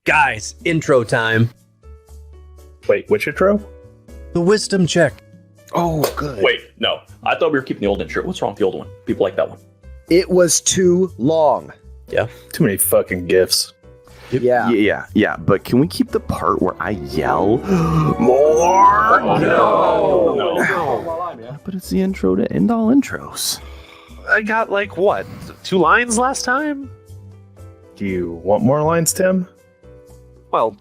Guys, intro time. Wait, which intro? The wisdom check. Oh, good. Wait, no. I thought we were keeping the old intro. What's wrong with the old one? People like that one. It was too long. Yeah. Too many fucking gifs. Yeah. Yeah, but can we keep the part where I yell, more? No. But it's the intro to end all intros. I got, 2 lines last time? Do you want more lines, Tim? Well,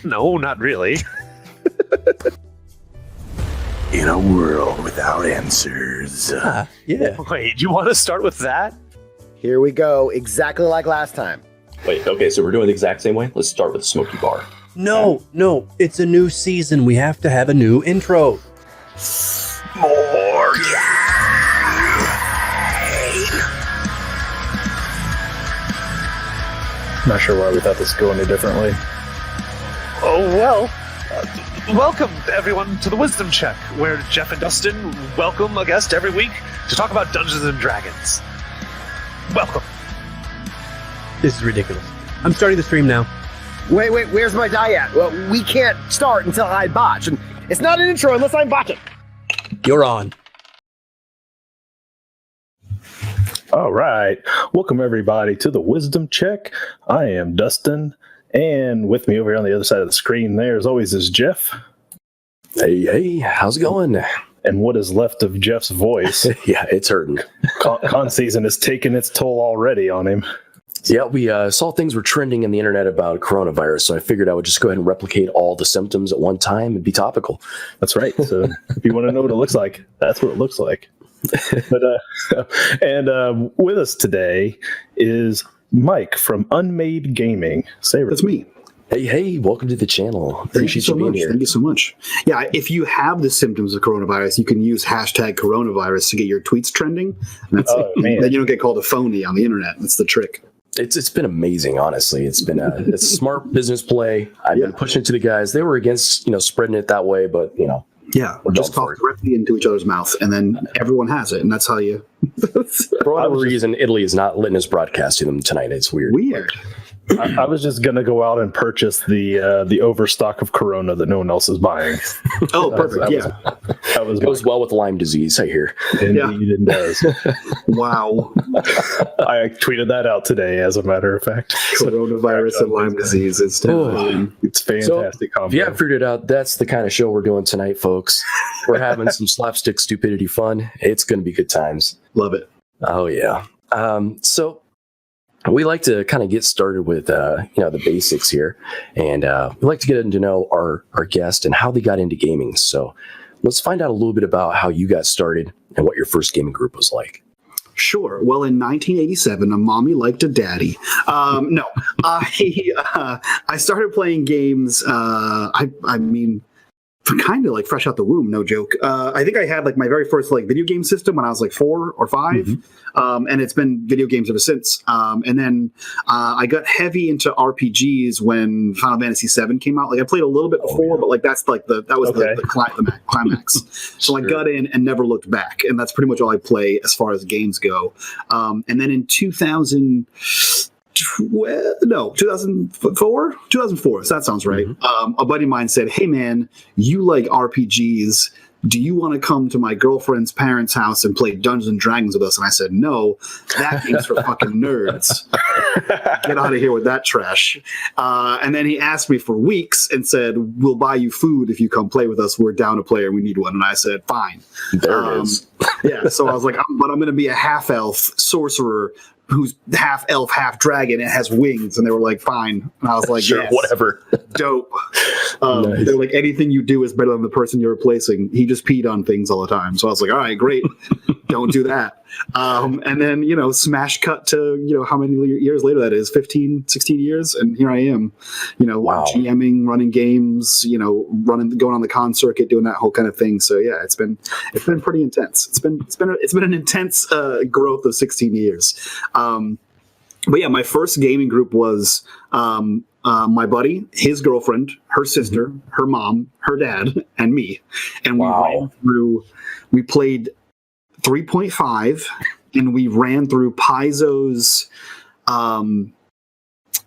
no, not really. In a world without answers. Yeah. Wait, you want to start with that? Here we go, exactly like last time. Wait, okay, so we're doing the exact same way? Let's start with the smoky bar. No, it's a new season. We have to have a new intro. More. Not sure why we thought this would go any differently. Oh, well. Welcome, everyone, to the Wisdom Check, where Jeff and Dustin welcome a guest every week to talk about Dungeons and Dragons. Welcome. This is ridiculous. I'm starting the stream now. Wait, where's my die at? Well, we can't start until I botch, and it's not an intro unless I'm botching. You're on. All right. Welcome, everybody, to the Wisdom Check. I am Dustin, and with me over here on the other side of the screen there, as always, is Jeff. Hey, how's it going? And what is left of Jeff's voice. Yeah, it's hurting. Con season has taken its toll already on him. Yeah, we saw things were trending in the internet about coronavirus, so I figured I would just go ahead and replicate all the symptoms at one time and be topical. That's right. So if you want to know what it looks like, that's what it looks like. And with us today is Mike from unMadeGaming. That's me. Hey, welcome to the channel. Appreciate you being here. Thank you so much. Yeah, if you have the symptoms of coronavirus, you can use hashtag coronavirus to get your tweets trending. And that's man. Then you don't get called a phony on the internet. That's the trick. It's been amazing, honestly. It's been it's a smart business play. I've been pushing it to the guys. They were against, spreading it that way, but, Yeah, We're just done talk for it. directly into each other's mouth, and then everyone has it, and that's how you... For whatever reason, Italy is not letting us broadcast to them tonight. It's weird. Weird. I was just going to go out and purchase the overstock of Corona that no one else is buying. Oh, perfect, That was It goes well with Lyme disease, I hear. Indeed, it does. Wow. I tweeted that out today, as a matter of fact. Coronavirus and Lyme disease. It's It's fantastic. If you haven't figured it out, that's the kind of show we're doing tonight, folks. We're having some slapstick stupidity fun. It's going to be good times. Love it. Oh, yeah. So we like to kind of get started with, the basics here. And we like to get to know our guest and how they got into gaming. So let's find out a little bit about how you got started and what your first gaming group was like. Sure. Well, in 1987, a mommy liked a daddy. No, I started playing games. I mean, kind of like fresh out the womb, no joke. I think I had my very first video game system when I was 4 or 5, and it's been video games ever since. And then I got heavy into RPGs when Final Fantasy VII came out. I played a little bit before, but that was the climax. So I got in and never looked back, and that's pretty much all I play as far as games go. And then in 2004, so that sounds right. A buddy of mine said, "Hey man, you like RPGs, do you want to come to my girlfriend's parents' house and play Dungeons and Dragons with us?" And I said, "No, that game's for fucking nerds. Get out of here with that trash." And then he asked me for weeks and said, "We'll buy you food if you come play with us. We're down to play and we need one." And I said, "Fine." There it is. Yeah, so I was like, but I'm going to be a half-elf sorcerer who's half elf, half dragon, and has wings. And they were like, fine. And I was like, Sure, yes, whatever. dope. Nice. They're like, anything you do is better than the person you're replacing. He just peed on things all the time. So I was like, all right, great. Don't do that. And then, smash cut to, how many years later that is, 15, 16 years. And here I am, Wow. GMing, running games, going on the con circuit, doing that whole kind of thing. So yeah, it's been pretty intense. It's been an intense growth of 16 years. But yeah, my first gaming group was my buddy, his girlfriend, her sister, her mom, her dad, and me. And we played 3.5, and we ran through Paizo's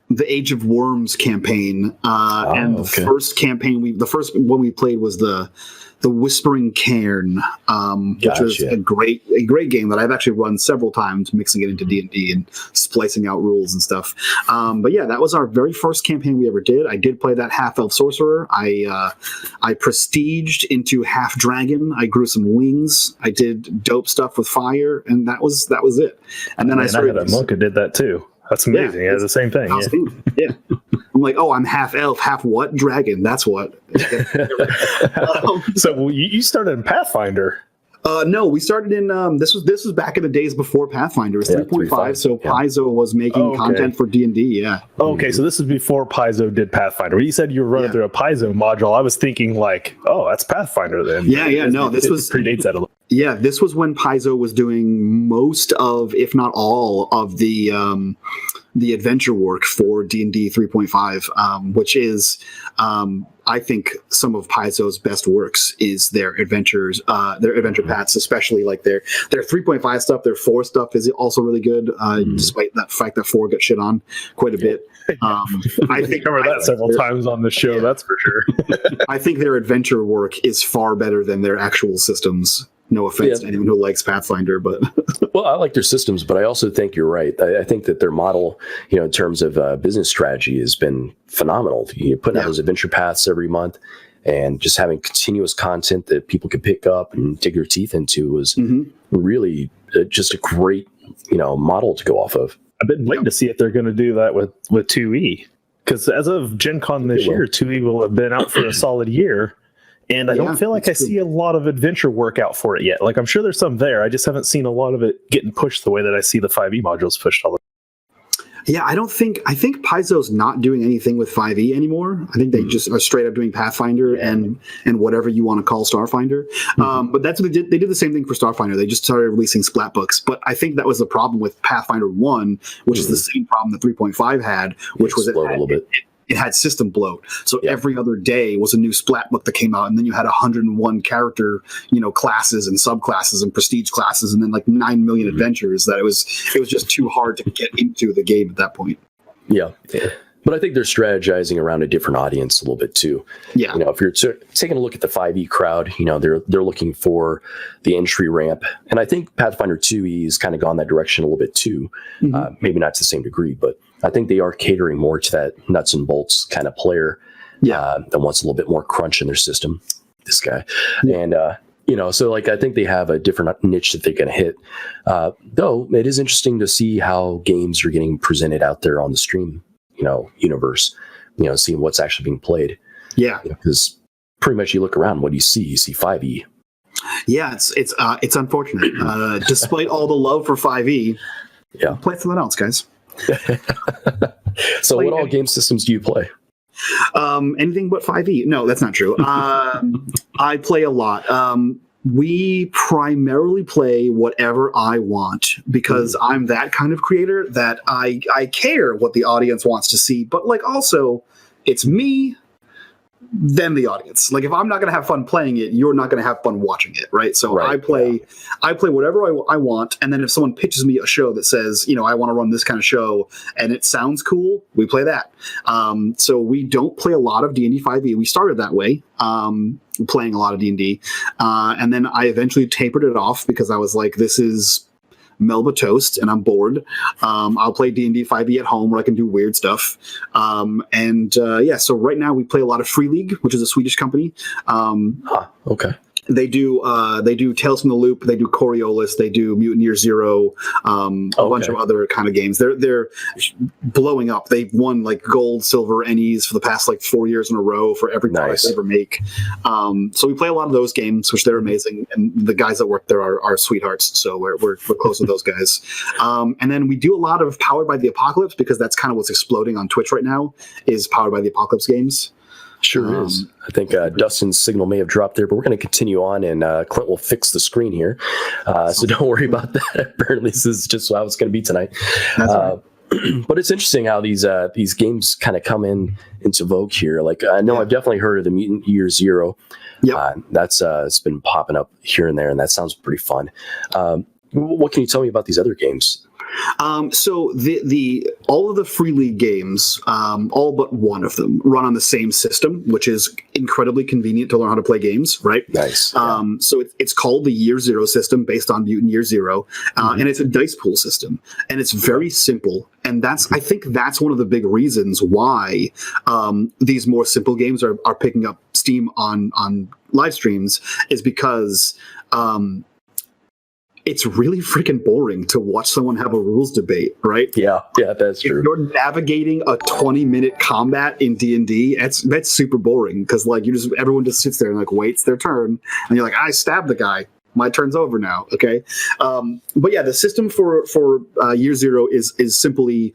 the Age of Worms campaign, and the first one we played was the Whispering Cairn, which was a great game that I've actually run several times, mixing it into D&D and splicing out rules and stuff. But yeah, that was our very first campaign we ever did. I did play that half-elf sorcerer. I prestiged into half-dragon. I grew some wings. I did dope stuff with fire, and that was it. And then I started. I had a monk who did that too. That's amazing. Yeah, the same thing. Yeah. I'm like, oh, I'm half elf, half what? Dragon. That's what. So you started in Pathfinder. No, we started in this was back in the days before Pathfinder. It was 3.5, so Paizo was making content for D&D. Yeah. Okay, so this is before Paizo did Pathfinder. When you said you were running through a Paizo module, I was thinking like, oh, this predates that a little. Yeah, this was when Paizo was doing most of, if not all, of the adventure work for D&D 3.5, which is, I think, some of Paizo's best works is their adventure paths, especially like their 3.5 stuff. Their 4 stuff is also really good, despite that fact that 4 got shit on quite a bit. I think covered that several times on the show. That's for sure. I think their adventure work is far better than their actual systems. No offense to anyone who likes Pathfinder, but well, I like their systems, but I also think you're right. I think that their model, in terms of business strategy, has been phenomenal. You're putting out those adventure paths every month, and just having continuous content that people can pick up and dig their teeth into was really just a great, model to go off of. I've been waiting to see if they're going to do that with 2E, because as of Gen Con this year, 2E will have been out for a solid year. And I don't feel like I see a lot of adventure work out for it yet. Like, I'm sure there's some there. I just haven't seen a lot of it getting pushed the way that I see the 5e modules pushed all the time. Yeah, I think Paizo's not doing anything with 5e anymore. I think they just are straight up doing Pathfinder and whatever you want to call Starfinder. But that's what they did. They did the same thing for Starfinder. They just started releasing splat books. But I think that was the problem with Pathfinder 1, which is the same problem that 3.5 had, which was it had system bloat. So every other day was a new splat book that came out, and then you had 101 character, classes and subclasses and prestige classes, and then like 9 million adventures. That it was just too hard to get into the game at that point. Yeah. But I think they're strategizing around a different audience a little bit too. Yeah. If you're taking a look at the 5e crowd, they're looking for the entry ramp. And I think Pathfinder 2e has kind of gone that direction a little bit too. Maybe not to the same degree, but I think they are catering more to that nuts and bolts kind of player that wants a little bit more crunch in their system. This guy. And, so like, I think they have a different niche that they can hit. Though it is interesting to see how games are getting presented out there on the stream, universe, seeing what's actually being played. Yeah. Because pretty much you look around, what do you see? You see 5e. Yeah, it's unfortunate. Despite all the love for 5e, play something else, guys. So what all game systems do you play? Anything but 5e. No, that's not true. I play a lot. We primarily play whatever I want because I'm that kind of creator that I care what the audience wants to see, but like also it's me, then the audience. Like if I'm not going to have fun playing it, you're not going to have fun watching it, right? So I play whatever I want, and then if someone pitches me a show that says, I want to run this kind of show, and it sounds cool, we play that. So we don't play a lot of D&D 5e. We started that way, playing a lot of D&D, and then I eventually tapered it off because I was like, this is Melba toast and I'm bored. I'll play D&D 5e at home where I can do weird stuff. So right now we play a lot of Free League, which is a Swedish company. Okay. They do Tales from the Loop. They do Coriolis. They do Mutineer Zero. A bunch of other kind of games. They're blowing up. They've won like gold, silver, ENnies for the past like 4 years in a row for every product they ever make. So we play a lot of those games, which they're amazing. And the guys that work there are sweethearts. So we're close with those guys. And then we do a lot of Powered by the Apocalypse because that's kind of what's exploding on Twitch right now is Powered by the Apocalypse games. Sure is. I think Dustin's signal may have dropped there, but we're going to continue on, and Clint will fix the screen here. So don't worry about that. Apparently, this is just how it's going to be tonight. Right. But it's interesting how these games kind of come into vogue here. Like I know I've definitely heard of the Mutant Year Zero. Yeah, that's it's been popping up here and there, and that sounds pretty fun. What can you tell me about these other games? So the all of the Free League games, all but one of them, run on the same system, which is incredibly convenient to learn how to play games, right? Nice. So it's called the Year Zero system, based on Mutant Year Zero, and it's a dice pool system, and it's very simple. And I think that's one of the big reasons why these more simple games are picking up steam on live streams, is because it's really freaking boring to watch someone have a rules debate, right? Yeah, that's true. If you're navigating a 20-minute combat in D&D, that's super boring, because like everyone just sits there and like waits their turn, and you're like, I stabbed the guy. My turn's over now. Okay. But yeah, the system for Year Zero is simply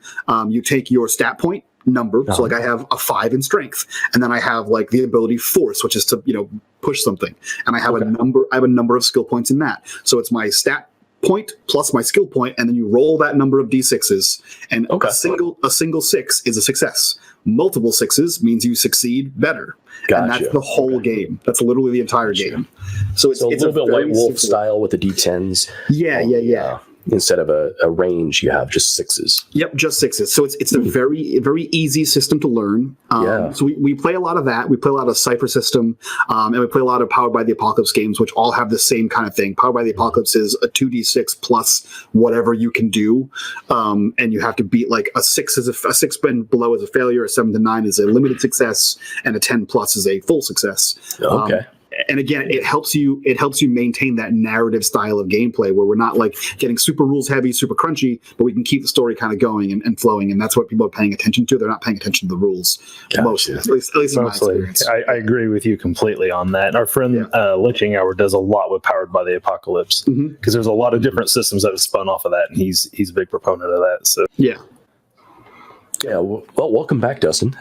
you take your stat point number. So like I have a 5 in strength, and then I have like the ability Force, which is to push something, and I have a number of skill points in that. So it's my stat point plus my skill point, and then you roll that number of d6s, and a single 6 is a success. Multiple 6s means you succeed better. Gotcha. And that's the whole game. That's literally the entire game. So it's a little bit White Wolf simple style with the d10s. Yeah. Instead of a range, you have just 6s. Yep, just 6s. So it's a very easy system to learn. So we play a lot of that. We play a lot of Cypher system, and we play a lot of Powered by the Apocalypse games, which all have the same kind of thing. Powered by the Apocalypse is a 2d6 plus whatever you can do, and you have to beat like a 6 and below is a failure, a 7 to 9 is a limited success, and a 10 plus is a full success. And again, it helps you maintain that narrative style of gameplay where we're not like getting super rules heavy, super crunchy, but we can keep the story kind of going and flowing. And that's what people are paying attention to. They're not paying attention to the rules mostly, at least in my experience. I agree with you completely on that. And our friend Lynching Hour does a lot with Powered by the Apocalypse, because there's a lot of different systems that have spun off of that, and he's a big proponent of that. So Yeah, well, welcome back, Dustin.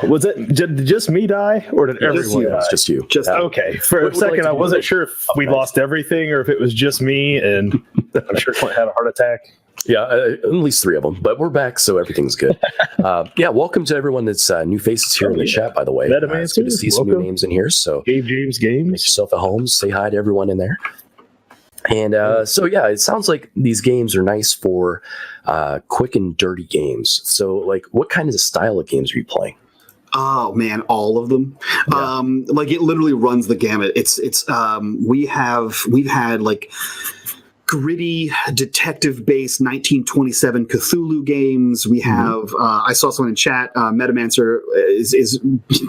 Was it just me die, or did everyone die? It's just you. Okay. For a second, I wasn't sure if we lost everything or if it was just me, and I'm sure Clint had a heart attack. Yeah, at least 3 of them, but we're back, so everything's good. Welcome to everyone that's new faces here in the chat, by the way. It's good to see some new names in here. So, James Games. Make yourself at home. Say hi to everyone in there. And it sounds like these games are nice for quick and dirty games. So, like, what kind of style of games are you playing? Oh man, all of them. Yeah. Like it literally runs the gamut. We've had like gritty detective-based 1927 Cthulhu games. We have. I saw someone in chat. Metamancer is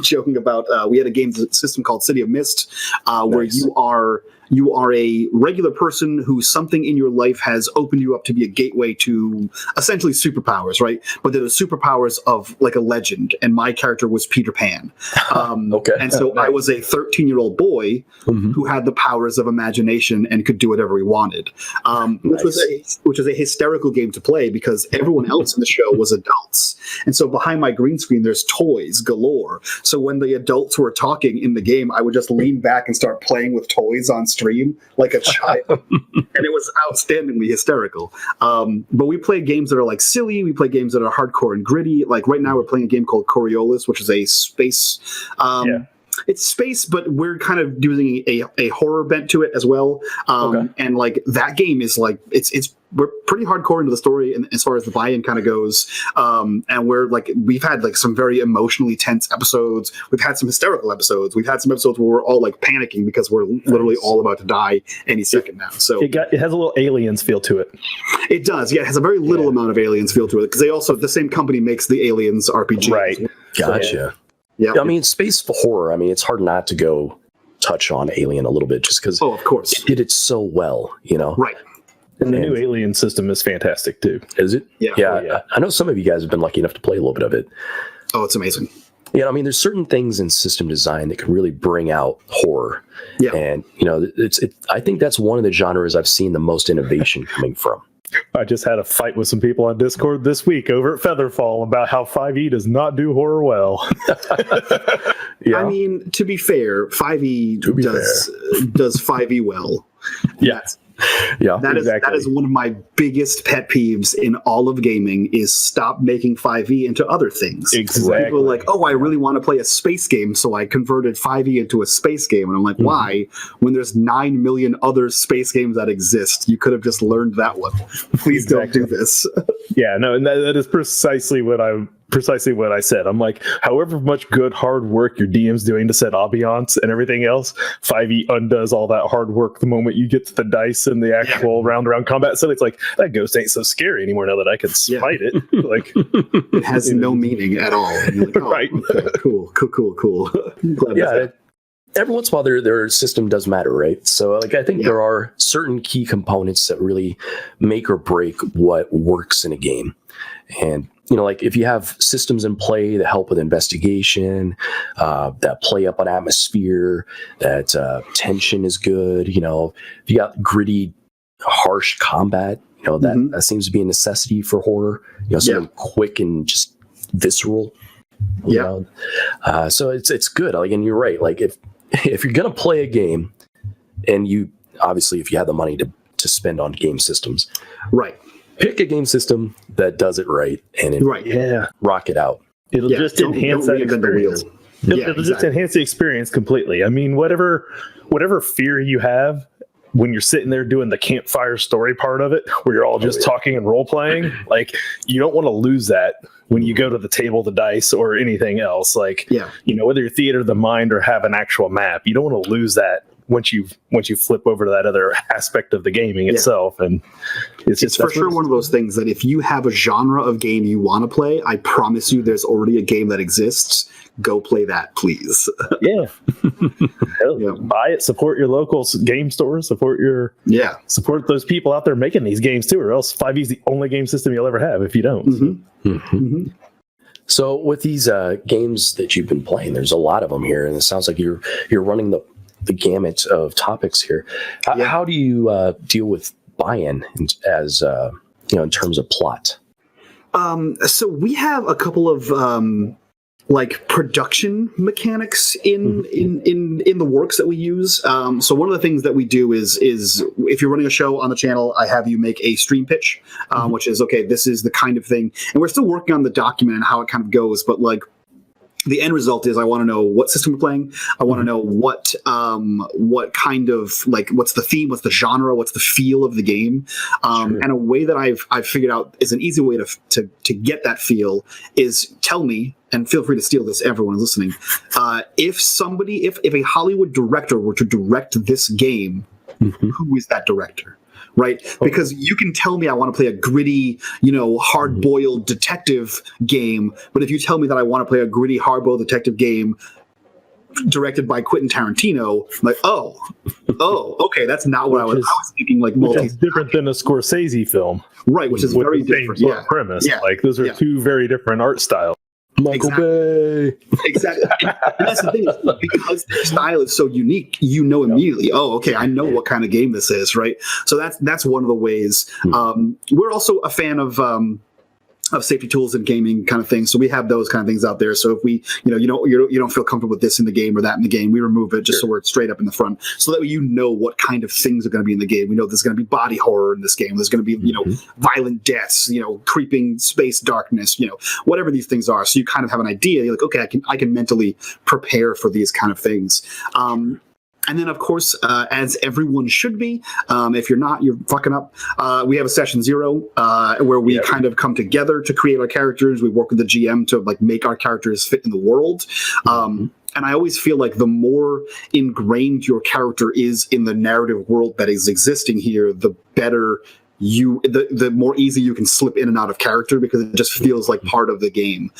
joking about. We had a game system called City of Mist, where you are a regular person who something in your life has opened you up to be a gateway to essentially superpowers, right? But they're the superpowers of like a legend, and my character was Peter Pan. And so I was a 13-year-old boy who had the powers of imagination and could do whatever he wanted, which was a hysterical game to play because everyone else in the show was adults. And so behind my green screen, there's toys galore. So when the adults were talking in the game, I would just lean back and start playing with toys on stream like a child, and it was outstandingly hysterical. But we play games that are like silly. We play games that are hardcore and gritty. Like right now, we're playing a game called Coriolis, which is a space. It's space, but we're kind of using a horror bent to it as well. And like that game is like we're pretty hardcore into the story, and as far as the buy-in kind of goes. And we've had like some very emotionally tense episodes. We've had some hysterical episodes. We've had some episodes where we're all like panicking because we're literally all about to die any second now. So it has a little Aliens feel to it. It does. Yeah, it has a very little amount of Aliens feel to it because the same company makes the Aliens RPG. Right. Gotcha. Yeah. I mean, space horror. I mean, it's hard not to go touch on Alien a little bit just because of course. It did it so well, Right. And the new Alien system is fantastic too. Is it? Yeah. I know some of you guys have been lucky enough to play a little bit of it. Oh, it's amazing. I mean, there's certain things in system design that can really bring out horror. Yeah. And, I think that's one of the genres I've seen the most innovation coming from. I just had a fight with some people on Discord this week over at Featherfall about how 5e does not do horror well. I mean, to be fair, 5e does 5e well. Yeah. Yeah, That is one of my biggest pet peeves in all of gaming is stop making 5e into other things. Exactly. People are like, oh, I really want to play a space game, so I converted 5e into a space game. And I'm like, why? When there's 9 million other space games that exist, you could have just learned that one. Please don't do this. Yeah, no, and that is precisely what I said. I'm like, however much good hard work your DM's doing to set ambiance and everything else, 5e undoes all that hard work the moment you get to the dice and the actual round combat. So it's like, that ghost ain't so scary anymore now that I can fight it. Like, it has no meaning at all. And you're like, oh, right. Okay, cool. I'm glad that's every once in a while their system does matter, right? So like I think there are certain key components that really make or break what works in a game. And like if you have systems in play that help with investigation, that play up on atmosphere, that tension is good, if you got gritty, harsh combat, that seems to be a necessity for horror, something quick and just visceral. You know? So it's good. Like, and you're right. Like if you're going to play a game and obviously if you have the money to spend on game systems, right. Pick a game system that does it right and rock it out. It'll just enhance that experience. It'll just enhance the experience completely. I mean, whatever fear you have when you're sitting there doing the campfire story part of it, where you're all just talking and role playing, like you don't want to lose that when you go to the table, the dice, or anything else. Like, whether you're theater of the mind or have an actual map, you don't want to lose that once you flip over to that other aspect of the gaming itself. And it's for sure one of those things that if you have a genre of game you want to play, I promise you there's already a game that exists. Go play that, please. Buy it, support your local game stores, support those people out there making these games too, or else 5e is the only game system you'll ever have if you don't. So with these games that you've been playing, there's a lot of them here, and it sounds like you're running the gamut of topics here. How do you deal with buy-in as in terms of plot? So we have a couple of production mechanics in the works that we use. So one of the things that we do is if you're running a show on the channel, I have you make a stream pitch, which is, okay, this is the kind of thing, and we're still working on the document and how it kind of goes, but the end result is I want to know what system we're playing. I want to know what kind of, what's the theme, what's the genre, what's the feel of the game. And a way that I've figured out is an easy way to get that feel is tell me, and feel free to steal this, everyone listening. If a Hollywood director were to direct this game, who is that director? Right? Because you can tell me I want to play a gritty, hard-boiled detective game, but if you tell me that I want to play a gritty, hard-boiled detective game directed by Quentin Tarantino, okay, that's not what I was thinking. It's different than a Scorsese film, right? Which is very different. Sort of premise. Those are two very different art styles. Michael Bay. Exactly. And that's the thing, because their style is so unique, immediately, I know what kind of game this is, right? So that's one of the ways. We're also a fan of safety tools in gaming kind of things. So we have those kind of things out there. So if we, you don't feel comfortable with this in the game or that in the game, we remove it just so we're straight up in the front, so that way what kind of things are going to be in the game. We know there's going to be body horror in this game. There's going to be, violent deaths, creeping space darkness, whatever these things are. So you kind of have an idea. You're like, okay, I can mentally prepare for these kind of things. And then, of course, as everyone should be, if you're not, you're fucking up. We have a session 0 where we kind of come together to create our characters. We work with the GM to make our characters fit in the world. And I always feel like the more ingrained your character is in the narrative world that is existing here, the better the more easy you can slip in and out of character, because it just feels like part of the game,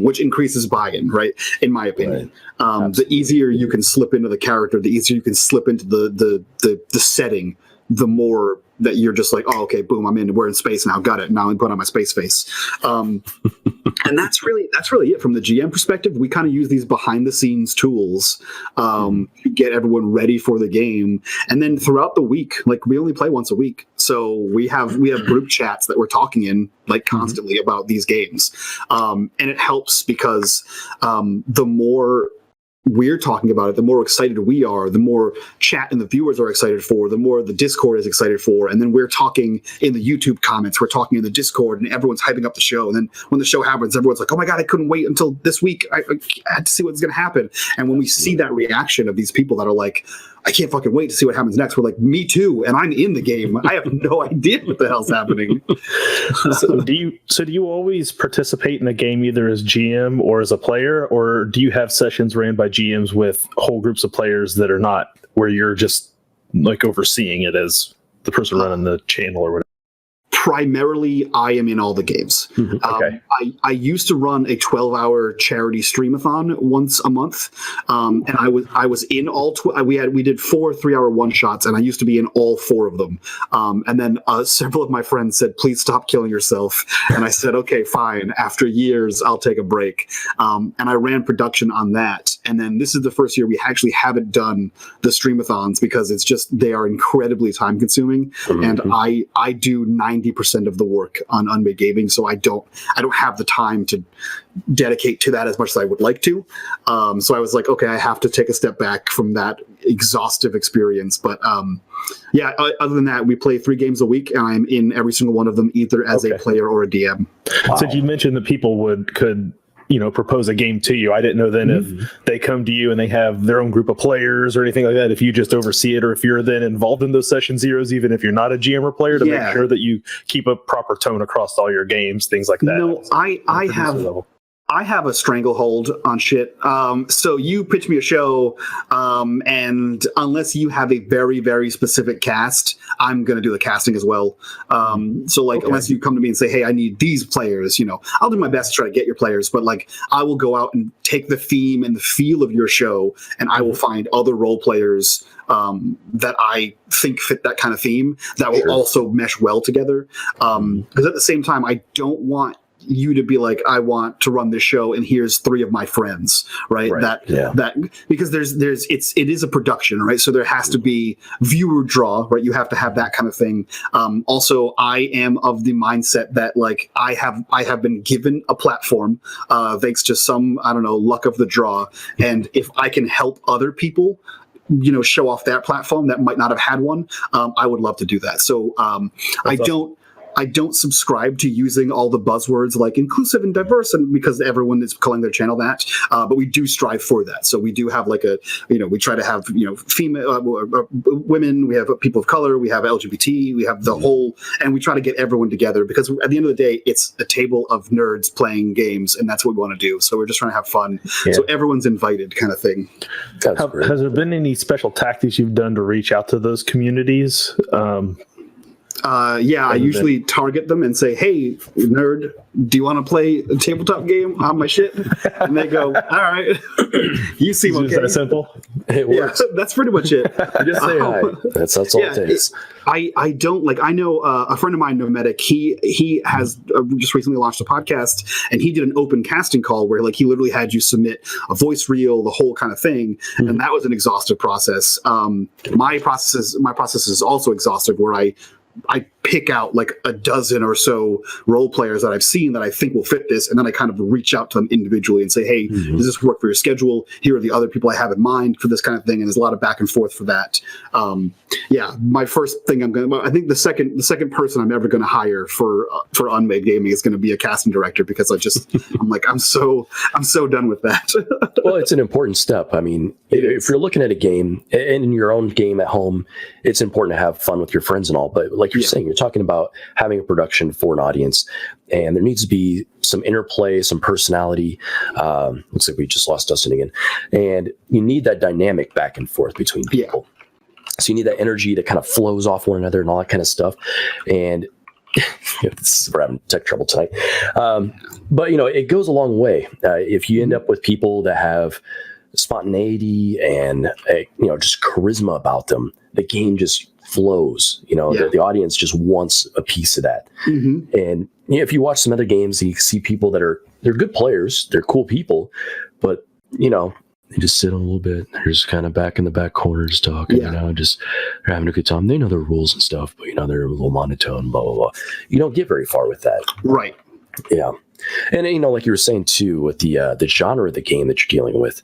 which increases buy-in, right? In my opinion, the easier you can slip into the character, the easier you can slip into the setting, the more that you're just like, oh, okay, boom, we're in space now, got it. Now I'm putting on my space face. And that's really it from the GM perspective. We kind of use these behind the scenes tools to get everyone ready for the game. And then throughout the week, we only play once a week, so we have group chats that we're talking in constantly about these games. And it helps because the more we're talking about it, the more excited we are, the more chat and the viewers are excited for, the more the Discord is excited for. And then we're talking in the YouTube comments, we're talking in the Discord, and everyone's hyping up the show. And then when the show happens, everyone's like, oh my God, I couldn't wait until this week. I had to see what's going to happen. And when we see that reaction of these people that are like, I can't fucking wait to see what happens next, we're like, me too. And I'm in the game. I have no idea what the hell's happening. So do you always participate in a game either as GM or as a player, or do you have sessions ran by GMs with whole groups of players that are not, where you're just like overseeing it as the person running the channel or whatever? Primarily, I am in all the games. Okay. I used to run a 12-hour charity streamathon once a month, and I was in all. We did 4 3-hour one-shots, and I used to be in all 4 of them. And then several of my friends said, "Please stop killing yourself," and I said, "Okay, fine. After years, I'll take a break." And I ran production on that. And then this is the first year we actually haven't done the streamathons because it's just they are incredibly time-consuming, and I do 90% of the work on unMadeGaming, so I don't have the time to dedicate to that as much as I would like to. So I was like, okay, I have to take a step back from that exhaustive experience. But other than that, we play 3 games a week, and I'm in every single one of them, either as a player or a DM. Wow. So you mentioned that people could propose a game to you. I didn't know then if they come to you and they have their own group of players or anything like that, if you just oversee it, or if you're then involved in those session zeros, even if you're not a GM or player, to make sure that you keep a proper tone across all your games, things like that. No, I have a stranglehold on shit. So you pitch me a show, and unless you have a very, very specific cast, I'm going to do the casting as well. Unless you come to me and say, hey, I need these players, I'll do my best to try to get your players, but I will go out and take the theme and the feel of your show, and I will find other role players that I think fit that kind of theme that will also mesh well together. Because at the same time, I don't want you to be like, I want to run this show and here's 3 of my friends, right? Because it is a production, right? So there has to be viewer draw, right? You have to have that kind of thing. Also, I am of the mindset that I have been given a platform thanks to some, luck of the draw. And if I can help other people show off their platform that might not have had one, I would love to do that. So I don't subscribe to using all the buzzwords like inclusive and diverse, and because everyone is calling their channel that, but we do strive for that. So we do have we try to have female women, we have people of color, we have LGBT, we have the whole, and we try to get everyone together because at the end of the day, it's a table of nerds playing games, and that's what we want to do. So we're just trying to have fun. So everyone's invited, kind of thing. Has there been any special tactics you've done to reach out to those communities? I usually target them and say, hey, nerd, do you want to play a tabletop game on my shit? And they go, all right. You seem okay. Is that simple? It works. Yeah, that's pretty much it. Just say hi. That's all it takes. I don't I know a friend of mine, Nomadic, he has just recently launched a podcast, and he did an open casting call where he literally had you submit a voice reel, the whole kind of thing. And that was an exhaustive process. My process is also exhaustive, where I pick out a dozen or so role players that I've seen that I think will fit this, and then I kind of reach out to them individually and say, hey, does this work for your schedule? Here are the other people I have in mind for this kind of thing, and there's a lot of back and forth for that. My first thing I think the second person I'm ever going to hire for unMadeGaming is going to be a casting director, because I'm so done with that. Well, it's an important step. I mean, if you're looking at a game and in your own game at home, it's important to have fun with your friends and all, but like you're saying, you're talking about having a production for an audience, and there needs to be some interplay, some personality. Looks like we just lost Dustin again. And you need that dynamic back and forth between people. So you need that energy that kind of flows off one another and all that kind of stuff. And we're having tech trouble tonight. But, it goes a long way. If you end up with people that have spontaneity and, just charisma about them, the game just flows. The audience just wants a piece of that. And if you watch some other games, you see people they're good players, they're cool people, but they just sit a little bit. They're just kind of back in the back corner, just talking. Just they're having a good time. They know their rules and stuff, but they're a little monotone. Blah blah blah. You don't get very far with that, right? Yeah, and like you were saying too, with the genre of the game that you're dealing with,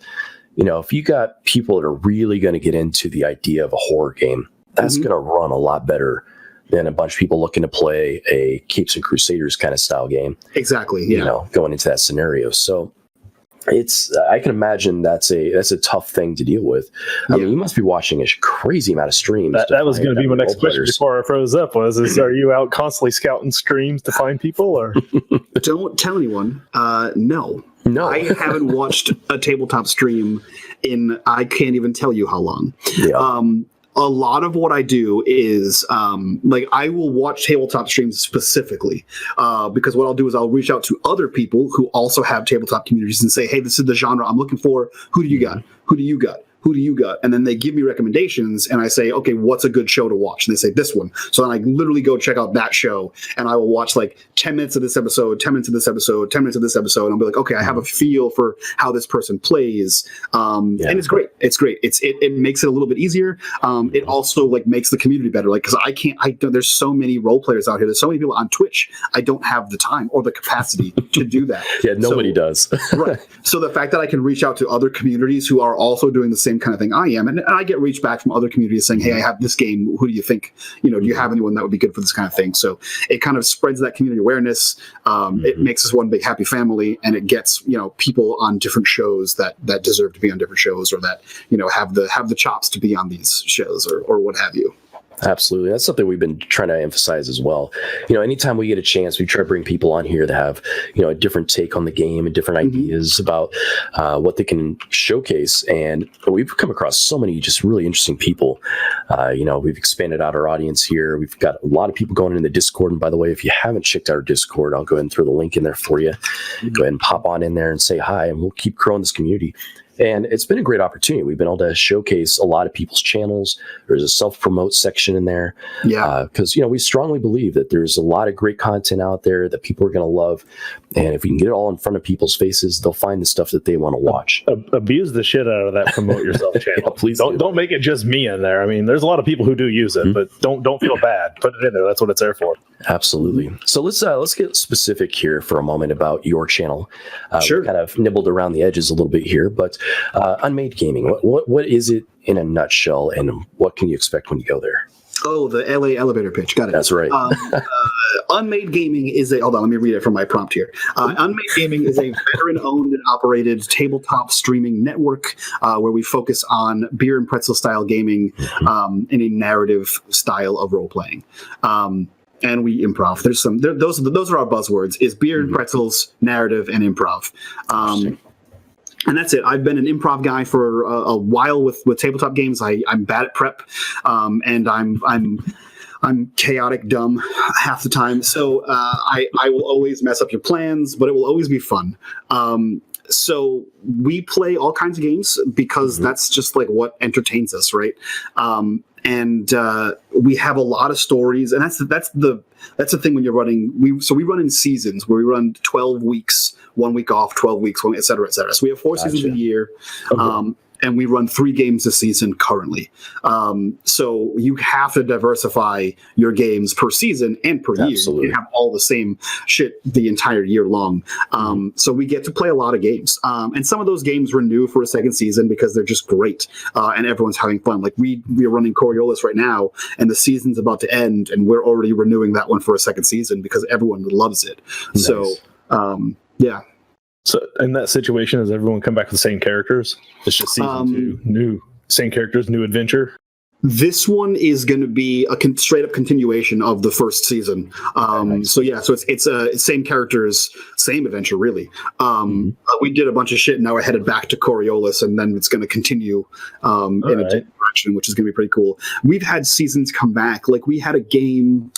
if you got people that are really going to get into the idea of a horror game, that's going to run a lot better than a bunch of people looking to play a Capes and Crusaders kind of style game. Exactly. Yeah. Going into that scenario. So I can imagine that's a tough thing to deal with. I mean, you must be watching a crazy amount of streams. That was going to be my next question before I froze up. Are you out constantly scouting streams to find people, or? Don't tell anyone. No. I haven't watched a tabletop stream in I can't even tell you how long. Yeah. A lot of what I do is I will watch tabletop streams specifically because what I'll do is I'll reach out to other people who also have tabletop communities and say, hey, this is the genre I'm looking for. Who do you got? Who do you got? Who do you got? And then they give me recommendations and I say, okay, what's a good show to watch? And they say this one. So then I literally go check out that show and I will watch like 10 minutes of this episode, 10 minutes of this episode, 10 minutes of this episode. And I'll be like, okay, I have a feel for how this person plays. And it's great. It's great. It makes it a little bit easier. It also like makes the community better. Like, cause there's so many role players out here. There's so many people on Twitch. I don't have the time or the capacity to do that. Nobody does. Right. So the fact that I can reach out to other communities who are also doing the same kind of thing I am, and I get reached back from other communities saying, hey, I have this game, who do you think, do you have anyone that would be good for this kind of thing? So it kind of spreads that community awareness. It makes us one big happy family, and it gets people on different shows that deserve to be on different shows, or that have the chops to be on these shows, or what have you. Absolutely. That's something we've been trying to emphasize as well. Anytime we get a chance, we try to bring people on here that have, a different take on the game and different ideas about what they can showcase. And we've come across so many just really interesting people. We've expanded out our audience here. We've got a lot of people going in the Discord. And by the way, if you haven't checked out our Discord, I'll go ahead and throw the link in there for you. Go ahead and pop on in there and say hi, and we'll keep growing this community. And it's been a great opportunity. We've been able to showcase a lot of people's channels. There's a self-promote section in there. Yeah. Because, we strongly believe that there's a lot of great content out there that people are going to love. And if we can get it all in front of people's faces, they'll find the stuff that they want to watch. Abuse the shit out of that promote yourself channel. Please don't make it just me in there. I mean, there's a lot of people who do use it, but don't feel bad. Put it in there. That's what it's there for. Absolutely. So let's get specific here for a moment about your channel. Sure. We kind of nibbled around the edges a little bit here, but unMadeGaming, what is it in a nutshell, and what can you expect when you go there? Oh, the LA elevator pitch. Got it. That's right. unMadeGaming is hold on, let me read it from my prompt here. unMadeGaming is a veteran-owned and operated tabletop streaming network where we focus on beer and pretzel style gaming in a narrative style of role-playing. And we improv. Those are our buzzwords: is beer and pretzels, narrative, and improv. And that's it. I've been an improv guy for a while with tabletop games. I'm bad at prep, and I'm chaotic dumb half the time. So I will always mess up your plans, but it will always be fun. So we play all kinds of games because that's just like what entertains us, right? And we have a lot of stories, and that's the thing when you're running. We run in seasons where we run 12 weeks, 1 week off, 12 weeks, et cetera, et cetera. So we have 4 seasons a year. And we run 3 games a season currently. So you have to diversify your games per season and per year. You have all the same shit the entire year long. So we get to play a lot of games. And some of those games renew for a second season because they're just great. And everyone's having fun. Like we're running Coriolis right now, and the season's about to end, and we're already renewing that one for a second season because everyone loves it. Nice. So, yeah. So in that situation, does everyone come back with the same characters? It's just season 2, same characters, new adventure. This one is going to be a straight up continuation of the first season. Nice. So it's same characters, same adventure, really. We did a bunch of shit, and now we're headed back to Coriolis, and then it's going to continue in a different direction, which is going to be pretty cool. We've had seasons come back. Like we had a game.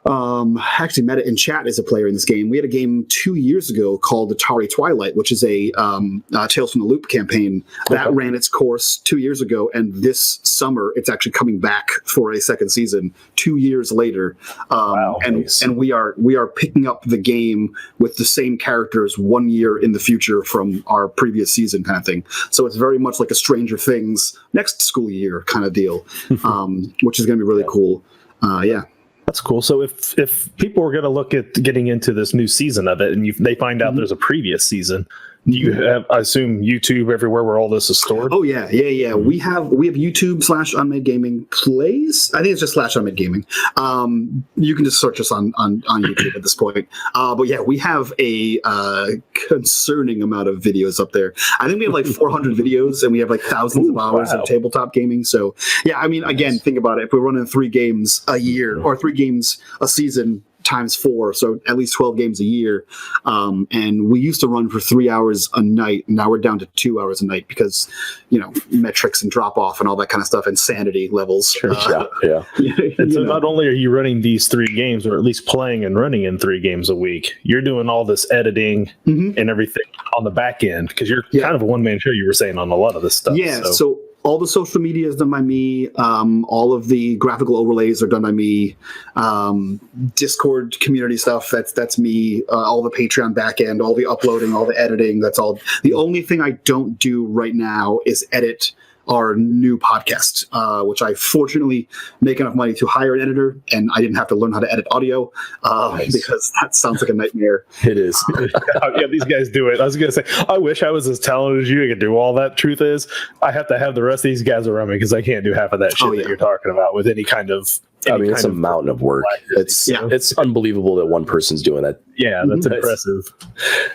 Actually met it in chat as a player in this game. We had a game 2 years ago called Atari Twilight, which is a Tales from the Loop campaign that ran its course 2 years ago, and this summer it's actually coming back for a second season 2 years later. And we are picking up the game with the same characters 1 year in the future from our previous season, kind of thing. So it's very much like a Stranger Things next school year kind of deal, which is going to be really cool. That's cool. So if people are going to look at getting into this new season of it, and they find out there's a previous season, Do you have, I assume, YouTube everywhere where all this is stored? Oh yeah. We have YouTube /unMadeGaming plays. I think it's just /unMadeGaming. You can just search us on YouTube at this point. But yeah, we have a concerning amount of videos up there. I think we have like 400 videos, and we have like thousands of hours of tabletop gaming. So yeah, I mean, again, think about it. If we're running 3 games a year or 3 games a season times 4, so at least 12 games a year, and we used to run for 3 hours a night. Now we're down to 2 hours a night because metrics and drop off and all that kind of stuff, and sanity levels. Sure. Yeah. And so not only are you running these 3 games, or at least playing and running in 3 games a week, you're doing all this editing and everything on the back end, because you're kind of a one-man show, you were saying, on a lot of this stuff. So all the social media is done by me. All of the graphical overlays are done by me. Discord community stuff, that's me. All the Patreon backend, all the uploading, all the editing, that's all. The only thing I don't do right now is edit our new podcast, which I fortunately make enough money to hire an editor, and I didn't have to learn how to edit audio because that sounds like a nightmare. It is. Yeah, these guys do it. I was going to say, I wish I was as talented as you. I could do all that. Truth is, I have to have the rest of these guys around me because I can't do half of that shit that you're talking about with any kind of. It's a mountain of work. It's unbelievable that one person's doing that. Yeah, that's impressive.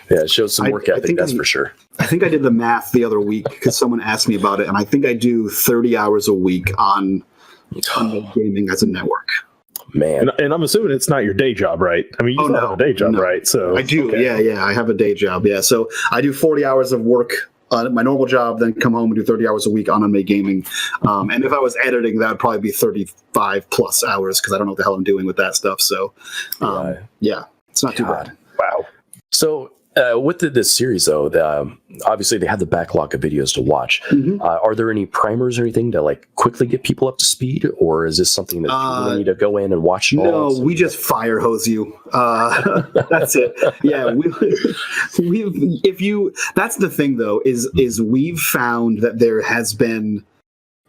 Yeah, it shows some work ethic, that's for sure. I think I did the math the other week because someone asked me about it, and I think I do 30 hours a week on gaming as a network. Man. And I'm assuming it's not your day job, right? I mean, you have a day job, right? So I do. Okay. Yeah. I have a day job. Yeah. So I do 40 hours of work on my normal job, then come home and do 30 hours a week on unMadeGaming. And if I was editing, that would probably be 35 plus hours because I don't know what the hell I'm doing with that stuff. So, it's not too bad. Wow. So, with this series, though, obviously they have the backlog of videos to watch. Are there any primers or anything to quickly get people up to speed, or is this something that you really need to go in and watch? No, we just fire hose you. That's it. Yeah, that's the thing though is we've found that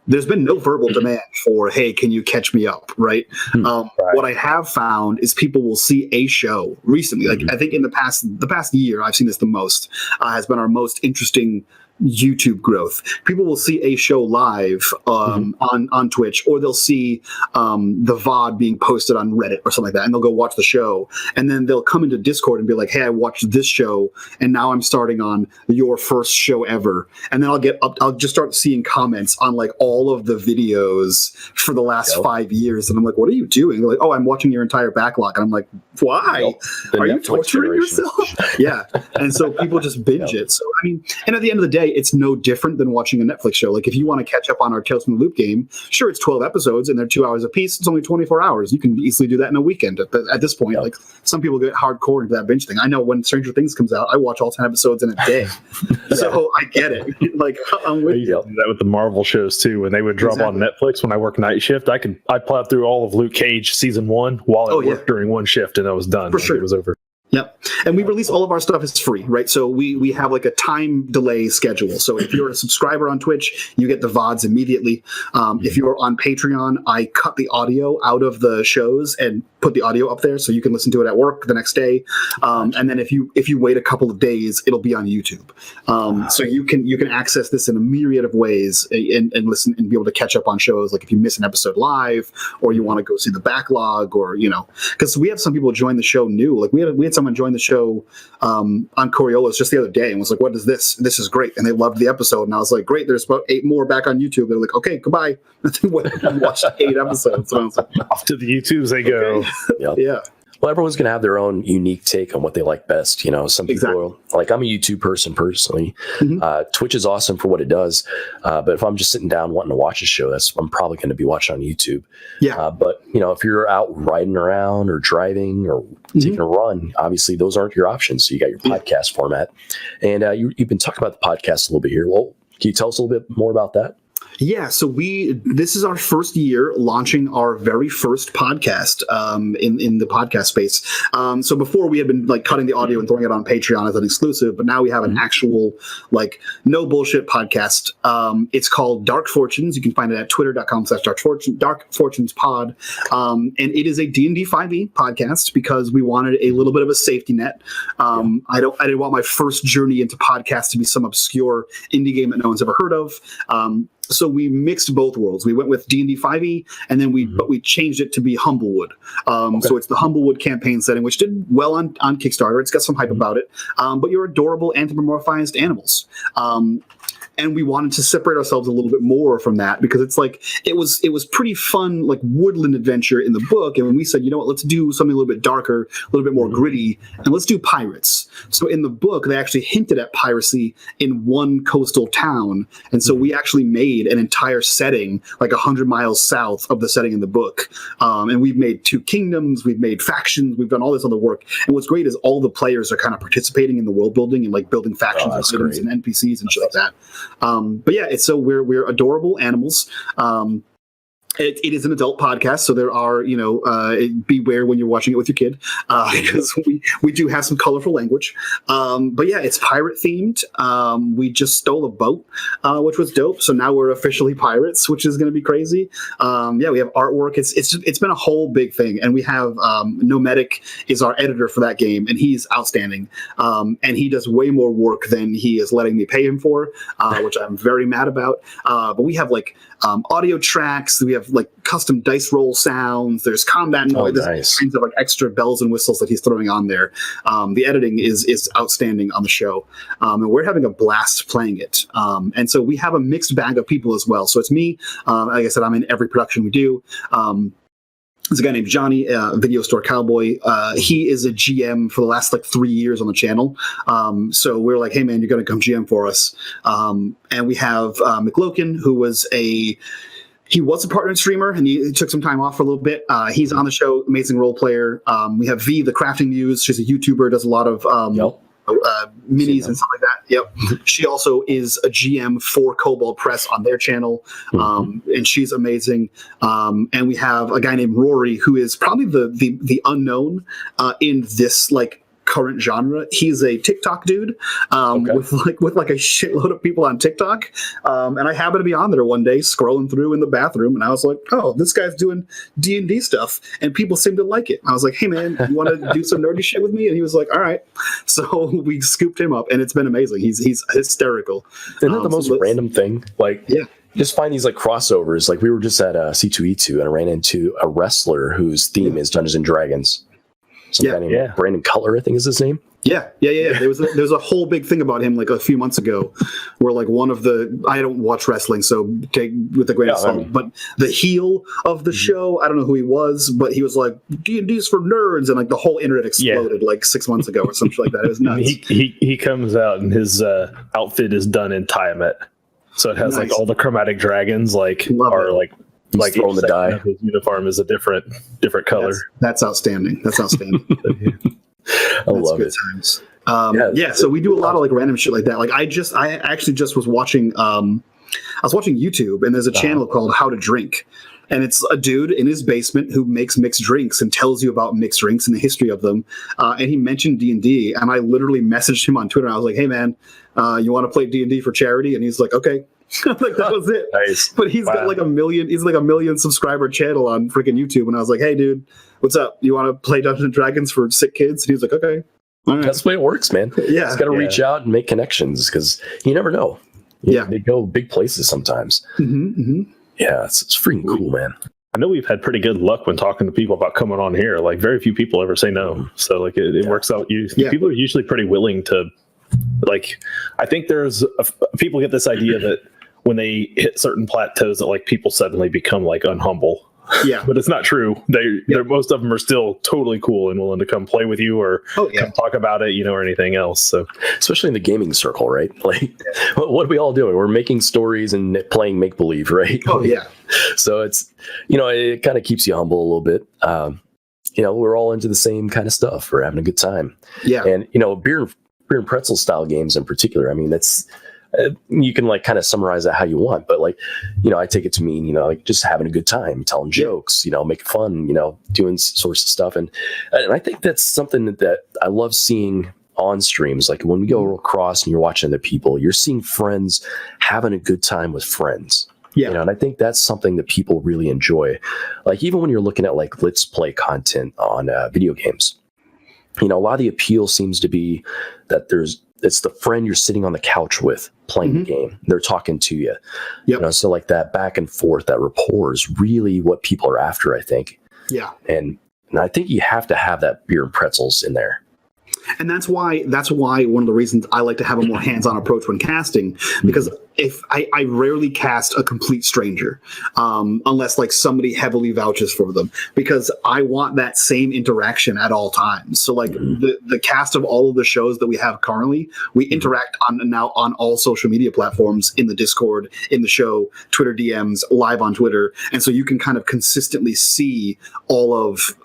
there's been no verbal demand for, hey, can you catch me up, right? What I have found is people will see a show recently. I think in the past year, I've seen this the most, has been our most interesting YouTube growth. People will see a show live on Twitch, or they'll see the VOD being posted on Reddit or something like that, and they'll go watch the show, and then they'll come into Discord and be like, hey, I watched this show, and now I'm starting on your first show ever. And then I'll just start seeing comments on all of the videos for the last 5 years, and I'm like, what are you doing? They're like, oh, I'm watching your entire backlog. And I'm like, why? Are you torturing yourself? Yeah. And so people just binge it. So I mean, and at the end of the day, it's no different than watching a Netflix show. If you want to catch up on our Tales from the Loop game, sure, it's 12 episodes and they're 2 hours a piece. It's only 24 hours. You can easily do that in a weekend. At this point, some people get hardcore into that binge thing. I know when Stranger Things comes out, I watch all 10 episodes in a day. So I get it. I'm with you. Do that with the Marvel shows too. When they would drop on Netflix when I work night shift, I plowed through all of Luke Cage season 1 while I worked during one shift, and I was done. For sure. It was over. Yep. And we release all of our stuff as free, right? So we have a time delay schedule. So if you're a subscriber on Twitch, you get the VODs immediately. If you're on Patreon, I cut the audio out of the shows and put the audio up there so you can listen to it at work the next day. And then if you wait a couple of days, it'll be on YouTube. So you can access this in a myriad of ways and listen and be able to catch up on shows. Like if you miss an episode live, or you want to go see the backlog, or because we have some people join the show new. We had someone join the show on Coriolis just the other day and was like, what is this? This is great. And they loved the episode. And I was like, great, there's about 8 more back on YouTube. They're like, okay, goodbye. And they watched 8 episodes. And I was like, off to the YouTubes they go. Okay. Yeah. Well, everyone's going to have their own unique take on what they like best. Some people I'm a YouTube person personally. Twitch is awesome for what it does. But if I'm just sitting down wanting to watch a show, I'm probably going to be watching on YouTube. Yeah. But if you're out riding around or driving or taking a run, obviously those aren't your options. So you got your podcast format, and you've been talking about the podcast a little bit here. Well, can you tell us a little bit more about that? Yeah, so this is our first year launching our very first podcast in the podcast space. So before we had been like cutting the audio and throwing it on Patreon as an exclusive, but now we have an actual like no bullshit podcast. It's called Dark Fortunes. You can find it at twitter.com/Dark Fortunes Pod. And it is a D&D 5e podcast because we wanted a little bit of a safety net. I didn't want my first journey into podcasts to be some obscure indie game that no one's ever heard of. So we mixed both worlds. We went with D&D 5e, and then we changed it to be Humblewood. So it's the Humblewood campaign setting, which did well on Kickstarter. It's got some hype about it. But you're adorable anthropomorphized animals. And we wanted to separate ourselves a little bit more from that because it's like it was pretty fun, like woodland adventure in the book. And when we said, you know what, let's do something a little bit darker, a little bit more gritty, and let's do pirates. So in the book, they actually hinted at piracy in one coastal town, and so we actually made an entire setting like 100 miles south of the setting in the book. And we've made 2 kingdoms, we've made factions, we've done all this other work. And what's great is all the players are kind of participating in the world building and like building factions and NPCs and shit like that. But yeah, we're adorable animals. It is an adult podcast, so there are, beware when you're watching it with your kid, because we do have some colorful language. But yeah, it's pirate themed. We just stole a boat, which was dope. So now we're officially pirates, which is going to be crazy. Yeah, we have artwork. It's been a whole big thing, and we have Nomadic is our editor for that game, and he's outstanding. And he does way more work than he is letting me pay him for, which I'm very mad about. But we have like audio tracks. We have like custom dice roll sounds. There's combat noise. There's kinds of like extra bells and whistles that he's throwing on there. The editing is outstanding on the show, and we're having a blast playing it. And so we have a mixed bag of people as well. So it's me. Like I said, I'm in every production we do. There's a guy named Johnny, Video Store Cowboy. He is a GM for the last like 3 years on the channel. So we're like, hey man, you're going to come GM for us. And we have McLokin, who was a partner streamer, and he took some time off for a little bit. He's on the show, amazing role player. We have V, the Crafting Muse. She's a YouTuber, does a lot of minis and stuff like that. Yep. She also is a GM for Cobalt Press on their channel, and she's amazing. And we have a guy named Rory, who is probably the unknown in this like current genre. He's a TikTok dude with like a shitload of people on TikTok. And I happened to be on there one day scrolling through in the bathroom, and I was like, oh, this guy's doing D&D stuff, and people seem to like it. I was like, hey man, you want to do some nerdy shit with me? And he was like, all right. So we scooped him up, and it's been amazing. He's hysterical. Isn't that the most random thing? Like, yeah. You just find these like crossovers. Like we were just at C2E2 and I ran into a wrestler whose theme is Dungeons and Dragons. Some guy named Brandon Cutler, I think is his name. Yeah. There was a whole big thing about him like a few months ago, where like I don't watch wrestling, so take with a grain of salt. But the heel of the show, I don't know who he was, but he was like D&D's for nerds, and like the whole internet exploded like 6 months ago or something like that. It was nuts. He comes out and his outfit is done in Tiamat, so it has like all the chromatic dragons like throwing the die. His uniform is a different color. That's outstanding. I love it. Times. So we do a lot of like random shit like that. Like I actually just was watching YouTube, and there's a channel called How to Drink, and it's a dude in his basement who makes mixed drinks and tells you about mixed drinks and the history of them. And he mentioned D&D, and I literally messaged him on Twitter. And I was like, hey man, you want to play D&D for charity? And he's like, okay. Like that was it. Nice. But he's got like a million subscriber channel on freaking YouTube, and I was like, hey dude, what's up? You want to play Dungeons and Dragons for sick kids? And he's like, okay. All right. That's the way it works, man. Yeah. Just got to reach out and make connections, because you never know. They go big places sometimes. Yeah, it's freaking cool, man. I know we've had pretty good luck when talking to people about coming on here. Like very few people ever say no. So like it works out. People are usually pretty willing to, like, I think there's people get this idea that when they hit certain plateaus that like people suddenly become like unhumble. Yeah. But it's not true. They're most of them are still totally cool and willing to come play with you or come talk about it, or anything else. So especially in the gaming circle, right? Like what are we all doing? We're making stories and playing make believe, right? Oh yeah. So it's, it kind of keeps you humble a little bit. We're all into the same kind of stuff. We're having a good time. Yeah. And beer and pretzel style games in particular. I mean, that's you can like kind of summarize that how you want, but like, I take it to mean, like just having a good time, telling jokes, making fun, doing sorts of stuff. And I think that's something that I love seeing on streams. Like when we go across and you're watching other people, you're seeing friends having a good time with friends. Yeah. And I think that's something that people really enjoy. Like even when you're looking at like let's play content on video games, a lot of the appeal seems to be that it's the friend you're sitting on the couch with playing the game. They're talking to you. So like that back and forth, that rapport is really what people are after, I think. Yeah. And I think you have to have that beer and pretzels in there. And that's why one of the reasons I like to have a more hands-on approach when casting, because if I rarely cast a complete stranger, unless like somebody heavily vouches for them, because I want that same interaction at all times. So like the cast of all of the shows that we have currently, we interact on all social media platforms, in the Discord, in the show, Twitter DMs, live on Twitter. And so you can kind of consistently see all of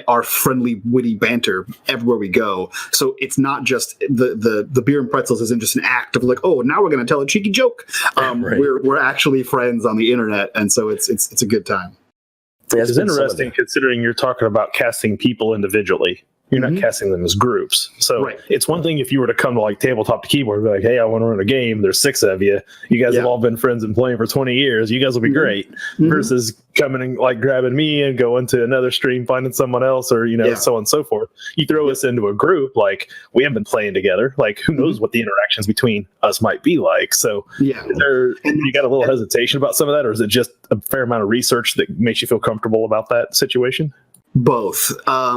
our friendly, witty banter everywhere we go. So it's not just the beer and pretzels isn't just an act of like, oh, now we're going to tell a cheeky joke. Right. We're actually friends on the internet, and so it's a good time. Yeah, it's interesting considering you're talking about casting people individually. You're not casting them as groups. So it's one thing if you were to come to like tabletop to keyboard and be like, hey, I want to run a game. There's 6 of you. You guys have all been friends and playing for 20 years. You guys will be great. Versus coming and like grabbing me and going to another stream, finding someone else, or, so on and so forth. You throw us into a group, like we haven't been playing together. Like who knows what the interactions between us might be like. So you got a little hesitation about some of that, or is it just a fair amount of research that makes you feel comfortable about that situation? Both.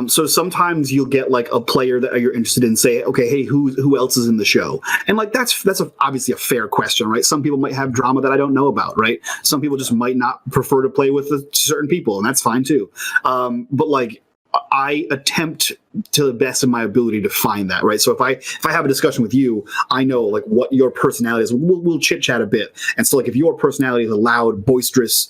So sometimes you'll get like a player that you're interested in say, okay, hey, who else is in the show? And like that's obviously a fair question, right? Some people might have drama that I don't know about, right? Some people just might not prefer to play with certain people, and that's fine too. But like I attempt to the best of my ability to find that, right? So if I have a discussion with you, I know like what your personality is. We'll chit chat a bit. And so like if your personality is a loud, boisterous,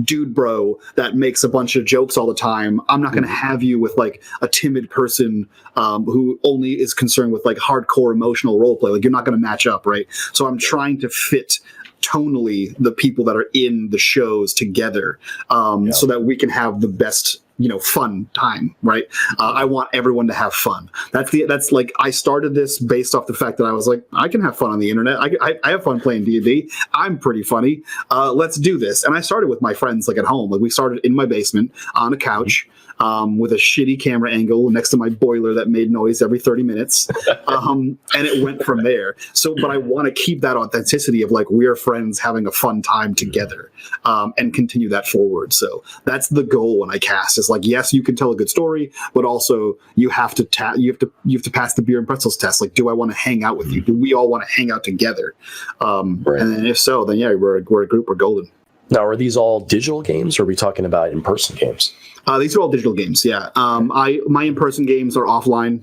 dude bro that makes a bunch of jokes all the time, I'm not going to have you with like a timid person who only is concerned with like hardcore emotional role play. Like you're not going to match up, right? So I'm trying to fit tonally the people that are in the shows together so that we can have the best fun time, right? I want everyone to have fun. That's like I started this based off the fact that I was like, I can have fun on the internet. I have fun playing D&D. I'm pretty funny. Let's do this. And I started with my friends like at home. Like we started in my basement on a couch with a shitty camera angle next to my boiler that made noise every 30 minutes. And it went from there. So, but I want to keep that authenticity of like, we're friends having a fun time together and continue that forward. So that's the goal when I cast is like, yes, you can tell a good story, but also you have to you have to pass the beer and pretzels test. Like, do I want to hang out with you? Do we all want to hang out together? And then if so, then yeah, we're a group, we're golden. Now, are these all digital games, or are we talking about in-person games? These are all digital games, yeah. My in-person games are offline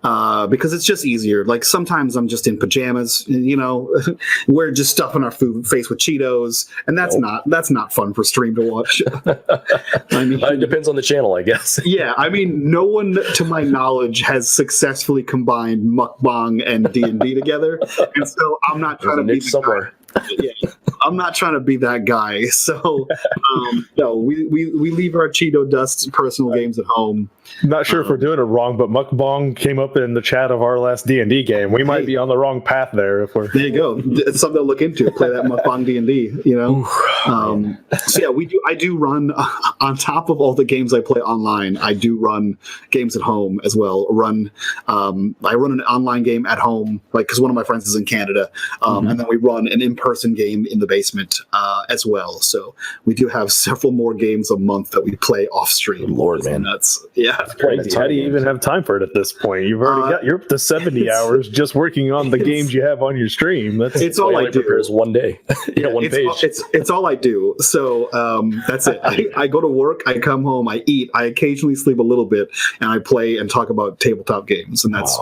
because it's just easier. Like sometimes I'm just in pajamas, we're just stuffing our face with Cheetos, and that's not fun for stream to watch. I mean, it depends on the channel, I guess. Yeah, I mean, no one, to my knowledge, has successfully combined mukbang and D&D together, and so I'm not trying to be somewhere. I'm not trying to be that guy. So no, we leave our Cheeto dust personal games at home. Not sure if we're doing it wrong, but mukbang came up in the chat of our last D&D game. We might be on the wrong path there. If we're there, you go. It's something to look into. Play that mukbang D&D. So yeah, I do run on top of all the games I play online. I do run games at home as well. I run an online game at home, like because one of my friends is in Canada, and then we run an in-person game in the basement as well. So we do have several more games a month that we play off stream. Lord, man, that's crazy. How do you even have time for it at this point? You've already you're up to 70 hours just working on the games you have on your stream. It's all I do. Prepares one day. One page. It's all I do. So that's it. I go to work, I come home, I eat, I occasionally sleep a little bit, and I play and talk about tabletop games, and that's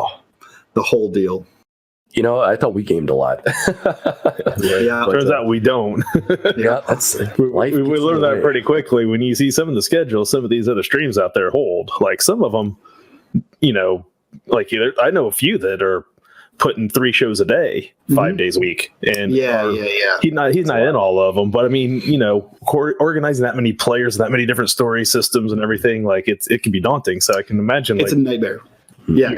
the whole deal. I thought we gamed a lot. Turns out we don't. That's we learned that pretty quickly when you see some of the schedules some of these other streams out there hold. Like some of them, like I know a few that are putting 3 shows a day, 5 days a week, and Yeah. he's not in all of them. But I mean, organizing that many players, that many different story systems, and everything, like it can be daunting. So I can imagine It's a nightmare. Yeah,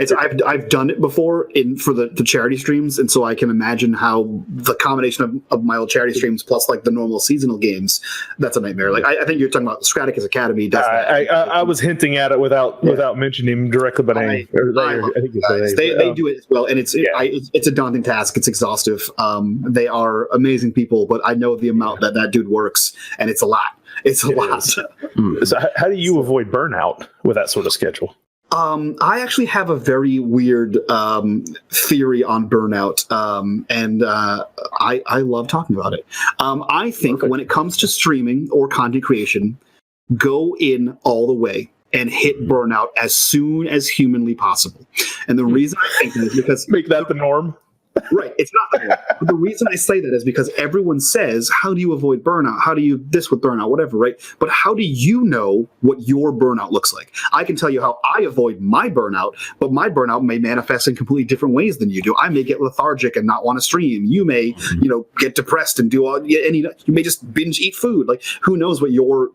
I've done it before for the charity streams, and so I can imagine how the combination of my old charity streams plus like the normal seasonal games, that's a nightmare. Like I think you're talking about Straticus Academy. Does that. I was hinting at it without mentioning him directly, but I think they do it as well, and it's a daunting task. It's exhaustive. They are amazing people, but I know the amount that dude works, and it's a lot. It's a lot. So how do you avoid burnout with that sort of schedule? I actually have a very weird theory on burnout, and I love talking about it. I think when it comes to streaming or content creation, go in all the way and hit burnout as soon as humanly possible. And the reason I think that is because... Make that the norm. Right. It's not the norm. But the reason I say that is because everyone says, how do you avoid burnout? How do you this with burnout? Whatever, right? But how do you know what your burnout looks like? I can tell you how I avoid my burnout, but my burnout may manifest in completely different ways than you do. I may get lethargic and not want to stream. You may, get depressed and do you may just binge eat food. Like, who knows what your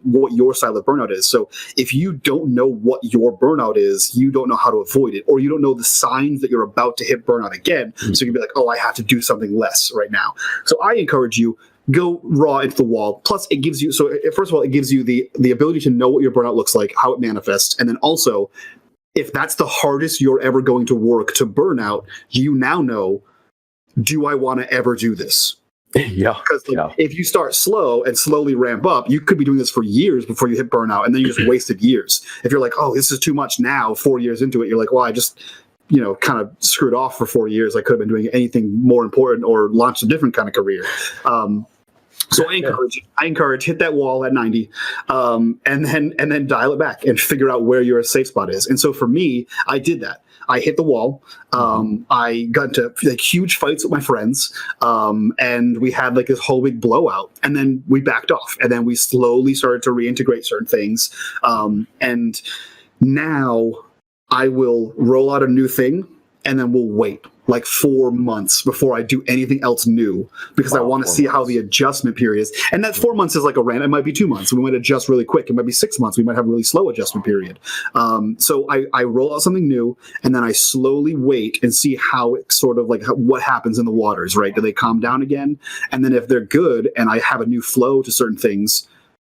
style of burnout is? So if you don't know what your burnout is, you don't know how to avoid it, or you don't know the signs that you're about to hit burnout again. So you can be like, oh, I have to do something less right now. So I encourage you, go raw into the wall. Plus, it gives you, first of all, it gives you the ability to know what your burnout looks like, how it manifests. And then also, if that's the hardest you're ever going to work to burnout, you now know, do I want to ever do this? Yeah. Because if you start slow and slowly ramp up, you could be doing this for years before you hit burnout, and then you just wasted years. If you're like, oh, this is too much now, 4 years into it, you're like, well, I just kind of screwed off for 4 years. I could have been doing anything more important or launched a different kind of career. So I encourage hit that wall at 90, and then dial it back and figure out where your safe spot is. And so for me, I did that. I hit the wall. I got into huge fights with my friends, and we had this whole big blowout. And then we backed off, and then we slowly started to reintegrate certain things. And now I will roll out a new thing, and then we'll wait 4 months before I do anything else new, because I want to see how the adjustment period is. And that 4 months is like a random. It might be 2 months. We might adjust really quick. It might be 6 months. We might have a really slow adjustment period. So I roll out something new, and then I slowly wait and see how it sort of what happens in the waters, right? Do they calm down again? And then if they're good and I have a new flow to certain things,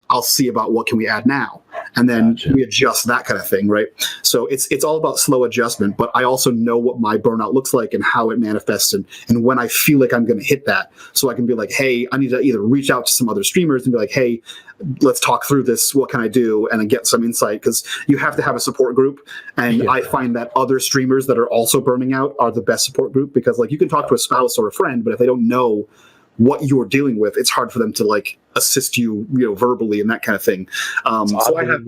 I'll see about what can we add now. And then we adjust that kind of thing, right? So it's all about slow adjustment, but I also know what my burnout looks like and how it manifests and when I feel like I'm going to hit that. So I can be like, hey, I need to either reach out to some other streamers and be like, hey, let's talk through this. What can I do? And then get some insight, because you have to have a support group. And I find that other streamers that are also burning out are the best support group, because you can talk to a spouse or a friend, but if they don't know what you're dealing with, it's hard for them to assist you, verbally and that kind of thing. So I have,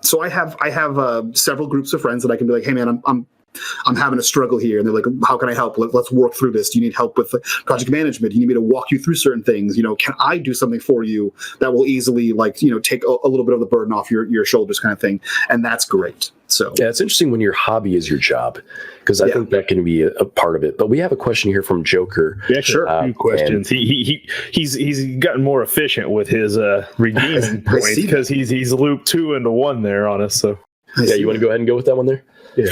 So I have several groups of friends that I can be like, hey man, I'm having a struggle here. And they're like, how can I help? Let's work through this. Do you need help with project management? Do you need me to walk you through certain things? Can I do something for you that will easily take a little bit of the burden off your shoulders, kind of thing. And that's great. So yeah, it's interesting when your hobby is your job, because I think that can be a part of it. But we have a question here from Joker. Yeah, sure. A few questions. He's gotten more efficient with his redeeming points, because he's looped 2 into 1 there on us. So you want to go ahead and go with that one there? Yeah.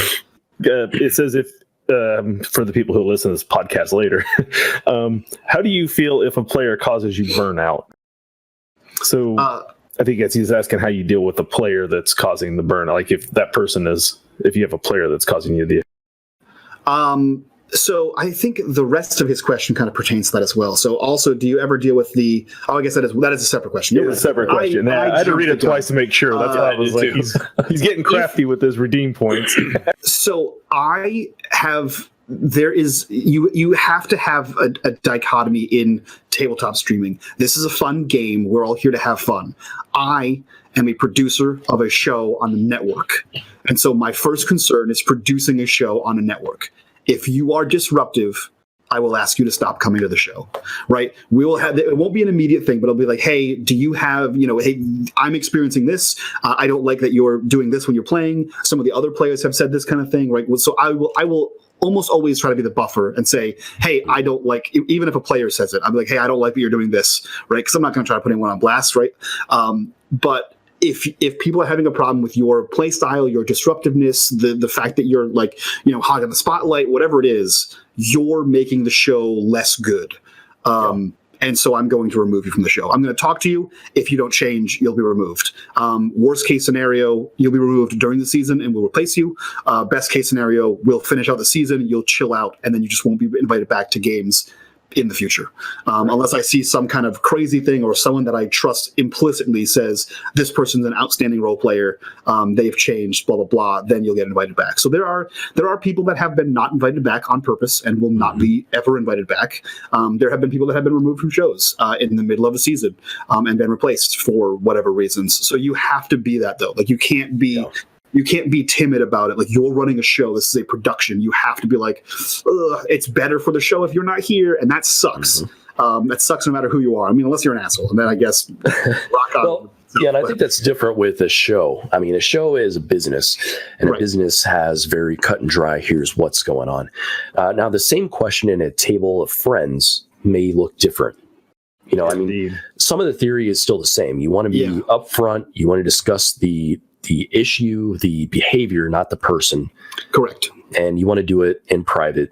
It says, if for the people who listen to this podcast later, how do you feel if a player causes you burnout? So I think he's asking how you deal with the player that's causing the burnout. If you have a player that's causing you the. So I think the rest of his question kind of pertains to that as well. So also, do you ever deal with the? Oh, I guess that is a separate question. It's a separate question. I had to read it twice to make sure. That's why I was like, he's getting crafty with his redeem points. So I have. There is you have to have a dichotomy in tabletop streaming. This is a fun game. We're all here to have fun. I am a producer of a show on the network, and so my first concern is producing a show on a network. If you are disruptive, I will ask you to stop coming to the show, right? We will have, it won't be an immediate thing, but it'll be like, hey, do you have, hey, I'm experiencing this. I don't like that you're doing this when you're playing. Some of the other players have said this kind of thing, right? So I will almost always try to be the buffer and say, hey, I don't like, even if a player says it, I'm like, hey, I don't like that you're doing this, right? Because I'm not going to try to put anyone on blast, right? But if people are having a problem with your play style, your disruptiveness, the fact that you're like, hogging the spotlight, whatever it is, you're making the show less good. And so I'm going to remove you from the show. I'm going to talk to you. If you don't change, you'll be removed. Worst case scenario, you'll be removed during the season and we'll replace you. Best case scenario, we'll finish out the season, you'll chill out, and then you just won't be invited back to games in the future. Unless I see some kind of crazy thing or someone that I trust implicitly says, this person's an outstanding role player, they've changed, blah, blah, blah, then you'll get invited back. So there are people that have been not invited back on purpose and will not be ever invited back. There have been people that have been removed from shows in the middle of a season and been replaced for whatever reasons. So you have to be that, though. Like, you can't be... You can't be timid about it. Like, you're running a show. This is a production. You have to be like, it's better for the show if you're not here. And that sucks. That sucks no matter who you are. I mean, unless you're an asshole. And then I guess rock on. Well, yeah, and I think that's different with a show. I mean, a show is a business, and a business has very cut and dry, here's what's going on. Now, the same question in a table of friends may look different. I mean, some of the theory is still the same. You want to be upfront. You want to discuss the issue, the behavior, not the person. Correct. And you want to do it in private.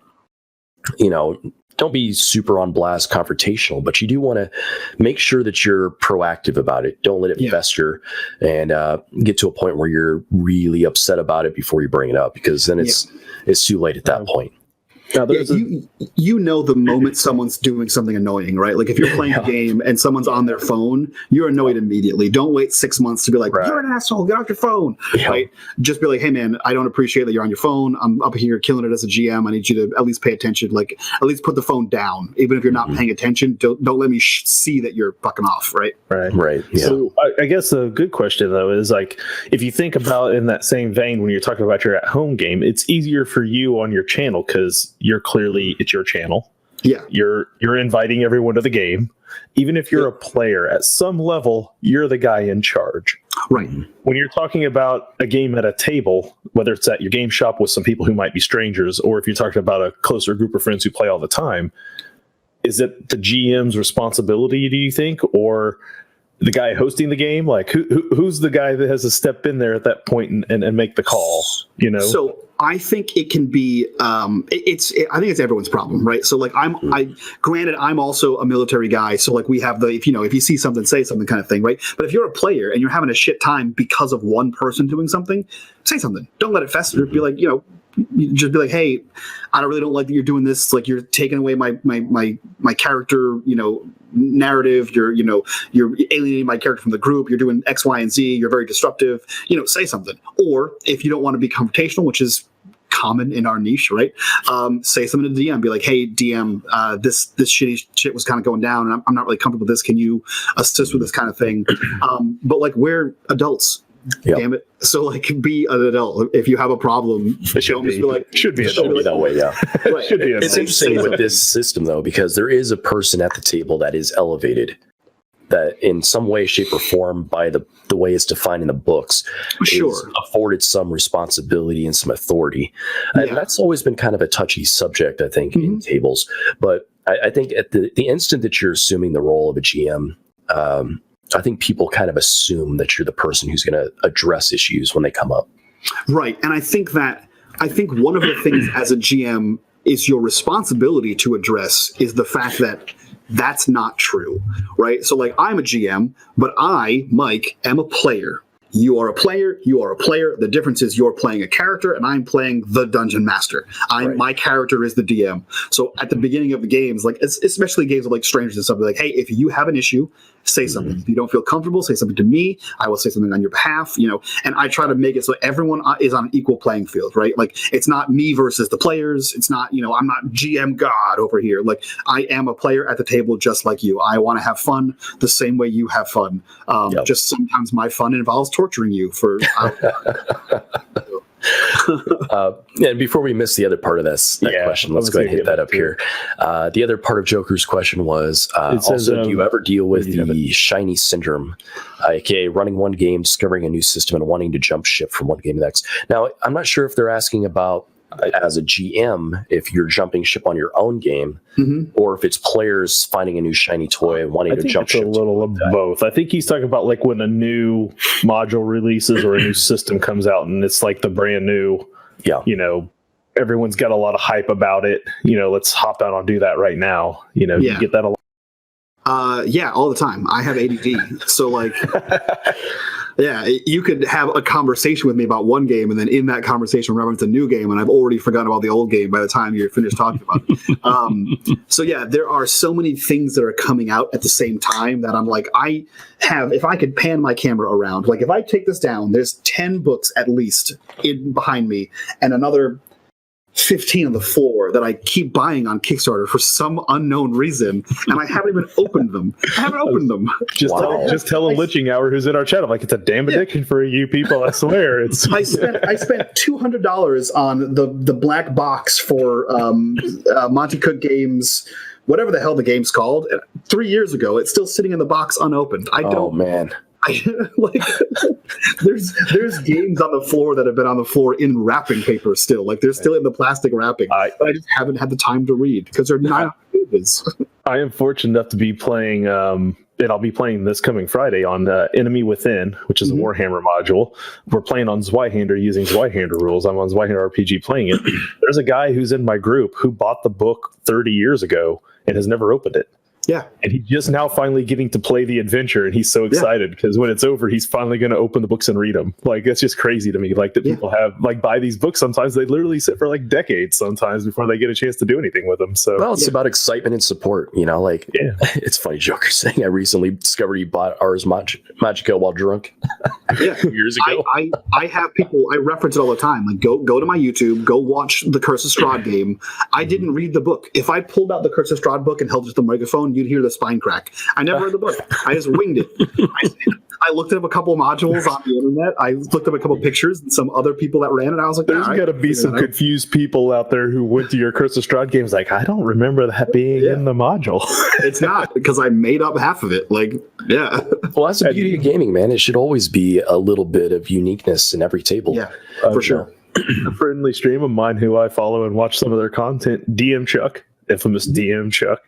Don't be super on blast confrontational, but you do want to make sure that you're proactive about it. Don't let it fester and get to a point where you're really upset about it before you bring it up, because then it's too late at that point. Now, the moment someone's doing something annoying, right? Like, if you're playing a game and someone's on their phone, you're annoyed immediately. Don't wait 6 months to be like, you're an asshole, get off your phone, right? Just be like, hey, man, I don't appreciate that you're on your phone. I'm up here killing it as a GM. I need you to at least pay attention. Like, at least put the phone down. Even if you're not paying attention, don't let me see that you're fucking off, right? Right. Yeah. So I guess a good question, though, is like, if you think about in that same vein, when you're talking about your at-home game, it's easier for you on your channel because it's your channel. Yeah. You're inviting everyone to the game. Even if you're a player, at some level, you're the guy in charge. Right. When you're talking about a game at a table, whether it's at your game shop with some people who might be strangers, or if you're talking about a closer group of friends who play all the time, is it the GM's responsibility, do you think, or the guy hosting the game? Like, who's the guy that has to step in there at that point and make the call? So I think it can be. I think it's everyone's problem, right? So, like, granted, I'm also a military guy, so like we have the if you see something, say something kind of thing, right? But if you're a player and you're having a shit time because of one person doing something, say something. Don't let it fester. Be like, you just be like, hey, I don't like that you're doing this. Like, you're taking away my character, narrative. You're alienating my character from the group. You're doing X, Y, and Z. You're very disruptive. Say something. Or if you don't want to be confrontational, which is common in our niche, right? Say something to the DM. Be like, hey, DM, this shitty shit was kind of going down, and I'm not really comfortable with this. Can you assist with this kind of thing? But like, we're adults. Damn it. So, like, be an adult. If you have a problem, it should be that way. Yeah. Right. It's interesting with this system, though, because there is a person at the table that is elevated, that in some way, shape, or form, by the way it's defined in the books, is afforded some responsibility and some authority. And that's always been kind of a touchy subject, I think, in tables. But I think at the instant that you're assuming the role of a GM, I think people kind of assume that you're the person who's going to address issues when they come up. Right. And I think one of the things as a GM is your responsibility to address is the fact that that's not true, right? So, like, I'm a GM, but I, Mike, am a player. You are a player. You are a player. The difference is you're playing a character and I'm playing the dungeon master. My character is the DM. So at the beginning of the games, like, especially games with like strangers and stuff, like, hey, if you have an issue, say something. If you don't feel comfortable, say something to me. I will say something on your behalf, and I try to make it so everyone is on an equal playing field, right? Like, it's not me versus the players. It's not, I'm not GM God over here. Like, I am a player at the table just like you. I want to have fun the same way you have fun. Just sometimes my fun involves torturing you for... and before we miss the other part of that question, let's go ahead and hit that up here. The other part of Joker's question was also, do you ever deal with the shiny syndrome, aka running one game, discovering a new system, and wanting to jump ship from one game to the next? Now, I'm not sure if they're asking about as a GM if you're jumping ship on your own game, or if it's players finding a new shiny toy and wanting I to think jump it's ship. a little of both. I think he's talking about like when a new module releases or a new system comes out and it's like the brand new, everyone's got a lot of hype about it. Let's hop out and do that right now. You get that a lot. Yeah, all the time. I have ADD. So like, yeah, you could have a conversation with me about one game, and then in that conversation, remember it's a new game, and I've already forgotten about the old game by the time you're finished talking about it. So yeah, there are so many things that are coming out at the same time that I'm like, if I could pan my camera around, like if I take this down, there's 10 books at least behind me, and another 15 on the floor that I keep buying on Kickstarter for some unknown reason, and I haven't even opened them. Just tell a Litching Hour who's in our chat. I'm like, it's a damn addiction for you people. I swear. I spent $200 on the black box for Monty Cook Games, whatever the hell the game's called. 3 years ago, it's still sitting in the box unopened. Oh man. There's games on the floor that have been on the floor in wrapping paper still. Like they're still in the plastic wrapping. I just haven't had the time to read because they're not pages. I am fortunate enough to be playing, and I'll be playing this coming Friday on Enemy Within, which is a Warhammer module. We're playing on Zweihander using Zweihander rules. I'm on Zweihander RPG playing it. There's a guy who's in my group who bought the book 30 years ago and has never opened it. Yeah. And he's just now finally getting to play the adventure, and he's so excited because when it's over, he's finally going to open the books and read them. Like, it's just crazy to me. Like, that people buy these books. Sometimes they literally sit for like decades sometimes before they get a chance to do anything with them. So, well, it's about excitement and support, It's funny, Joker saying I recently discovered he bought Ars Magica while drunk. Years ago. I have people, I reference it all the time. Like, go to my YouTube, go watch the Curse of Strahd game. I didn't read the book. If I pulled out the Curse of Strahd book and held it to the microphone, you'd hear the spine crack. I never read the book. I just winged it. I looked up a couple of modules on the internet. I looked up a couple of pictures and some other people that ran it. I was like, there's got to be some confused people out there who went to your Curse of Strahd games like, I don't remember that being in the module. It's not, because I made up half of it. Like, yeah. Well, that's the beauty of gaming, man. It should always be a little bit of uniqueness in every table. Yeah, for sure. A friendly stream of mine who I follow and watch some of their content, DM Chuck, infamous DM Chuck,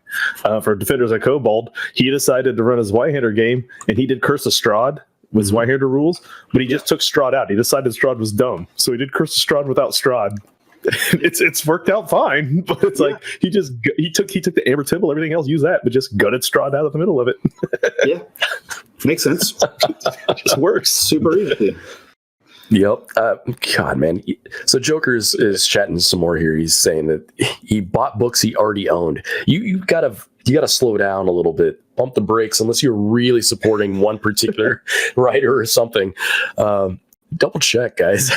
for Defenders of Kobold, he decided to run his Zweihander game, and he did Curse of Strahd with Zweihander rules, but he just took Strahd out. He decided Strahd was dumb, so he did Curse of Strahd without Strahd. It's worked out fine, but it's like he took the Amber Temple, everything else, used that, but just gutted Strahd out of the middle of it. Yeah, makes sense. Just works super easy. Yep. God, man. So Joker is chatting some more here. He's saying that he bought books he already owned. You gotta slow down a little bit, pump the brakes, unless you're really supporting one particular writer or something. Double check, guys.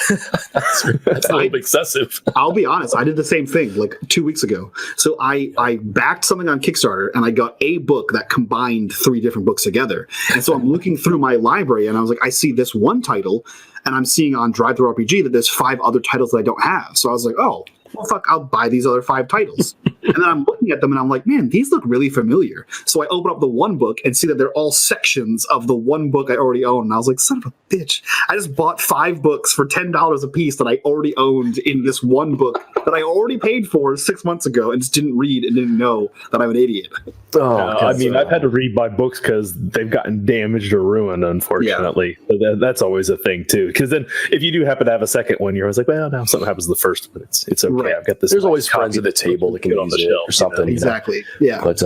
that's a little excessive. I'll be honest. I did the same thing like 2 weeks ago. So I backed something on Kickstarter, and I got a book that combined 3 different books together. And so I'm looking through my library, and I was like, I see this one title, and I'm seeing on Drive-Thru-RPG that there's 5 other titles that I don't have. So I was like, oh, well, fuck, I'll buy these other 5 titles. And then I'm looking at them and I'm like, man, these look really familiar. So I open up the one book and see that they're all sections of the one book I already own. And I was like, son of a bitch. I just bought 5 books for $10 a piece that I already owned in this one book that I already paid for 6 months ago and just didn't read and didn't know that I'm an idiot. I've had to read my books because they've gotten damaged or ruined, unfortunately. Yeah. So that's always a thing, too. Because then if you do happen to have a second one, you're always like, well, now something happens to the first one. It's okay. Right. I've got this. There's always friends at the table that can get on the shelf or something. Exactly. Yeah. But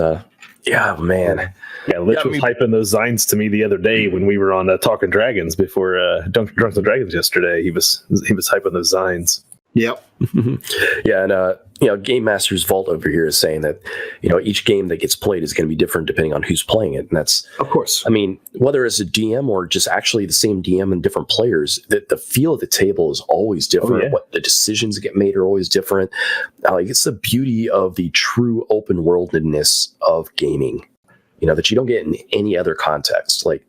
yeah, man. Yeah, Lich was hyping those Zines to me the other day when we were on Talking Dragons before Drunks and Dragons yesterday. He was hyping those Zines. Yep. Yeah, and Game Master's Vault over here is saying that each game that gets played is going to be different depending on who's playing it, and that's of course. I mean, whether it's a DM or just actually the same DM and different players, the feel of the table is always different. Oh, yeah. What the decisions that get made are always different. Like, it's the beauty of the true open worldedness of gaming, that you don't get in any other context. Like,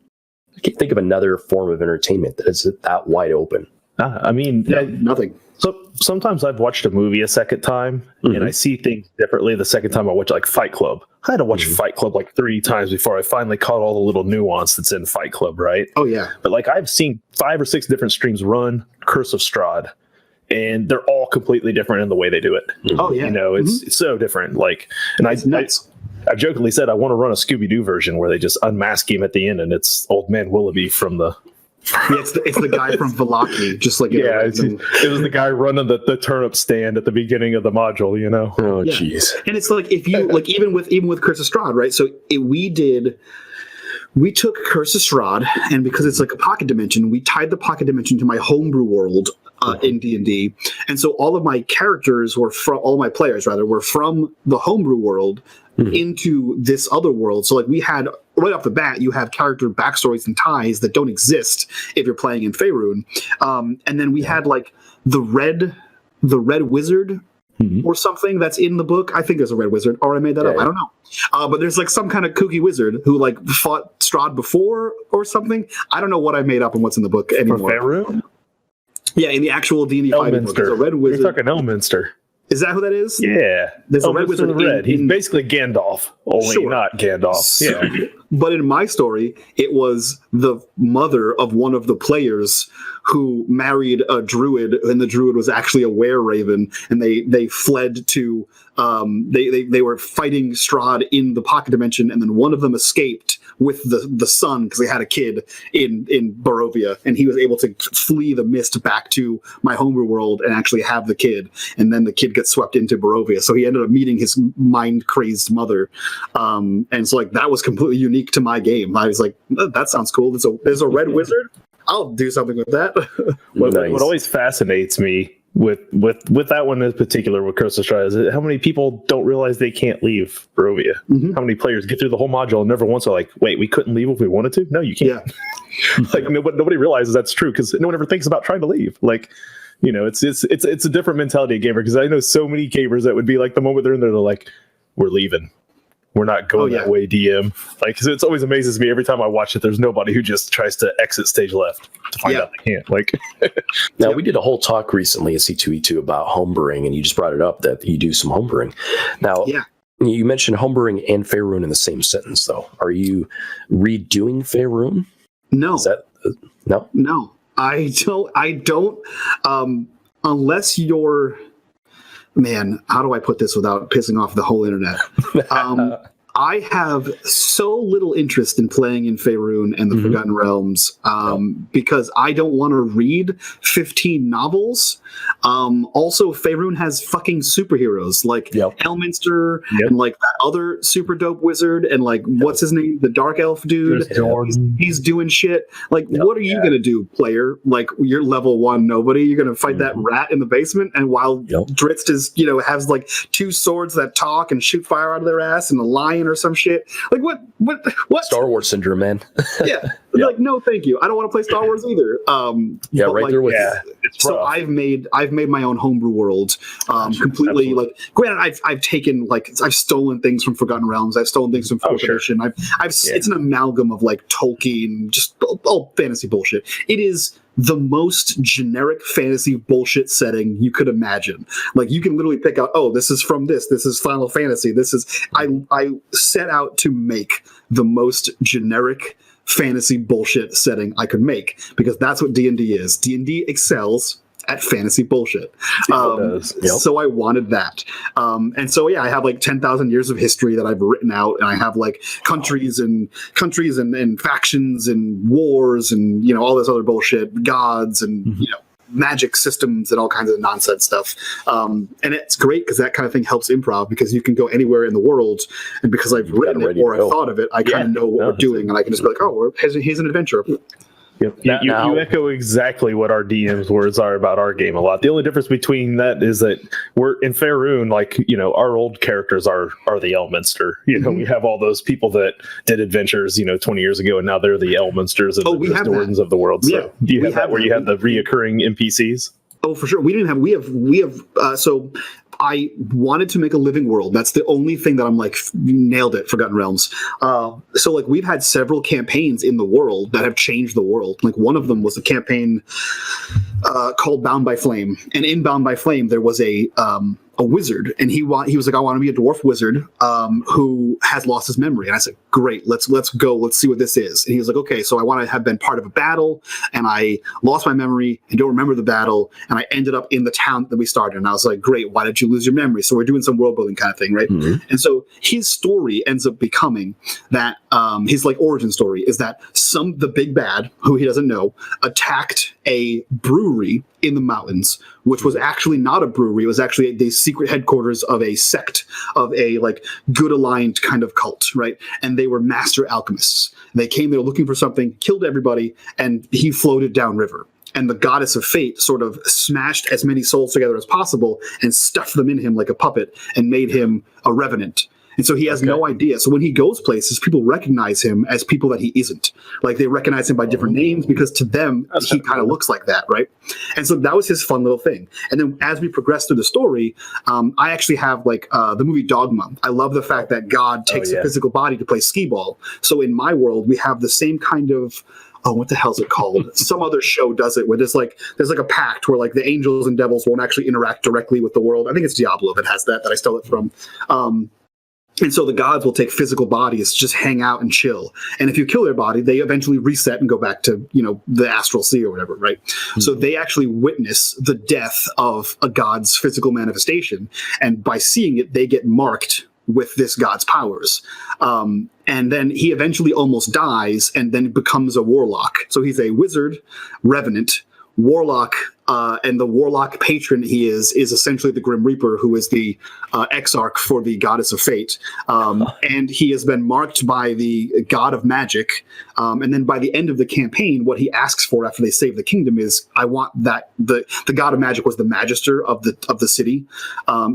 I can't think of another form of entertainment that is that wide open. Nothing. So sometimes I've watched a movie a second time and I see things differently the second time I watch, like Fight Club. I had to watch Fight Club like 3 times before I finally caught all the little nuance that's in Fight Club, right? Oh, yeah. But like, I've seen 5 or 6 different streams run Curse of Strahd, and they're all completely different in the way they do it. Oh yeah, It's so different. Like, and I've jokingly said I want to run a Scooby-Doo version where they just unmask him at the end, and it's Old Man Willoughby from the. It's the guy from Velaki, just like it was the guy running the turnip stand at the beginning of the module. Oh jeez. And it's like if you like even with Curse of Strahd, right? So we took Curse of Strahd, and because it's like a pocket dimension, we tied the pocket dimension to my homebrew world in D&D, and so all of my characters all my players were from the homebrew world into this other world. So like we had right off the bat, you have character backstories and ties that don't exist if you're playing in Faerun, and then we had like the red wizard. Or something that's in the book. I think there's a red wizard, or I made that up. I don't know. But there's like some kind of kooky wizard who like fought Strahd before or something. I don't know what I made up and what's in the book anymore. For Faerun? Yeah, in the actual D&D 5 book, there's a red wizard. You're talking Elminster. Is that who that is? Yeah. There's a red wizard. He's basically Gandalf, only not Gandalf. Yeah. But in my story, it was the mother of one of the players who married a druid, and the druid was actually a were-raven, and they fled to they were fighting Strahd in the pocket dimension, and then one of them escaped with the son because they had a kid in Barovia, and he was able to flee the mist back to my homebrew world and actually have the kid, and then the kid gets swept into Barovia, so he ended up meeting his mind-crazed mother, and so like that was completely unique to my game. I was like, that sounds cool. There's a red wizard. I'll do something with that. What always fascinates me with that one in particular with Curse of Strahd is how many people don't realize they can't leave Barovia. How many players get through the whole module and never once are like, wait, we couldn't leave if we wanted to? No, you can't. Yeah. Like nobody realizes that's true because no one ever thinks about trying to leave. Like, it's a different mentality of gamer, because I know so many gamers that would be like the moment they're in there, they're like, we're leaving. We're not going that way, DM. Like, cause it always amazes me every time I watch it. There's nobody who just tries to exit stage left to find out they can't. Like, now we did a whole talk recently at C2E2 about homebrewing, and you just brought it up that you do some homebrewing. Now, you mentioned homebrewing and Faerun in the same sentence, though. Are you redoing Faerun? No. Is that no? I don't. Unless you're. Man, how do I put this without pissing off the whole internet? I have so little interest in playing in Faerun and the Forgotten Realms because I don't want to read 15 novels. Also, Faerun has fucking superheroes like Elminster and like that other super dope wizard and like what's his name, the dark elf dude. He's doing shit. Like, what are you gonna do, player? Like, you're level 1 nobody. You're gonna fight that rat in the basement, and while Dritz is has like 2 swords that talk and shoot fire out of their ass and a lion or some shit. Like what? Star Wars syndrome, man. Like, no, thank you. I don't want to play Star Wars either. Right there with you. So I've made my own homebrew world. Completely. Like, granted, I've taken I've stolen things from Forgotten Realms. I've stolen things from Fourth Edition. It's an amalgam of like Tolkien, just all fantasy bullshit. It is the most generic fantasy bullshit setting you could imagine. Like, you can literally pick out, this is from this is Final Fantasy, this is I set out to make the most generic fantasy bullshit setting I could make, because that's what D&D is. D&D excels at fantasy bullshit. So I wanted that. And so, I have like 10,000 years of history that I've written out, and I have like countries and factions and wars and, all this other bullshit, gods and, magic systems and all kinds of nonsense stuff. And it's great because that kind of thing helps improv, because you can go anywhere in the world, and because I've written it or I've thought of it, I kind of know what we're doing, and I can just be like, here's an adventure. Yep. You echo exactly what our DM's words are about our game a lot. The only difference between that is that we're in Faerun, our old characters are the Elminster. We have all those people that did adventures, 20 years ago, and now they're the Elminsters and the Jordans of the world. So do you have that where you have the reoccurring NPCs? Oh, for sure. We have so I wanted to make a living world. That's the only thing that I'm like, nailed it, Forgotten Realms. So like, we've had several campaigns in the world that have changed the world. Like, one of them was a campaign called Bound by Flame. And in Bound by Flame, there was a a wizard, and he was like, I want to be a dwarf wizard who has lost his memory. And I said, great, let's go, let's see what this is. And he was like, okay, so I want to have been part of a battle, and I lost my memory and don't remember the battle, and I ended up in the town that we started. And I was like, great, why did you lose your memory? So we're doing some world building kind of thing, right? Mm-hmm. And so his story ends up becoming that his like origin story is that the big bad, who he doesn't know, attacked a brewery in the mountains, which was actually not a brewery. It was actually the secret headquarters of a sect, of a like good aligned kind of cult, right? And they were master alchemists. They came there looking for something, killed everybody, and he floated downriver. And the goddess of fate sort of smashed as many souls together as possible and stuffed them in him like a puppet and made him a revenant. And so he has no idea. So when he goes places, people recognize him as people that he isn't. Like they recognize him by different names because to them, he kind of looks like that, right? And so that was his fun little thing. And then as we progress through the story, I actually have like the movie Dogma. I love the fact that God takes a physical body to play skee-ball. So in my world, we have the same kind of what the hell's it called? Some other show does it where there's like a pact where like the angels and devils won't actually interact directly with the world. I think it's Diablo that has that I stole it from. And so the gods will take physical bodies, just hang out and chill. And if you kill their body, they eventually reset and go back to, the astral sea or whatever, right? Mm-hmm. So they actually witness the death of a god's physical manifestation. And by seeing it, they get marked with this god's powers. And then he eventually almost dies and then becomes a warlock. So he's a wizard, revenant, warlock, and the warlock patron he is essentially the Grim Reaper, who is the exarch for the goddess of fate. And he has been marked by the god of magic. And then by the end of the campaign, what he asks for after they save the kingdom is, I want that the god of magic was the magister of the city.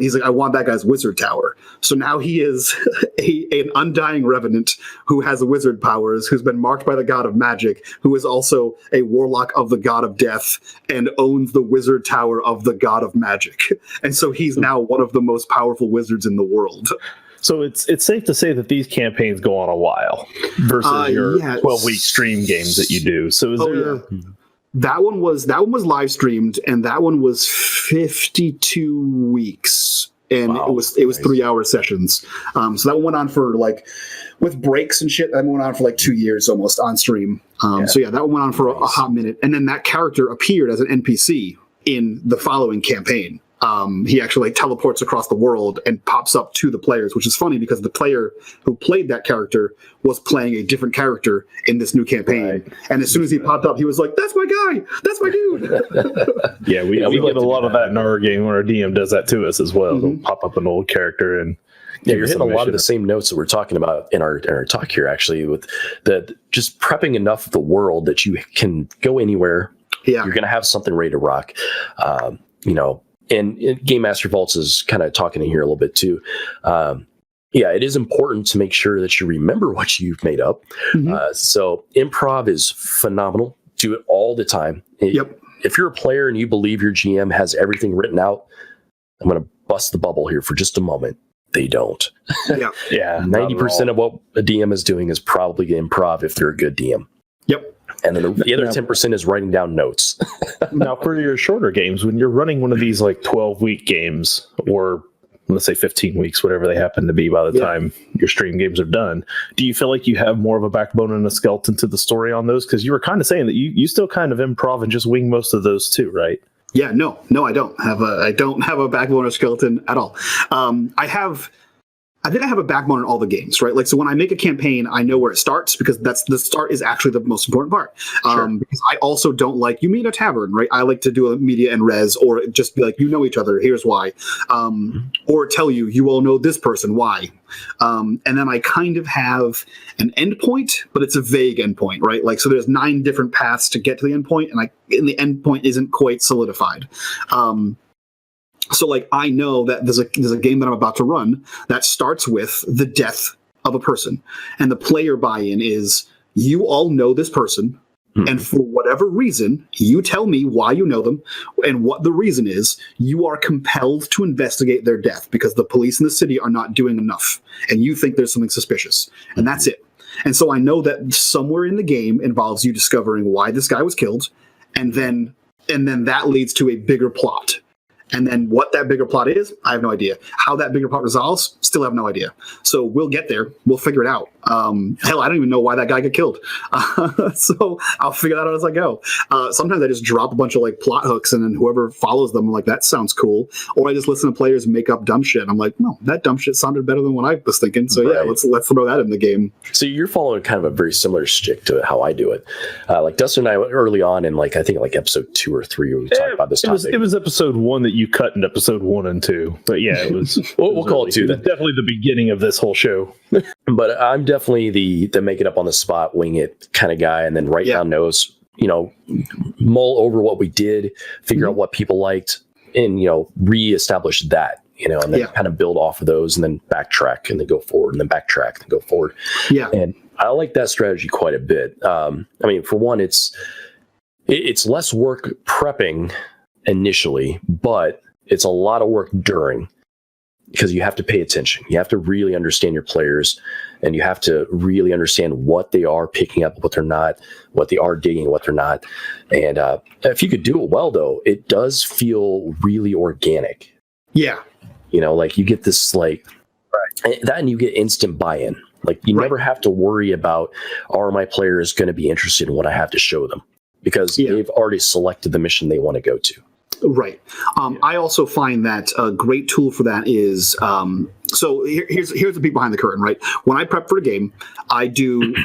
He's like, I want that guy's wizard tower. So now he is an undying revenant who has wizard powers, who's been marked by the god of magic, who is also a warlock of the god of death and owns the wizard tower of the god of magic. And so he's now one of the most powerful wizards in the world. So it's safe to say that these campaigns go on a while versus your 12-week stream games that you do. So is there... Yeah. That one was live streamed, and that one was 52 weeks. And it was 3-hour sessions. So that one went on for with breaks and shit, that one went on for 2 years almost on stream. So that one went on for a hot minute. And then that character appeared as an NPC in the following campaign. He actually teleports across the world and pops up to the players, which is funny because the player who played that character was playing a different character in this new campaign. Right. And as soon as he popped up, he was like, that's my guy. That's my dude. we get a lot of that in our game where our DM does that to us as well. Mm-hmm. They'll pop up an old character and you're hitting a lot of the same notes that we're talking about in our talk here, actually, with the just prepping enough of the world that you can go anywhere. Yeah. You're going to have something ready to rock. And Game Master Vaults is kind of talking in here a little bit too. It is important to make sure that you remember what you've made up. Mm-hmm. So improv is phenomenal. Do it all the time. Yep. If you're a player and you believe your GM has everything written out, I'm going to bust the bubble here for just a moment. They don't. Yeah. 90% of what a DM is doing is probably improv if they're a good DM. Yep. And then the other 10% is writing down notes. Now, for your shorter games, when you're running one of these 12-week games, or let's say 15 weeks, whatever they happen to be by the time your stream games are done, do you feel like you have more of a backbone and a skeleton to the story on those? Because you were kind of saying that you still kind of improv and just wing most of those too, right? Yeah, no, I don't have a backbone or skeleton at all. I think I have a backbone in all the games, right? So when I make a campaign, I know where it starts because the start is actually the most important part. Sure. Because I also don't you meet a tavern, right? I like to do a media and res, or just be like, each other, here's why. Or tell you all know this person, why. And then I kind of have an endpoint, but it's a vague endpoint, right? So there's 9 different paths to get to the endpoint, and the endpoint isn't quite solidified. So I know that there's a game that I'm about to run that starts with the death of a person. And the player buy-in is, you all know this person, and for whatever reason, you tell me why you know them, and what the reason is. You are compelled to investigate their death because the police in the city are not doing enough, and you think there's something suspicious. And that's it. And so I know that somewhere in the game involves you discovering why this guy was killed, and then that leads to a bigger plot. And then what that bigger plot is, I have no idea. How that bigger plot resolves, still have no idea. So we'll get there. We'll figure it out. Hell, I don't even know why that guy got killed. So I'll figure that out as I go. Sometimes I just drop a bunch of like plot hooks, and then whoever follows them, I'm like, that sounds cool. Or I just listen to players make up dumb shit. And I'm like, no, that dumb shit sounded better than what I was thinking. So yeah, let's throw that in the game. So you're following kind of a very similar stick to how I do it. Like Dustin and I early on in like I think like episode 2 or 3 we talked about this topic. It was episode 1 that you cut in episode 1 and 2. But yeah, it was. we'll call it 2 then. Definitely the beginning of this whole show. But I'm definitely the make it up on the spot, wing it kind of guy, and then write down notes. You know, mull over what we did, figure out what people liked, and reestablish that. And then kind of build off of those, and then backtrack, and then go forward, and then backtrack, and go forward. Yeah, and I like that strategy quite a bit. I mean, for one, it's less work prepping initially, but it's a lot of work during, because you have to pay attention. You have to really understand your players, and you have to really understand what they are picking up, what they're not, what they are digging, what they're not. And if you could do it well, though, it does feel really organic. Yeah. Like you get this that, and you get instant buy-in. Like you never have to worry about, are my players going to be interested in what I have to show them? Because they've already selected the mission they want to go to. Right. I also find that a great tool for that is, so here's the peek behind the curtain, right? When I prep for a game, I do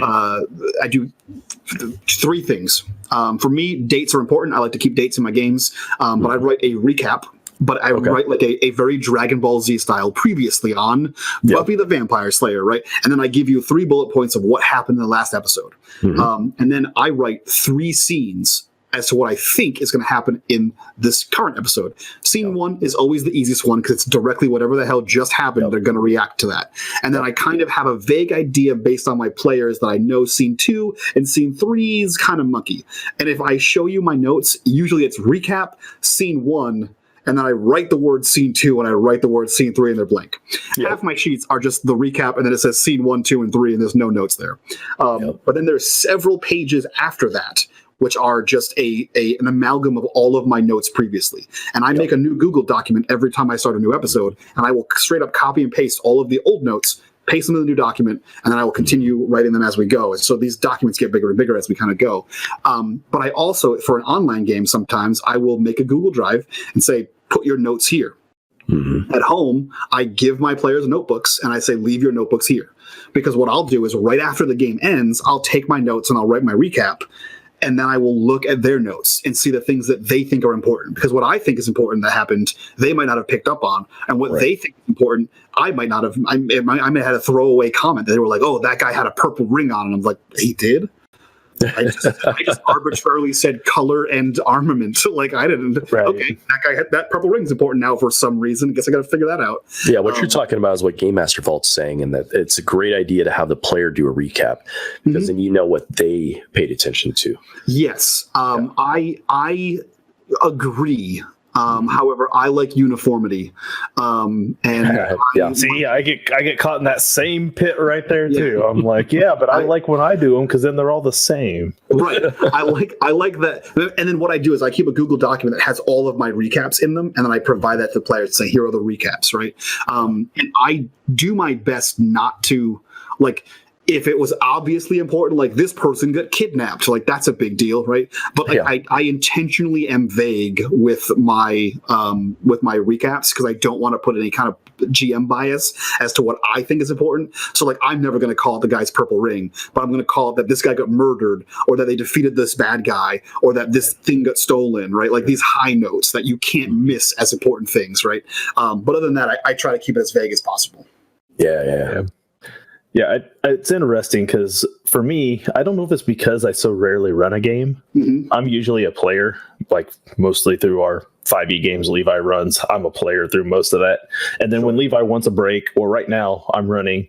3 things. For me, dates are important. I like to keep dates in my games, but I write a recap. But I write like a very Dragon Ball Z style previously on Buffy the Vampire Slayer, right? And then I give you 3 bullet points of what happened in the last episode. And then I write 3 scenes as to what I think is going to happen in this current episode. Scene 1 is always the easiest one because it's directly whatever the hell just happened, they're going to react to that. And then I kind of have a vague idea based on my players that I know scene 2 and scene 3 is kind of mucky. And if I show you my notes, usually it's recap, scene 1, and then I write the word scene 2 and I write the word scene 3 and they're blank. Half my sheets are just the recap and then it says scene 1, 2, and 3 and there's no notes there. But then there's several pages after that which are just an amalgam of all of my notes previously. And I make a new Google document every time I start a new episode, and I will straight up copy and paste all of the old notes, paste them in the new document, and then I will continue writing them as we go. And so these documents get bigger and bigger as we kind of go. But I also, for an online game, sometimes I will make a Google Drive and say, put your notes here. At home, I give my players notebooks and I say, leave your notebooks here. Because what I'll do is right after the game ends, I'll take my notes and I'll write my recap. And then I will look at their notes and see the things that they think are important. Because what I think is important that happened, they might not have picked up on. And what they think is important, I might not have. I may have had a throwaway comment. They were like, oh, that guy had a purple ring on. And I'm like, he did? I just arbitrarily said color and armament. Like, I didn't. Right. Okay, that guy had that purple ring's important now for some reason. Guess I got to figure that out. Yeah, what you're talking about is what Game Master Vault's saying, and that it's a great idea to have the player do a recap because then you know what they paid attention to. Yes, I agree. However, I like uniformity, and See, I get caught in that same pit right there too. I'm like, but I like when I do them because then they're all the same. Right. I like that. And then what I do is I keep a Google document that has all of my recaps in them, and then I provide that to the players to say, here are the recaps, right? And I do my best not to like. If it was obviously important, like this person got kidnapped, like that's a big deal, right? But like I intentionally am vague with my recaps because I don't want to put any kind of GM bias as to what I think is important. So like I'm never going to call it the guy's purple ring, but I'm going to call it that this guy got murdered, or that they defeated this bad guy, or that this thing got stolen, right? Like these high notes that you can't miss as important things, right? But other than that, I try to keep it as vague as possible. Yeah, it's interesting because for me, I don't know if it's because I so rarely run a game. I'm usually a player, like mostly through our 5e games Levi runs. I'm a player through most of that. And then when Levi wants a break, or right now I'm running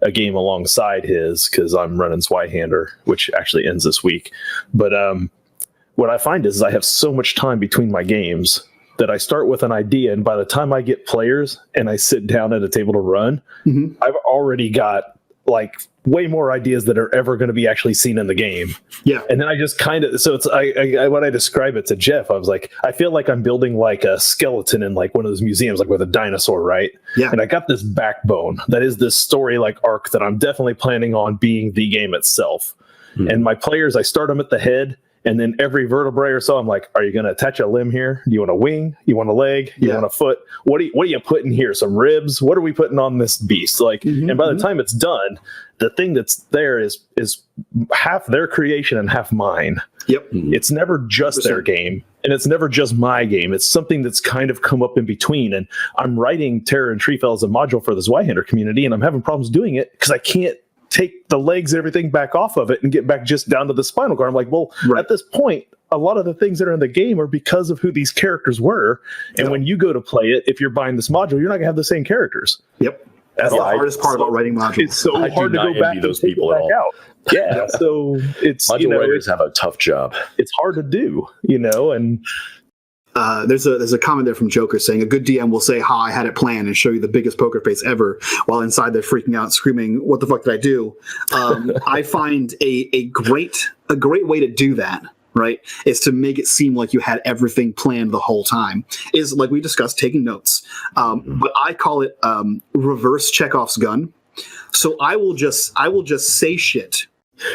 a game alongside his because I'm running Zweihander, which actually ends this week. But what I find is I have so much time between my games that I start with an idea, and by the time I get players and I sit down at a table to run, I've already got like way more ideas that are ever going to be actually seen in the game. Yeah. And then I just kind of, so it's, I when I describe it to Jeff, I was like, I feel like I'm building like a skeleton in like one of those museums, like with a dinosaur, right? Yeah. And I got this backbone that is this story like arc that I'm definitely planning on being the game itself. And my players, I start them at the head, and then every vertebrae or so, I'm like, are you going to attach a limb here? Do you want a wing? You want a leg? You want a foot? What are you putting here? Some ribs? What are we putting on this beast? Like, and by the time it's done, the thing that's there is half their creation and half mine. Yep. It's never just their game, and it's never just my game. It's something that's kind of come up in between. And I'm writing Terror and Treefell as a module for this Zweihander community, and I'm having problems doing it because I can't take the legs and everything back off of it and get back just down to the spinal cord. I'm like, well, at this point, a lot of the things that are in the game are because of who these characters were. And when you go to play it, if you're buying this module, you're not gonna have the same characters. Yep. That's the hardest part about writing modules. It's so I hard do to not go back envy those and take people it at back all. out. Yeah. So it's, Module writers have a tough job. it's hard to do, and There's a comment there from Joker saying a good DM will say, "Ha, I had it planned," and show you the biggest poker face ever, while inside they're freaking out, screaming, "What the fuck did I do?" I find a great way to do that, right, is to make it seem like you had everything planned the whole time. Is like we discussed, taking notes, but I call it reverse Chekhov's gun. So I will just say shit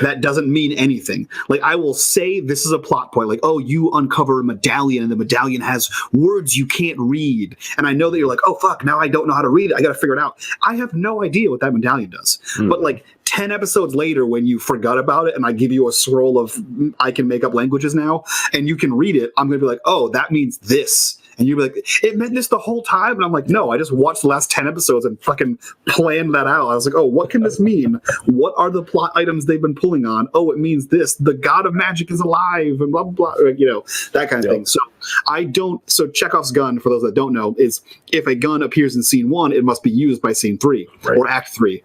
that doesn't mean anything. Like, I will say this is a plot point, like, oh, you uncover a medallion and the medallion has words you can't read. And I know that you're like, oh, fuck, now I don't know how to read it. I got to figure it out. I have no idea what that medallion does. But like 10 episodes later, when you forgot about it and I give you a scroll of, I can make up languages now, and you can read it, I'm going to be like, oh, that means this. And you'd be like, it meant this the whole time? And I'm like, no, I just watched the last 10 episodes and fucking planned that out. I was like, oh, what can this mean? What are the plot items they've been pulling on? Oh, it means this. The god of magic is alive, and blah, blah, blah. That kind of thing. So Chekhov's gun, for those that don't know, is if a gun appears in scene 1, it must be used by scene 3 or act 3.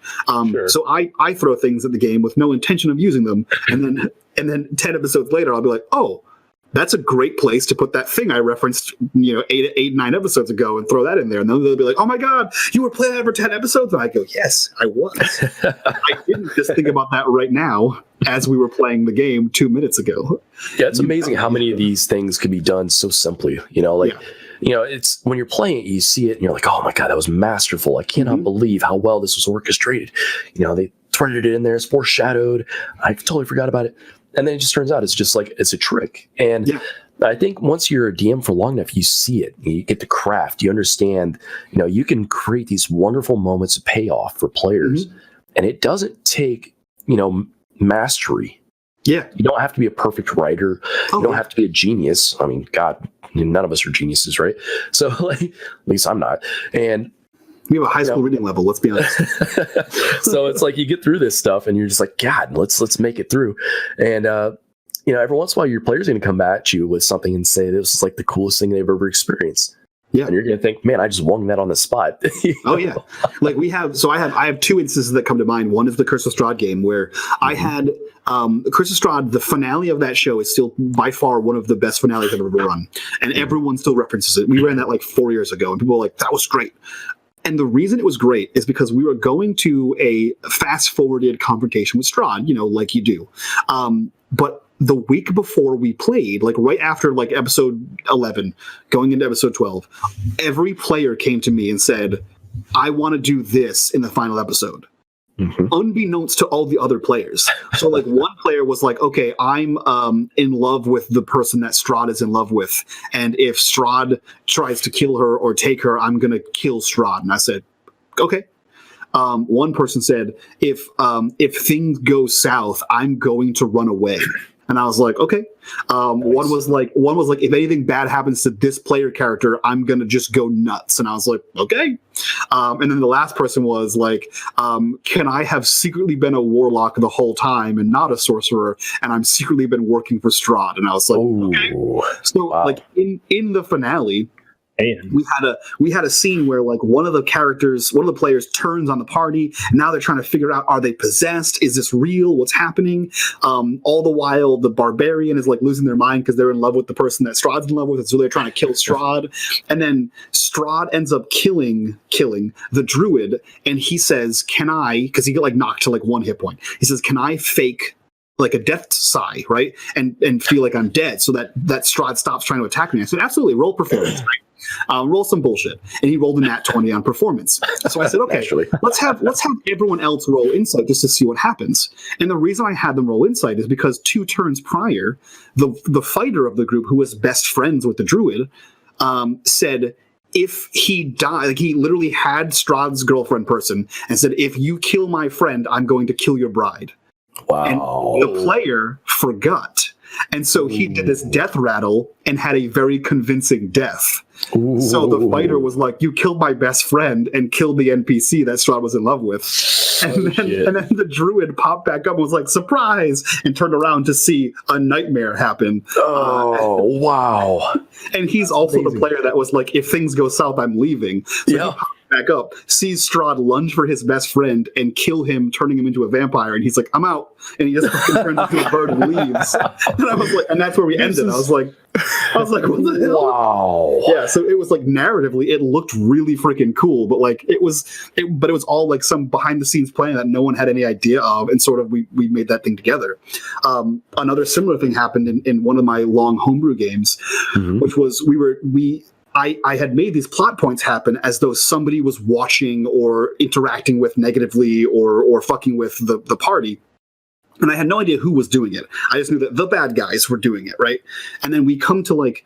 So I throw things at the game with no intention of using them. And then 10 episodes later, I'll be like, oh, that's a great place to put that thing I referenced, 9 episodes ago, and throw that in there. And then they'll be like, oh my God, you were playing that for 10 episodes? And I go, yes, I was. I didn't just think about that right now as we were playing the game 2 minutes ago. Yeah, it's amazing how many of these things can be done so simply. It's when you're playing it, you see it and you're like, oh my God, that was masterful. I cannot believe how well this was orchestrated. They threaded it in there. It's foreshadowed. I totally forgot about it. And then it just turns out it's just like, it's a trick. And I think once you're a DM for long enough, you see it, you get the craft, you understand, you can create these wonderful moments of payoff for players. And it doesn't take, mastery. Yeah. You don't have to be a perfect writer. You don't have to be a genius. I mean, God, none of us are geniuses, right? So at least I'm not. And we have a high school reading level, let's be honest. So it's like you get through this stuff and you're just like, God, let's make it through. And every once in a while your player's going to come at you with something and say this is like the coolest thing they've ever experienced. Yeah. And you're going to think, man, I just won that on the spot. Oh yeah. Like I have 2 instances that come to mind. One is the Curse of Strahd game where I had Curse of Strahd, the finale of that show is still by far one of the best finales I've ever run. And everyone still references it. We ran that like 4 years ago and people were like, that was great. And the reason it was great is because we were going to a fast-forwarded confrontation with Strahd, like you do. But the week before we played, like right after like episode 11, going into episode 12, every player came to me and said, I want to do this in the final episode. Unbeknownst to all the other players. So like one player was like, okay, I'm in love with the person that Strahd is in love with. And if Strahd tries to kill her or take her, I'm going to kill Strahd. And I said, okay. One person said, if things go south, I'm going to run away. And I was like, okay. Nice. One was like, if anything bad happens to this player character, I'm gonna just go nuts. And I was like, okay. And then the last person was like, can I have secretly been a warlock the whole time and not a sorcerer? And I'm secretly been working for Strahd. And I was like, okay. So like in the finale, Man. we had a scene where like one of the players turns on the party, and now they're trying to figure out, are they possessed? Is this real? What's happening? All the while the barbarian is like losing their mind because they're in love with the person that Strahd's in love with, and so they're trying to kill Strahd. And then Strahd ends up killing the druid, and he says, "Can I?" Because he got like knocked to like 1 hit point. He says, "Can I fake like a death sigh, right? And feel like I'm dead, so that Strahd stops trying to attack me." I said, "Absolutely, roll performance, right? Roll some bullshit." And he rolled a nat 20 on performance. So I said, "Okay, let's have everyone else roll insight just to see what happens." And the reason I had them roll insight is because 2 turns prior, the fighter of the group, who was best friends with the druid, said, if he died, like he literally had Strahd's girlfriend person and said, "If you kill my friend, I'm going to kill your bride." Wow. And the player forgot. And so he did this death rattle and had a very convincing death. Ooh. So the fighter was like, "You killed my best friend and killed the NPC that Strahd was in love with." And then the druid popped back up and was like, "Surprise!" and turned around to see a nightmare happen. Oh, wow. And he's also the player that was like, "If things go south, I'm leaving." So he popped back up, sees Strahd lunge for his best friend and kill him, turning him into a vampire, and he's like, "I'm out," and he just fucking turns into a bird and leaves. And I was like, and that's where we ended. I was like, what the hell? Wow. Yeah, so it was like narratively, it looked really freaking cool, but like it was all like some behind the scenes plan that no one had any idea of, and sort of we made that thing together. Another similar thing happened in one of my long homebrew games, which was I had made these plot points happen as though somebody was watching or interacting with negatively or fucking with the party. And I had no idea who was doing it. I just knew that the bad guys were doing it, right? And then we come to like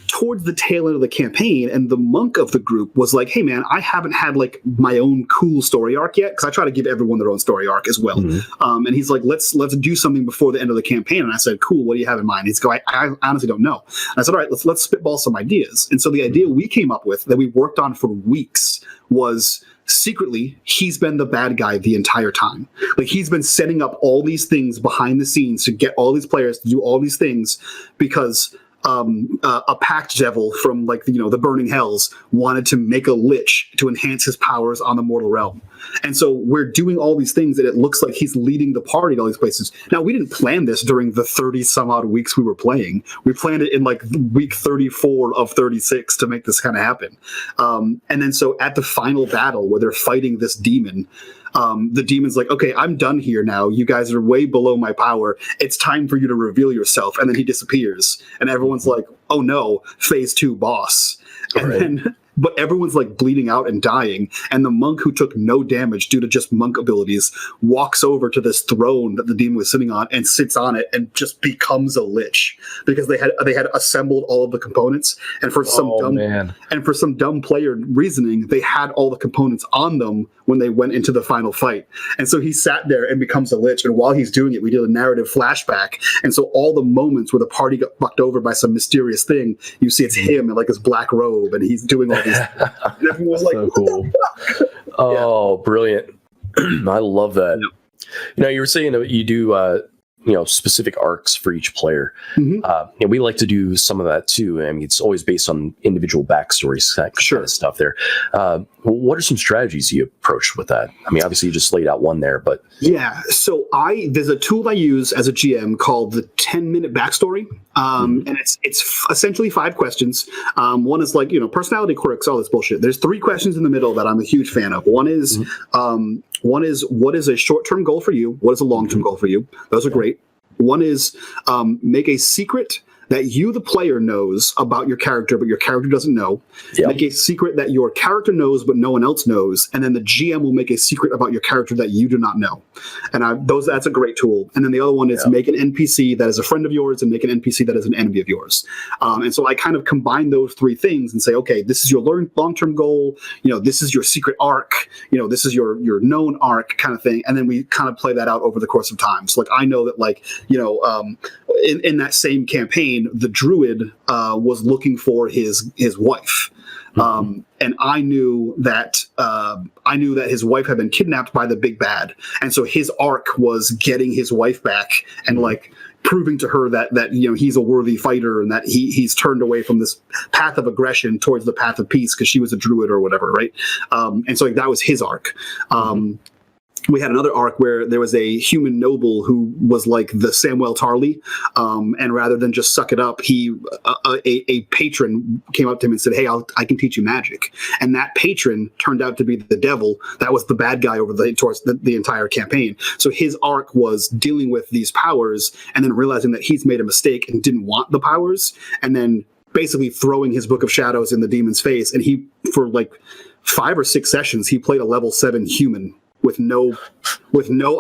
towards the tail end of the campaign, and the monk of the group was like, "Hey man, I haven't had like my own cool story arc yet," because I try to give everyone their own story arc as well. And he's like, let's do something before the end of the campaign. And I said, "Cool, what do you have in mind?" He's going, I honestly don't know." And I said, "All right, let's spitball some ideas." And so the idea we came up with that we worked on for weeks was, secretly, he's been the bad guy the entire time. Like, he's been setting up all these things behind the scenes to get all these players to do all these things because a pact devil from like the burning hells wanted to make a lich to enhance his powers on the mortal realm. And so we're doing all these things and it looks like he's leading the party to all these places. Now, we didn't plan this during the 30 some odd weeks we were playing. We planned it in like week 34 of 36 to make this kind of happen. And then so at the final battle where they're fighting this demon, the demon's like, "Okay, I'm done here now. You guys are way below my power. It's time for you to reveal yourself." And then he disappears. And everyone's like, "Oh no, phase 2 boss." But everyone's like bleeding out and dying. And the monk, who took no damage due to just monk abilities, walks over to this throne that the demon was sitting on and sits on it and just becomes a lich because they had assembled all of the components. And for some dumb player reasoning, they had all the components on them when they went into the final fight. And so he sat there and becomes a lich. And while he's doing it, we did a narrative flashback. And so all the moments where the party got fucked over by some mysterious thing, you see it's him in like his black robe and he's doing all these. And everyone was like, so cool. Oh, brilliant. I love that. Yeah. You were saying that you do specific arcs for each player. And we like to do some of that too. I mean, it's always based on individual backstories, kind of stuff there. What are some strategies you approach with that? I mean, obviously you just laid out one there, but yeah. So there's a tool I use as a GM called the 10-minute backstory. And it's essentially 5 questions. One is like, personality quirks, all this bullshit. There's 3 questions in the middle that I'm a huge fan of. One is, what is a short-term goal for you? What is a long-term goal for you? Those are great. One is make a secret that you, the player, knows about your character, but your character doesn't know. Yep. Make a secret that your character knows, but no one else knows. And then the GM will make a secret about your character that you do not know. And that's a great tool. And then the other one is make an NPC that is a friend of yours and make an NPC that is an enemy of yours. And so I kind of combine those 3 things and say, okay, this is your long-term goal. This is your secret arc. This is your known arc kind of thing. And then we kind of play that out over the course of time. So like, I know that like, in that same campaign, the druid was looking for his wife. And I knew that his wife had been kidnapped by the big bad. And so his arc was getting his wife back and like proving to her that he's a worthy fighter and that he's turned away from this path of aggression towards the path of peace because she was a druid or whatever, right? And so that was his arc. We had another arc where there was a human noble who was like the Samwell Tarly, and rather than just suck it up, a patron came up to him and said, "Hey, I can teach you magic." And that patron turned out to be the devil. That was the bad guy over towards the entire campaign. So his arc was dealing with these powers and then realizing that he's made a mistake and didn't want the powers, and then basically throwing his Book of Shadows in the demon's face. And he, for like 5 or 6 sessions, he played a level 7 human with no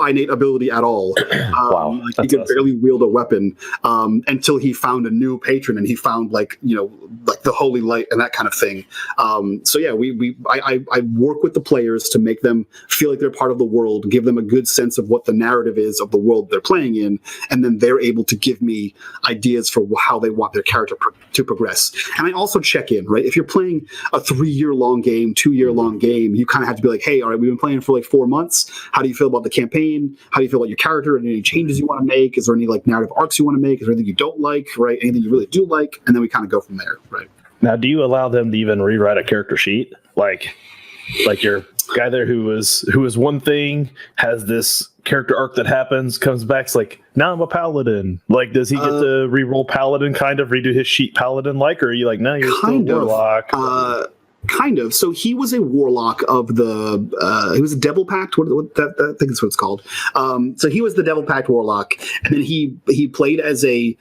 innate ability at all. Wow, he could barely wield a weapon until he found a new patron, and he found like the holy light and that kind of thing. So yeah, I work with the players to make them feel like they're part of the world, give them a good sense of what the narrative is of the world they're playing in, and then they're able to give me ideas for how they want their character to progress. And I also check in, right? If you're playing a 3-year-long game, 2-year-long game, you kind of have to be like, hey, all right, we've been playing for like 4 months. How do you feel about the campaign? How do you feel about your character? Any changes you want to make? Is there any like narrative arcs you want to make? Is there anything you don't like? Right? Anything you really do like? And then we kind of go from there. Right. Now, do you allow them to even rewrite a character sheet? Like your guy there who was one thing, has this character arc that happens, comes back, it's like, now I'm a paladin. Like, does he get to re-roll paladin, kind of redo his sheet paladin like, or are you like, no, you're still warlock? Kind of. So he was a warlock of he was a Devil Pact. What I think is what it's called. So he was the Devil Pact warlock, and then he played as a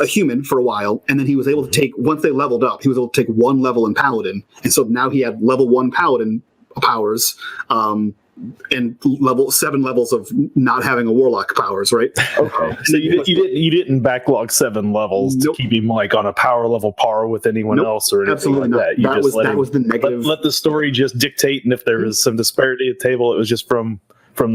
human for a while, and then he was able to take, once they leveled up, he was able to take 1 level in paladin, and so now he had level 1 paladin powers. And 7 levels of not having a warlock powers, right? Okay. So you didn't backlog 7 levels to keep him like on a power level par with anyone else or anything absolutely like not. that. You that just was the negative. Let the story just dictate, and if there was some disparity at the table, it was just from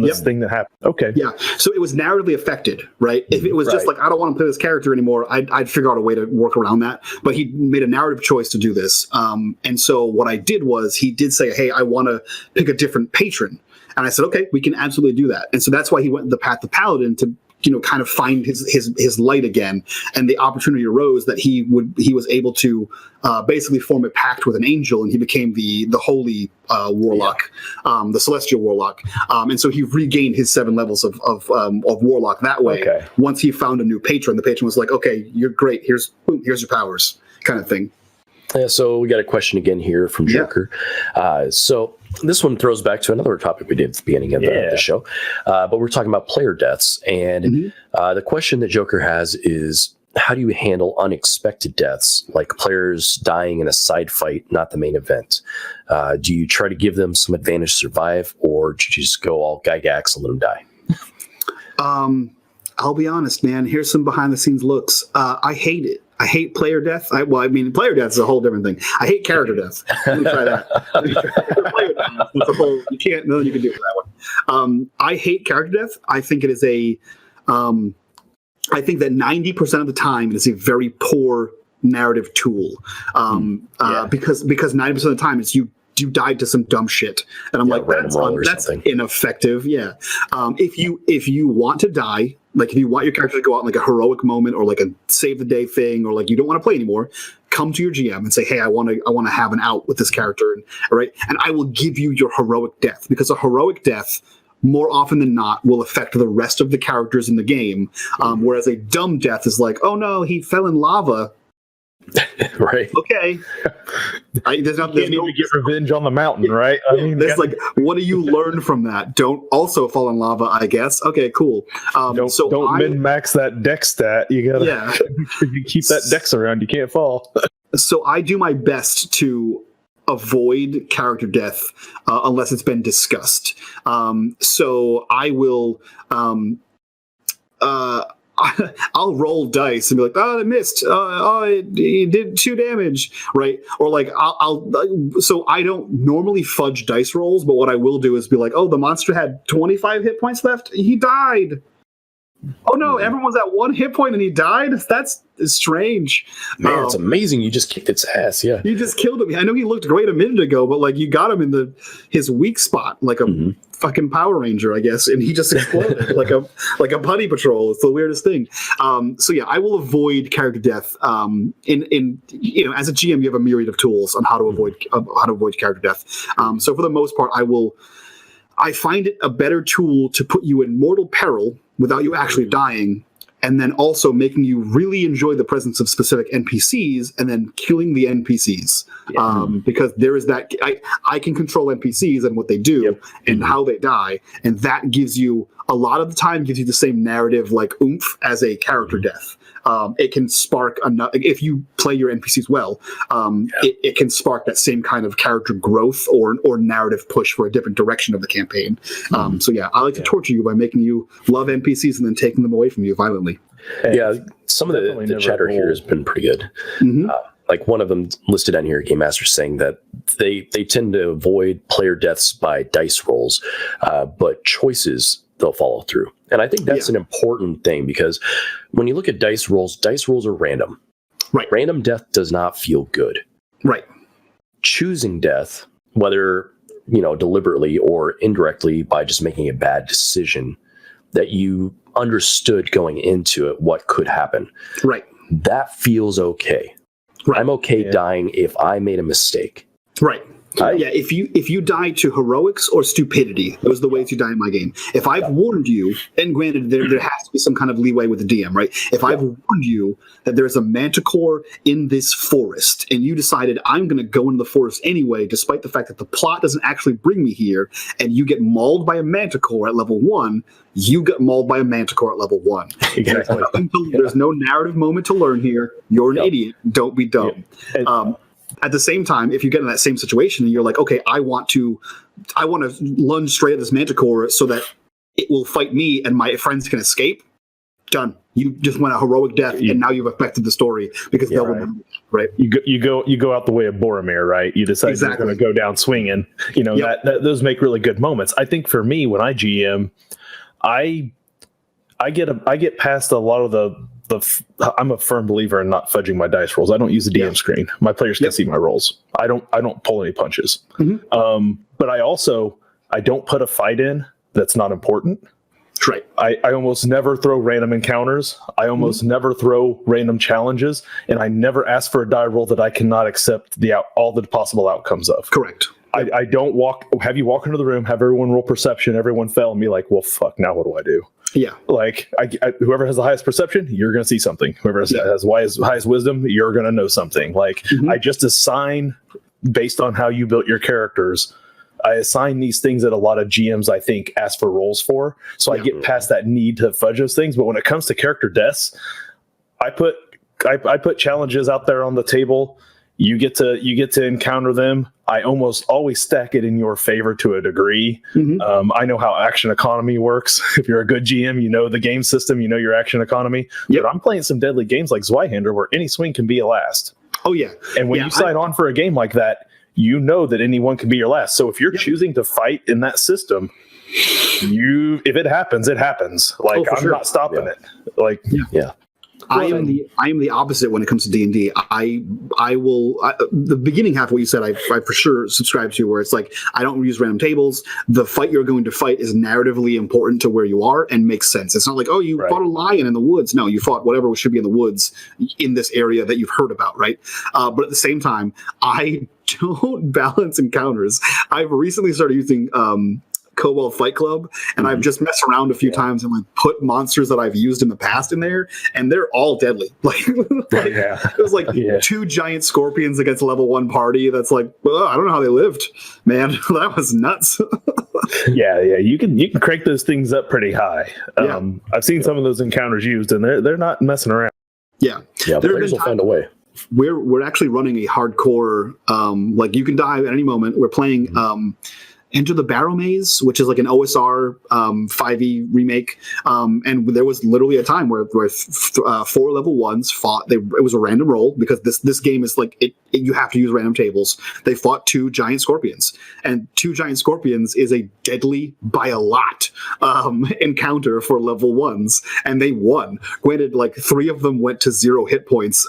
this thing that happened. Okay. Yeah. So it was narratively affected, right? If it was just like, I don't want to play this character anymore, I'd figure out a way to work around that. But he made a narrative choice to do this. And so what I did was, he did say, hey, I want to pick a different patron. And I said, okay, we can absolutely do that. And so that's why he went the path of Paladin to, kind of find his light again. And the opportunity arose that he was able to basically form a pact with an angel, and he became the holy warlock, the celestial warlock. And so he regained his 7 levels of warlock that way. Okay. Once he found a new patron, the patron was like, okay, you're great. Here's your powers, kind of thing. Yeah, so we got a question again here from Joker. So this one throws back to another topic we did at the beginning of the show, but we're talking about player deaths. And the question that Joker has is, how do you handle unexpected deaths, like players dying in a side fight, not the main event? Do you try to give them some advantage to survive, or do you just go all Gygax and let them die? I'll be honest, man. Here's some behind the scenes looks. I hate it. I hate player death. Player death is a whole different thing. I hate character death. Let me try that. Player death, it's a whole, you can't, nothing you can do for that one. I hate character death. I think it is I think that 90% of the time it is a very poor narrative tool. Because 90% of the time it's you died to some dumb shit. And I'm like, that's ineffective. Yeah. If you want to die, like if you want your character to go out in like a heroic moment or like a save the day thing, or like you don't want to play anymore, come to your GM and say, hey, I want to have an out with this character. And I will give you your heroic death, because a heroic death more often than not will affect the rest of the characters in the game. Whereas a dumb death is like, oh no, he fell in lava. Right. Okay. There's no get revenge on the mountain, right? I mean, there's like, what do you learn from that? Don't also fall in lava, I guess. Okay, cool. Don't min-max that dex stat. You gotta you keep that dex around. You can't fall. So I do my best to avoid character death unless it's been discussed. So I will. I'll roll dice and be like, oh, it missed. It did 2 damage, right? Or like, so I don't normally fudge dice rolls, but what I will do is be like, oh, the monster had 25 hit points left. He died. Oh no, everyone's at 1 hit point and he died? That's strange. Man, it's amazing you just kicked its ass. Yeah. You just killed him. I know he looked great a minute ago, but like you got him in his weak spot, like a fucking Power Ranger, I guess, and he just exploded like a Putty Patrol. It's the weirdest thing. So yeah, I will avoid character death. In as a GM, you have a myriad of tools on how to avoid character death. So for the most part, I find it a better tool to put you in mortal peril without you actually dying, and then also making you really enjoy the presence of specific NPCs and then killing the NPCs. Because there is that, I can control NPCs and what they do and how they die, and that gives you, a lot of the time, gives you the same narrative like oomph as a character death. It can spark if you play your NPCs well. It can spark that same kind of character growth or narrative push for a different direction of the campaign. So yeah, I like to torture you by making you love NPCs and then taking them away from you violently. Yeah, some of the chatter here has been pretty good. Like one of them listed on here, Game Master, saying that they tend to avoid player deaths by dice rolls, but choices they'll follow through. And I think that's an important thing, because when you look at dice rolls are random. Right. Random death does not feel good. Right. Choosing death, whether deliberately or indirectly by just making a bad decision that you understood going into it what could happen. Right. That feels okay. Right. I'm okay dying if I made a mistake. Right. If you die to heroics or stupidity, those are the ways you die in my game. If I've warned you, and granted there has to be some kind of leeway with the DM, right? If I've warned you that there's a manticore in this forest, and you decided I'm going to go into the forest anyway, despite the fact that the plot doesn't actually bring me here, and you get mauled by a manticore at level 1, you get mauled by a manticore at level 1. Exactly. There's no narrative moment to learn here. You're an idiot. Don't be dumb. At the same time, if you get in that same situation and you're like, okay, I want to lunge straight at this manticore so that it will fight me and my friends can escape, done. You just went a heroic death, and now you've affected the story because they'll remember, right? You go out the way of Boromir, right? You decide you're going to go down swinging. That those make really good moments. I think for me, when I GM, I get past a lot of the I'm a firm believer in not fudging my dice rolls. I don't use the DM screen. My players can see my rolls. I don't pull any punches. But I don't put a fight in that's not important. Right. I almost never throw random encounters. I almost never throw random challenges, and I never ask for a die roll that I cannot accept all the possible outcomes of. Correct. I don't have you walk into the room, have everyone roll perception, everyone fail, and be like, well, fuck, now what do I do? Yeah. Like, whoever has the highest perception, you're going to see something. Whoever has highest wisdom, you're going to know something. Like, I just assign, based on how you built your characters, I assign these things that a lot of GMs, I think, ask for rolls for. So I get past that need to fudge those things. But when it comes to character deaths, I put challenges out there on the table. You get to encounter them. I almost always stack it in your favor to a degree. I know how action economy works. If you're a good GM, you know the game system, you know your action economy. But I'm playing some deadly games like Zweihander where any swing can be a last. Oh, yeah. And when you sign on for a game like that, you know that anyone can be your last. So if you're choosing to fight in that system, if it happens, it happens. Like, I'm not stopping it. Like, I am the opposite when it comes to D&D. I will the beginning half of what you said I for sure subscribe to, where it's like I don't use random tables. The fight you're going to fight is narratively important to where you are and makes sense. It's not like, oh, you fought a lion in the woods. No, you fought whatever should be in the woods in this area that you've heard about, right? But at the same time, I don't balance encounters. I've recently started using Cobalt Fight Club, and I've just messed around a few times and like put monsters that I've used in the past in there, and they're all deadly. It was like 2 giant scorpions against a level 1 party. That's like, I don't know how they lived, man. That was nuts. You can crank those things up pretty high. I've seen some of those encounters used, and they're not messing around. Players will find a way. We're actually running a hardcore like you can die at any moment. We're playing Enter the Barrow Maze, which is like an OSR 5e remake. And there was literally a time where 4 level 1s fought. It was a random roll because this game is like you have to use random tables. They fought 2 giant scorpions, and 2 giant scorpions is a deadly by a lot encounter for level 1s, and they won. Granted, like 3 of them went to 0 hit points.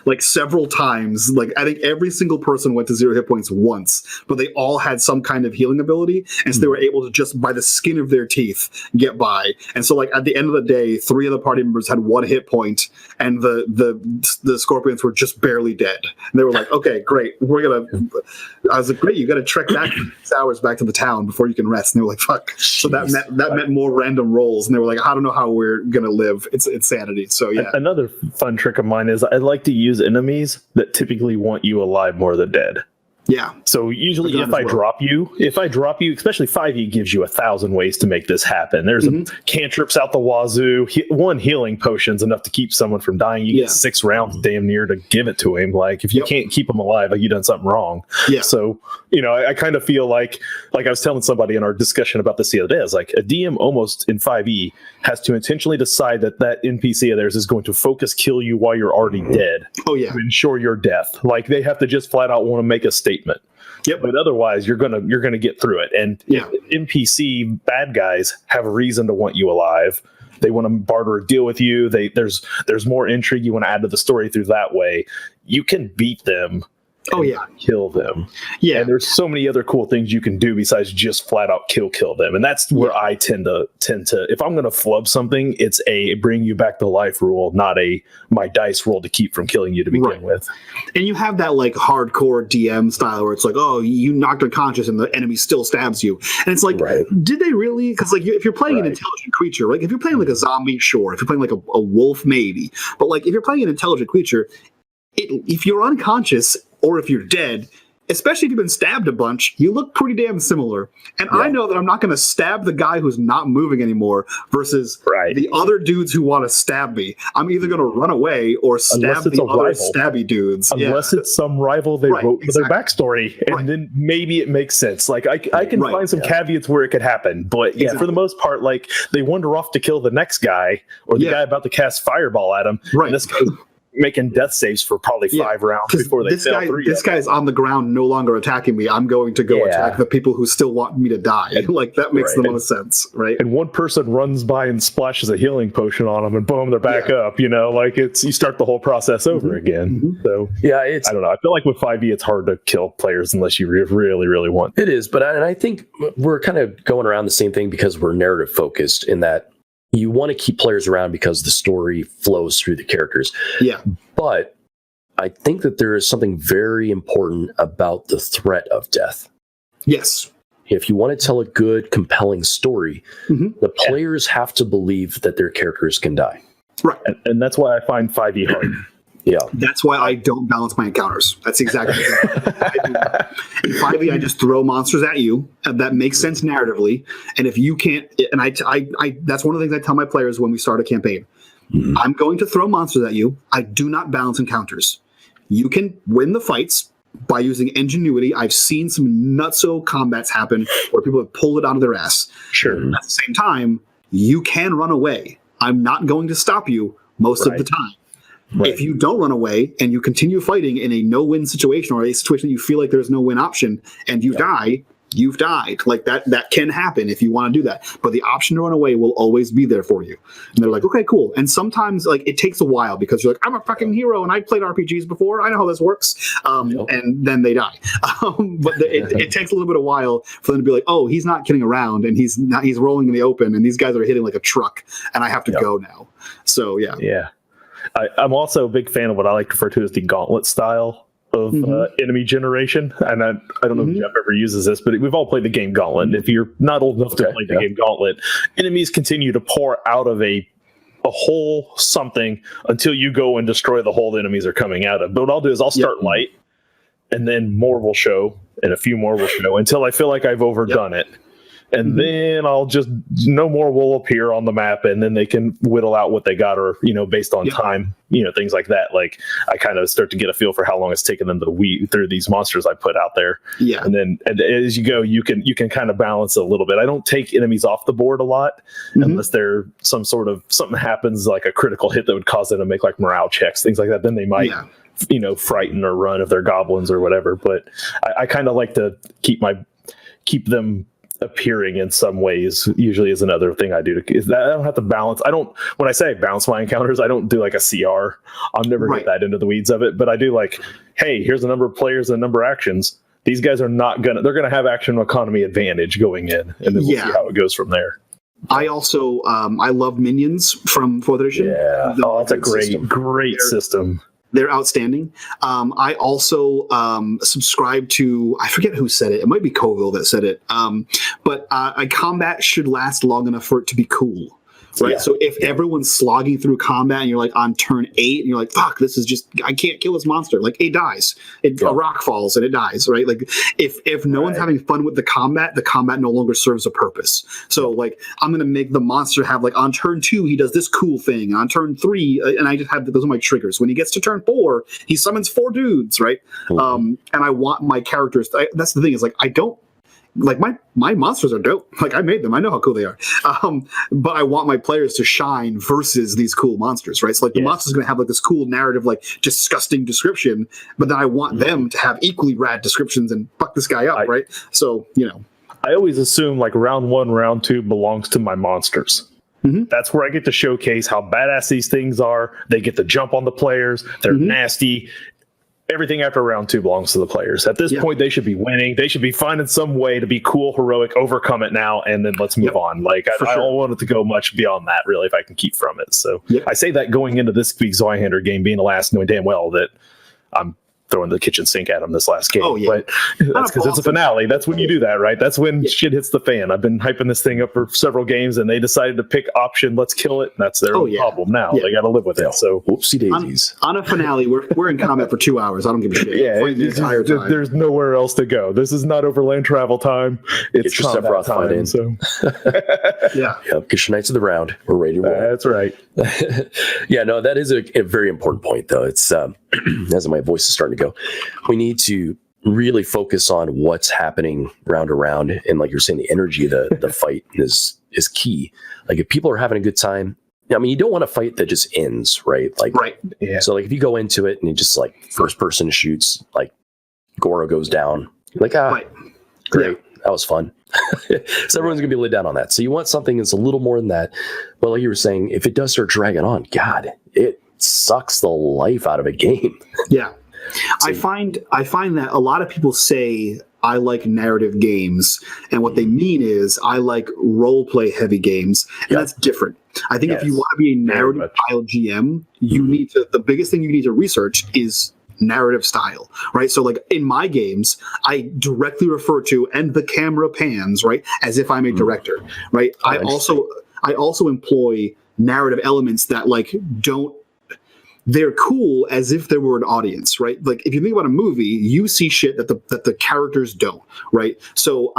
Like several times. Like I think every single person went to 0 hit points once, but they all had some kind of healing ability, and so they were able to just by the skin of their teeth get by. And so like at the end of the day, 3 of the party members had 1 hit point, and the scorpions were just barely dead. And they were like, okay, great, I was like, great, you got to trek back 6 hours back to the town before you can rest. And they were like, fuck. So that meant more random rolls, and they were like, I don't know how we're gonna live. It's insanity. So yeah. Another fun trick of mine is I like to use enemies that typically want you alive more than dead. Yeah. So usually if I drop you, especially 5e gives you 1,000 ways to make this happen. There's cantrips out the wazoo. 1 healing potion's enough to keep someone from dying. You get 6 rounds damn near to give it to him. Like if you can't keep him alive, like you done something wrong. Yeah. So, I kind of feel like I was telling somebody in our discussion about this the other day, I was like, a DM almost in 5e has to intentionally decide that NPC of theirs is going to focus kill you while you're already dead. Oh yeah. To ensure your death. Like they have to just flat out want to make a statement. Yep. But otherwise, you're gonna get through it. And NPC bad guys have a reason to want you alive. They want to barter a deal with you. There's more intrigue you want to add to the story through that way. You can beat them. Kill them. Yeah. And there's so many other cool things you can do besides just flat out kill them. And that's where I tend to if I'm going to flub something, it's a bring you back to life rule, not my dice roll to keep from killing you to begin with. And you have that like hardcore DM style where it's like, oh, you knocked unconscious and the enemy still stabs you. And it's like, did they really? Because like if you're playing an intelligent creature, like if you're playing like a zombie, sure. If you're playing like a wolf, maybe. But like if you're playing an intelligent creature, if you're unconscious or if you're dead, especially if you've been stabbed a bunch, you look pretty damn similar. And I know that I'm not going to stab the guy who's not moving anymore versus the other dudes who want to stab me. I'm either going to run away or stab the other stabby dudes. Unless it's some rival they wrote for their backstory, and then maybe it makes sense. Like I can find some caveats where it could happen, but for the most part, like they wander off to kill the next guy or the guy about to cast fireball at him. And this guy's making death saves for probably 5 rounds before they fail 3. This guy's on the ground no longer attacking me. I'm going to go attack the people who still want me to die. Like that makes the most sense, right? And one person runs by and splashes a healing potion on them and boom, they're back up, like you start the whole process over again. So I don't know. I feel like with 5e it's hard to kill players unless you really, really want. It is, but I think we're kind of going around the same thing because we're narrative focused in that you want to keep players around because the story flows through the characters. Yeah. But I think that there is something very important about the threat of death. Yes. If you want to tell a good, compelling story, the players have to believe that their characters can die. Right. And that's why I find 5e hard. Yeah. That's why I don't balance my encounters. That's exactly what I do. In 5e, I just throw monsters at you. And that makes sense narratively. And if you can't, and I that's one of the things I tell my players when we start a campaign. I'm going to throw monsters at you. I do not balance encounters. You can win the fights by using ingenuity. I've seen some nutso combats happen where people have pulled it out of their ass. Sure. At the same time, you can run away. I'm not going to stop you most of the time. If you don't run away and you continue fighting in a no-win situation or a situation that you feel like there's no win option and you die, you've died. Like that can happen if you want to do that. But the option to run away will always be there for you. And they're like, okay, cool. And sometimes like it takes a while because you're like, I'm a fucking hero and I played RPGs before. I know how this works. And then they die. But it takes a little bit of while for them to be like, oh, he's not kidding around and he's rolling in the open and these guys are hitting like a truck and I have to go now. So yeah. Yeah. I'm also a big fan of what I like to refer to as the gauntlet style of enemy generation. And I don't know if Jeff ever uses this, but we've all played the game Gauntlet. If you're not old enough to play the game Gauntlet, enemies continue to pour out of a whole something until you go and destroy the hole the enemies are coming out of. But what I'll do is I'll start light, and then more will show, and a few more will show until I feel like I've overdone it. and then I'll just no more will appear on the map, and then they can whittle out what they got, or based on time, things like that. Like I kind of start to get a feel for how long it's taken them to weed through these monsters I put out there. Yeah, and then as you go, you can kind of balance it a little bit. I don't take enemies off the board a lot unless they're something happens like a critical hit that would cause them to make like morale checks, things like that. Then they might. Yeah. Frighten or run if they're goblins or whatever. But I kind of like to keep them appearing in some ways. Usually is another thing I do. Is that I don't have to balance. When I say balance my encounters, I don't do like a CR. I'll never get that into the weeds of it. But I do like, hey, here's the number of players and the number of actions. These guys are they're gonna have action economy advantage going in, and then we'll see how it goes from there. I also I love minions from 4th edition. Yeah, that's a great system. They're outstanding. I also subscribe to, I forget who said it. It might be Colville that said it. But a combat should last long enough for it to be cool. Right. Yeah. So if everyone's slogging through combat and you're like on turn 8 and you're like, fuck, this is just, I can't kill this monster. Like it dies. A rock falls and it dies. Right. Like if no one's having fun with the combat no longer serves a purpose. So like, I'm going to make the monster have like on turn 2, he does this cool thing. On turn 3, and I just have, those are my triggers. When he gets to turn 4, he summons 4 dudes. Right. And I want my characters. That's the thing is like, I don't, like my monsters are dope. Like I made them. I know how cool they are. But I want my players to shine versus these cool monsters, right? So like the monster's going to have like this cool narrative, like disgusting description, but then I want them to have equally rad descriptions and fuck this guy up, right? So, I always assume like round 1, round 2 belongs to my monsters. That's where I get to showcase how badass these things are. They get to jump on the players. They're nasty. Everything after round 2 belongs to the players. At this point, they should be winning. They should be finding some way to be cool, heroic, overcome it now, and then let's move on. Like I don't want it to go much beyond that, really, if I can keep from it. So I say that going into this week's Zweihander game, being the last, knowing damn well that I'm throwing the kitchen sink at him this last game. But that's because it's a finale. That's when you do that, right? That's when shit hits the fan. I've been hyping this thing up for several games, and they decided to pick option, let's kill it. And that's their own problem now. They got to live with it. So whoopsie daisies. On a finale, we're in combat for 2 hours. I don't give a shit. There's nowhere else to go. This is not overland travel time. It's get your Sephiroth fight in. So get your Knights of the Round. We're ready to roll. That's right. That is a very important point, though. It's as my voice is starting to go, we need to really focus on what's happening round to round, and like you're saying, the energy of the fight is key. Like if people are having a good time, I mean, you don't want a fight that just ends, right? Like so like if you go into it and you just like first person shoots, like Goro goes down, you're like great, that was fun. So everyone's gonna be laid down on that. So you want something that's a little more than that. But like you were saying, if it does start dragging on, God, it sucks the life out of a game. So, I find that a lot of people say I like narrative games, and what they mean is I like role play heavy games, and that's different. I think if you want to be a narrative style GM, you need to, the biggest thing you need to research is narrative style, right? So like in my games, I directly refer to, and the camera pans, right, as if I'm a director, right? I also employ narrative elements that like don't, they're cool as if there were an audience, right? Like if you think about a movie, you see shit that the characters don't, right? So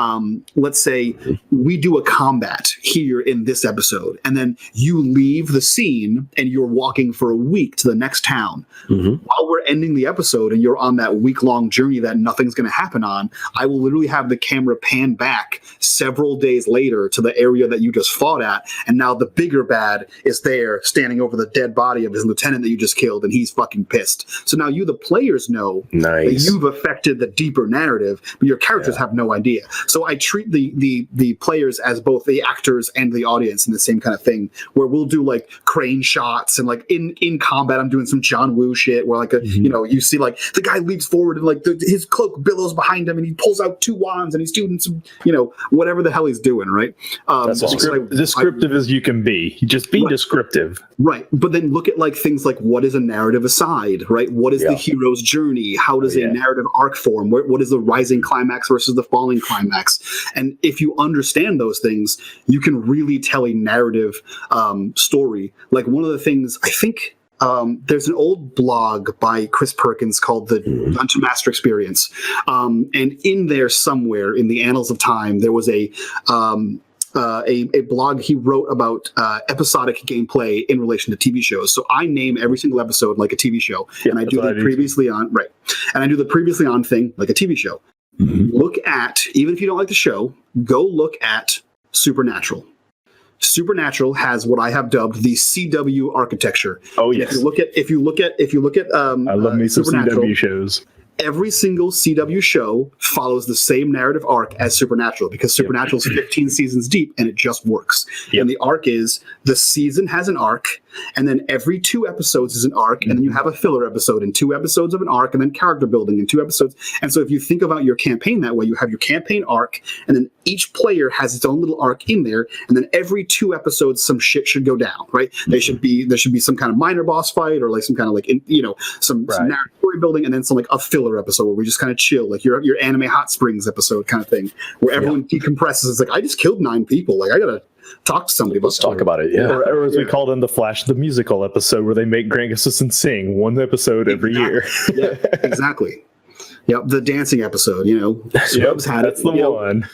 let's say we do a combat here in this episode, and then you leave the scene and you're walking for a week to the next town. While we're ending the episode and you're on that week-long journey that nothing's going to happen on, I will literally have the camera pan back several days later to the area that you just fought at, and now the bigger bad is there standing over the dead body of his lieutenant that you just killed, and he's fucking pissed. So now you, the players, know that you've affected the deeper narrative, but your characters have no idea. So I treat the players as both the actors and the audience in the same kind of thing, where we'll do like crane shots, and like in combat I'm doing some John Woo shit where like you see like the guy leaps forward and like his cloak billows behind him and he pulls out 2 wands and he's doing some whatever the hell he's doing, right? That's descriptive as you can be. Just be descriptive, right? But then look at like things like, what is a narrative aside, right? What is the hero's journey? How does a narrative arc form? What is the rising climax versus the falling climax? And if you understand those things, you can really tell a narrative story. Like one of the things, I think there's an old blog by Chris Perkins called the Dungeon Master Experience, and in there somewhere in the annals of time there was a blog he wrote about episodic gameplay in relation to TV shows. So I name every single episode like a TV show, and I do the previously on and I do the previously on thing like a TV show. Look at, even if you don't like the show, go look at Supernatural. Supernatural has what I have dubbed the CW architecture. Oh yes. If you look at I love me some CW shows. Every single CW show follows the same narrative arc as Supernatural because Supernatural is 15 seasons deep and it just works. And the arc is the season has an arc, and then every 2 episodes is an arc, and then you have a filler episode and 2 episodes of an arc, and then character building in 2 episodes. And so if you think about your campaign that way, you have your campaign arc, and then each player has its own little arc in there, and then every 2 episodes some shit should go down, right? There should be some kind of minor boss fight or like some kind of like some narrative story building, and then some like a filler episode where we just kind of chill, like your anime hot springs episode kind of thing, where everyone decompresses. It's like, I just killed 9 people, like I gotta talk to somebody. Let's talk about it. Or as we called in the Flash, the musical episode where they make Grant Gustafson sing 1 episode every year. Yeah, exactly. Yep, the dancing episode, Scrubs had that's it. The one.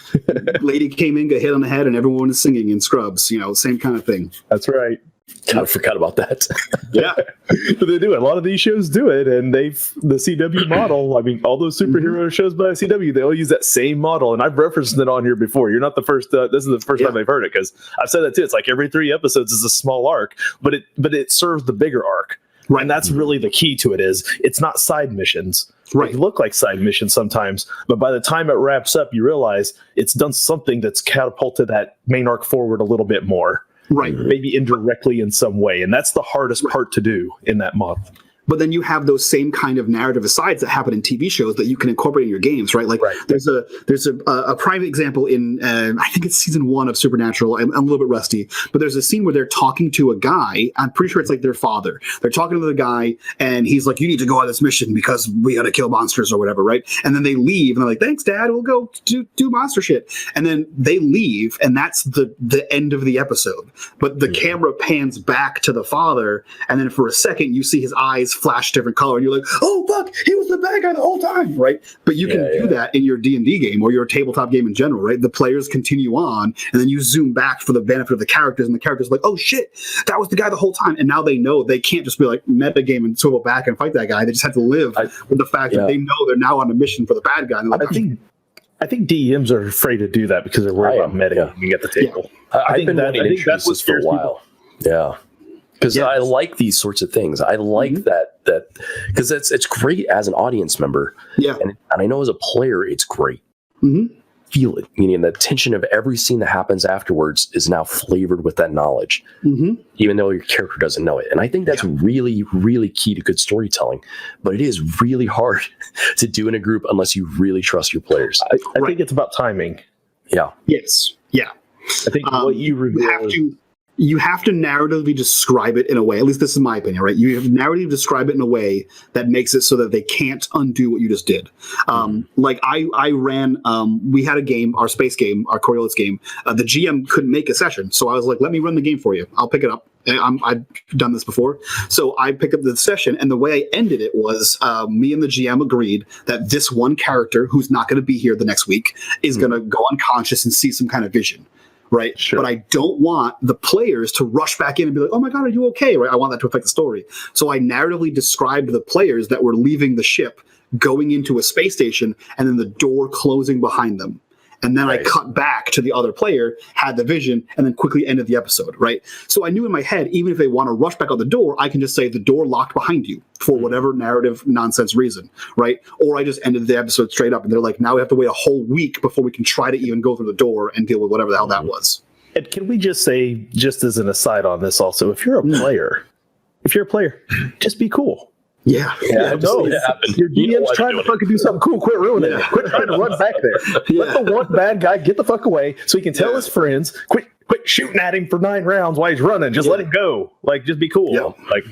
Lady came in, got hit on the head, and everyone is singing in Scrubs, same kind of thing. That's right. I forgot about that. Yeah. But they do it. A lot of these shows do it, and the CW model, I mean, all those superhero shows by CW, they all use that same model, and I've referenced it on here before. You're not the first, this is the first time I've heard it, because I've said that too. It's like every 3 episodes is a small arc, but it serves the bigger arc. Right. And that's really the key to it, is it's not side missions. Right. They look like side missions sometimes, but by the time it wraps up, you realize it's done something that's catapulted that main arc forward a little bit more. Right. Maybe indirectly in some way. And that's the hardest part to do in that model. But then you have those same kind of narrative asides that happen in TV shows that you can incorporate in your games, right? Like there's a prime example in I think it's season 1 of Supernatural. I'm a little bit rusty, but there's a scene where they're talking to a guy. I'm pretty sure it's like their father. They're talking to the guy, and he's like, "You need to go on this mission because we got to kill monsters or whatever," right? And then they leave, and they're like, "Thanks, Dad. We'll go do monster shit." And then they leave, and that's the end of the episode. But the camera pans back to the father, and then for a second you see his eyes flash different color, and you're like, "Oh fuck, he was the bad guy the whole time," right? But you can do that in your D&D game or your tabletop game in general, right? The players continue on, and then you zoom back for the benefit of the characters, and the characters are like, "Oh shit, that was the guy the whole time," and now they know they can't just be like meta game and swivel back and fight that guy. They just have to live with the fact that they know they're now on a mission for the bad guy. Like, I think DMs are afraid to do that because they're worried about metagaming at the table. I've been wanting to introduce this for a while. Yeah. Because I like these sorts of things. I like that because it's great as an audience member. Yeah. And I know as a player, it's great. Feel it. Meaning the tension of every scene that happens afterwards is now flavored with that knowledge, even though your character doesn't know it. And I think that's really, really key to good storytelling. But it is really hard to do in a group unless you really trust your players. I think it's about timing. Yeah. Yes. Yeah. I think what you reveal you have to narratively describe it in a way, at least this is my opinion, right? You have to narratively describe it in a way that makes it so that they can't undo what you just did. Like I ran, we had a game, our space game, our Coriolis game. The GM couldn't make a session. So I was like, let me run the game for you. I'll pick it up. I've done this before. So I picked up the session, and the way I ended it was me and the GM agreed that this one character who's not going to be here the next week is going to go unconscious and see some kind of vision. Right. Sure. But I don't want the players to rush back in and be like, "Oh my God, are you okay?" Right. I want that to affect the story. So I narratively described the players that were leaving the ship, going into a space station, and then the door closing behind them. And then I cut back to the other player, had the vision, and then quickly ended the episode, right? So I knew in my head, even if they want to rush back out the door, I can just say the door locked behind you for whatever narrative nonsense reason, right? Or I just ended the episode straight up, and they're like, now we have to wait a whole week before we can try to even go through the door and deal with whatever the hell that was. And can we just say, just as an aside on this also, if you're a player, just be cool. Yeah. No. Your DM's trying to fucking do something cool. Quit ruining it. Quit trying to run back there. Let the one bad guy get the fuck away so he can tell his friends, quit shooting at him for 9 rounds while he's running. Just let him go. Like, just be cool. Like,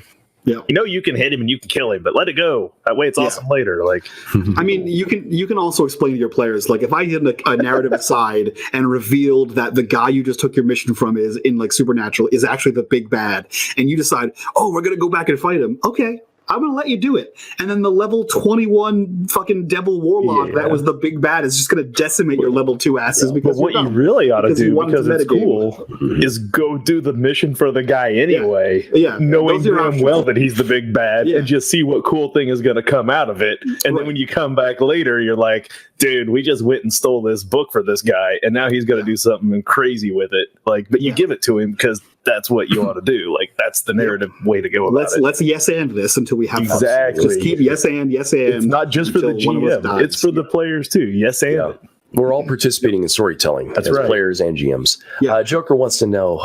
Yeah. You know you can hit him and you can kill him, but let it go. That way it's awesome later. Like, I mean, you can also explain to your players, like if I did a narrative aside and revealed that the guy you just took your mission from is in like Supernatural is actually the big bad, and you decide, oh, we're gonna go back and fight him. Okay, I'm gonna let you do it. And then the level 21 fucking devil warlock that was the big bad is just gonna decimate your level 2 asses. Because but what you really ought to do, because it's metagame. Cool, is go do the mission for the guy anyway. Yeah. Knowing Those are your damn options. well that he's the big bad, and just see what cool thing is gonna come out of it. And then when you come back later, you're like, dude, we just went and stole this book for this guy, and now he's gonna do something crazy with it. Like, but you give it to him because that's what you ought to do. Like, that's the narrative way to go about it. Let's yes and this until we have Exactly. Just keep yes and. It's not just for the GM; it's for the players too. Yes and. Yeah. We're all participating in storytelling as players and GMs. Yeah. Joker wants to know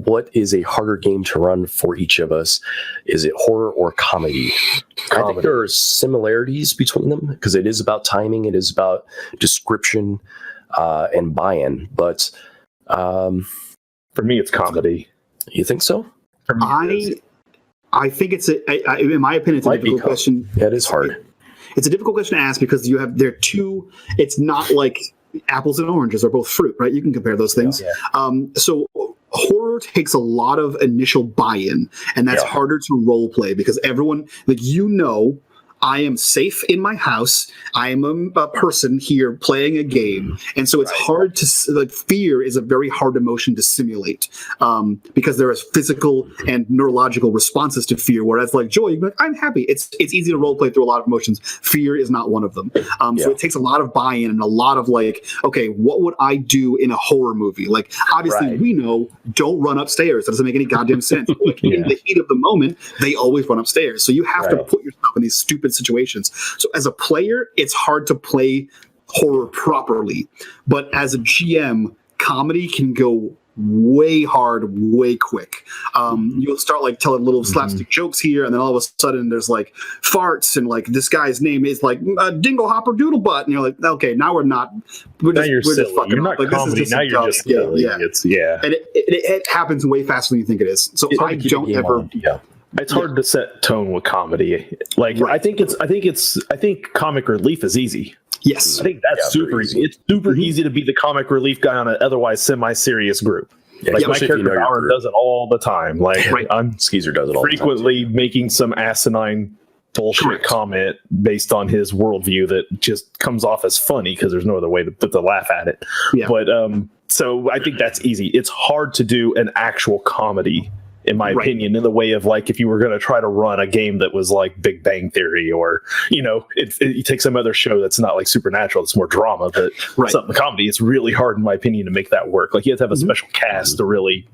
what is a harder game to run for each of us? Is it horror or comedy? I think there are similarities between them because it is about timing, it is about description and buy-in. But for me, it's comedy. You think so? For me, I think it's in my opinion, it's a difficult question. Yeah, it is hard. It's a difficult question to ask because they're two. It's not like apples and oranges are both fruit, right? You can compare those things. Yeah. So horror takes a lot of initial buy-in, and that's harder to role play because everyone, like, I am safe in my house. I am a person here playing a game. And so it's hard to, like, fear is a very hard emotion to simulate because there is physical and neurological responses to fear. Whereas like joy, you're like, I'm happy. It's easy to role play through a lot of emotions. Fear is not one of them. So it takes a lot of buy-in and a lot of like, okay, what would I do in a horror movie? Like, obviously we know don't run upstairs. That doesn't make any goddamn sense. Like, in the heat of the moment, they always run upstairs. So you have to put yourself in these stupid situations. So as a player, it's hard to play horror properly. But as a GM, comedy can go way hard, way quick. You'll start like telling little slapstick jokes here, and then all of a sudden there's like farts, and like this guy's name is like Dingle Hopper Doodlebutt, and you're like, okay, now we're not. We're just fucking. You're not like, comedy. this is now you're just silly. Yeah. And it happens way faster than you think it is. So I don't ever. It's hard to set tone with comedy. Like I think comic relief is easy. Yes, I think that's super easy. It's super easy to be the comic relief guy on an otherwise semi-serious group. Like my character Bauer does it all the time. Like I'm Skeezer does it all frequently making some asinine bullshit comment based on his worldview that just comes off as funny because there's no other way to laugh at it. Yeah. But so I think that's easy. It's hard to do an actual comedy, in my opinion, in the way of like if you were going to try to run a game that was like Big Bang Theory or, you take some other show that's not like Supernatural, it's more drama, but something comedy, it's really hard, in my opinion, to make that work. Like you have to have a special cast to really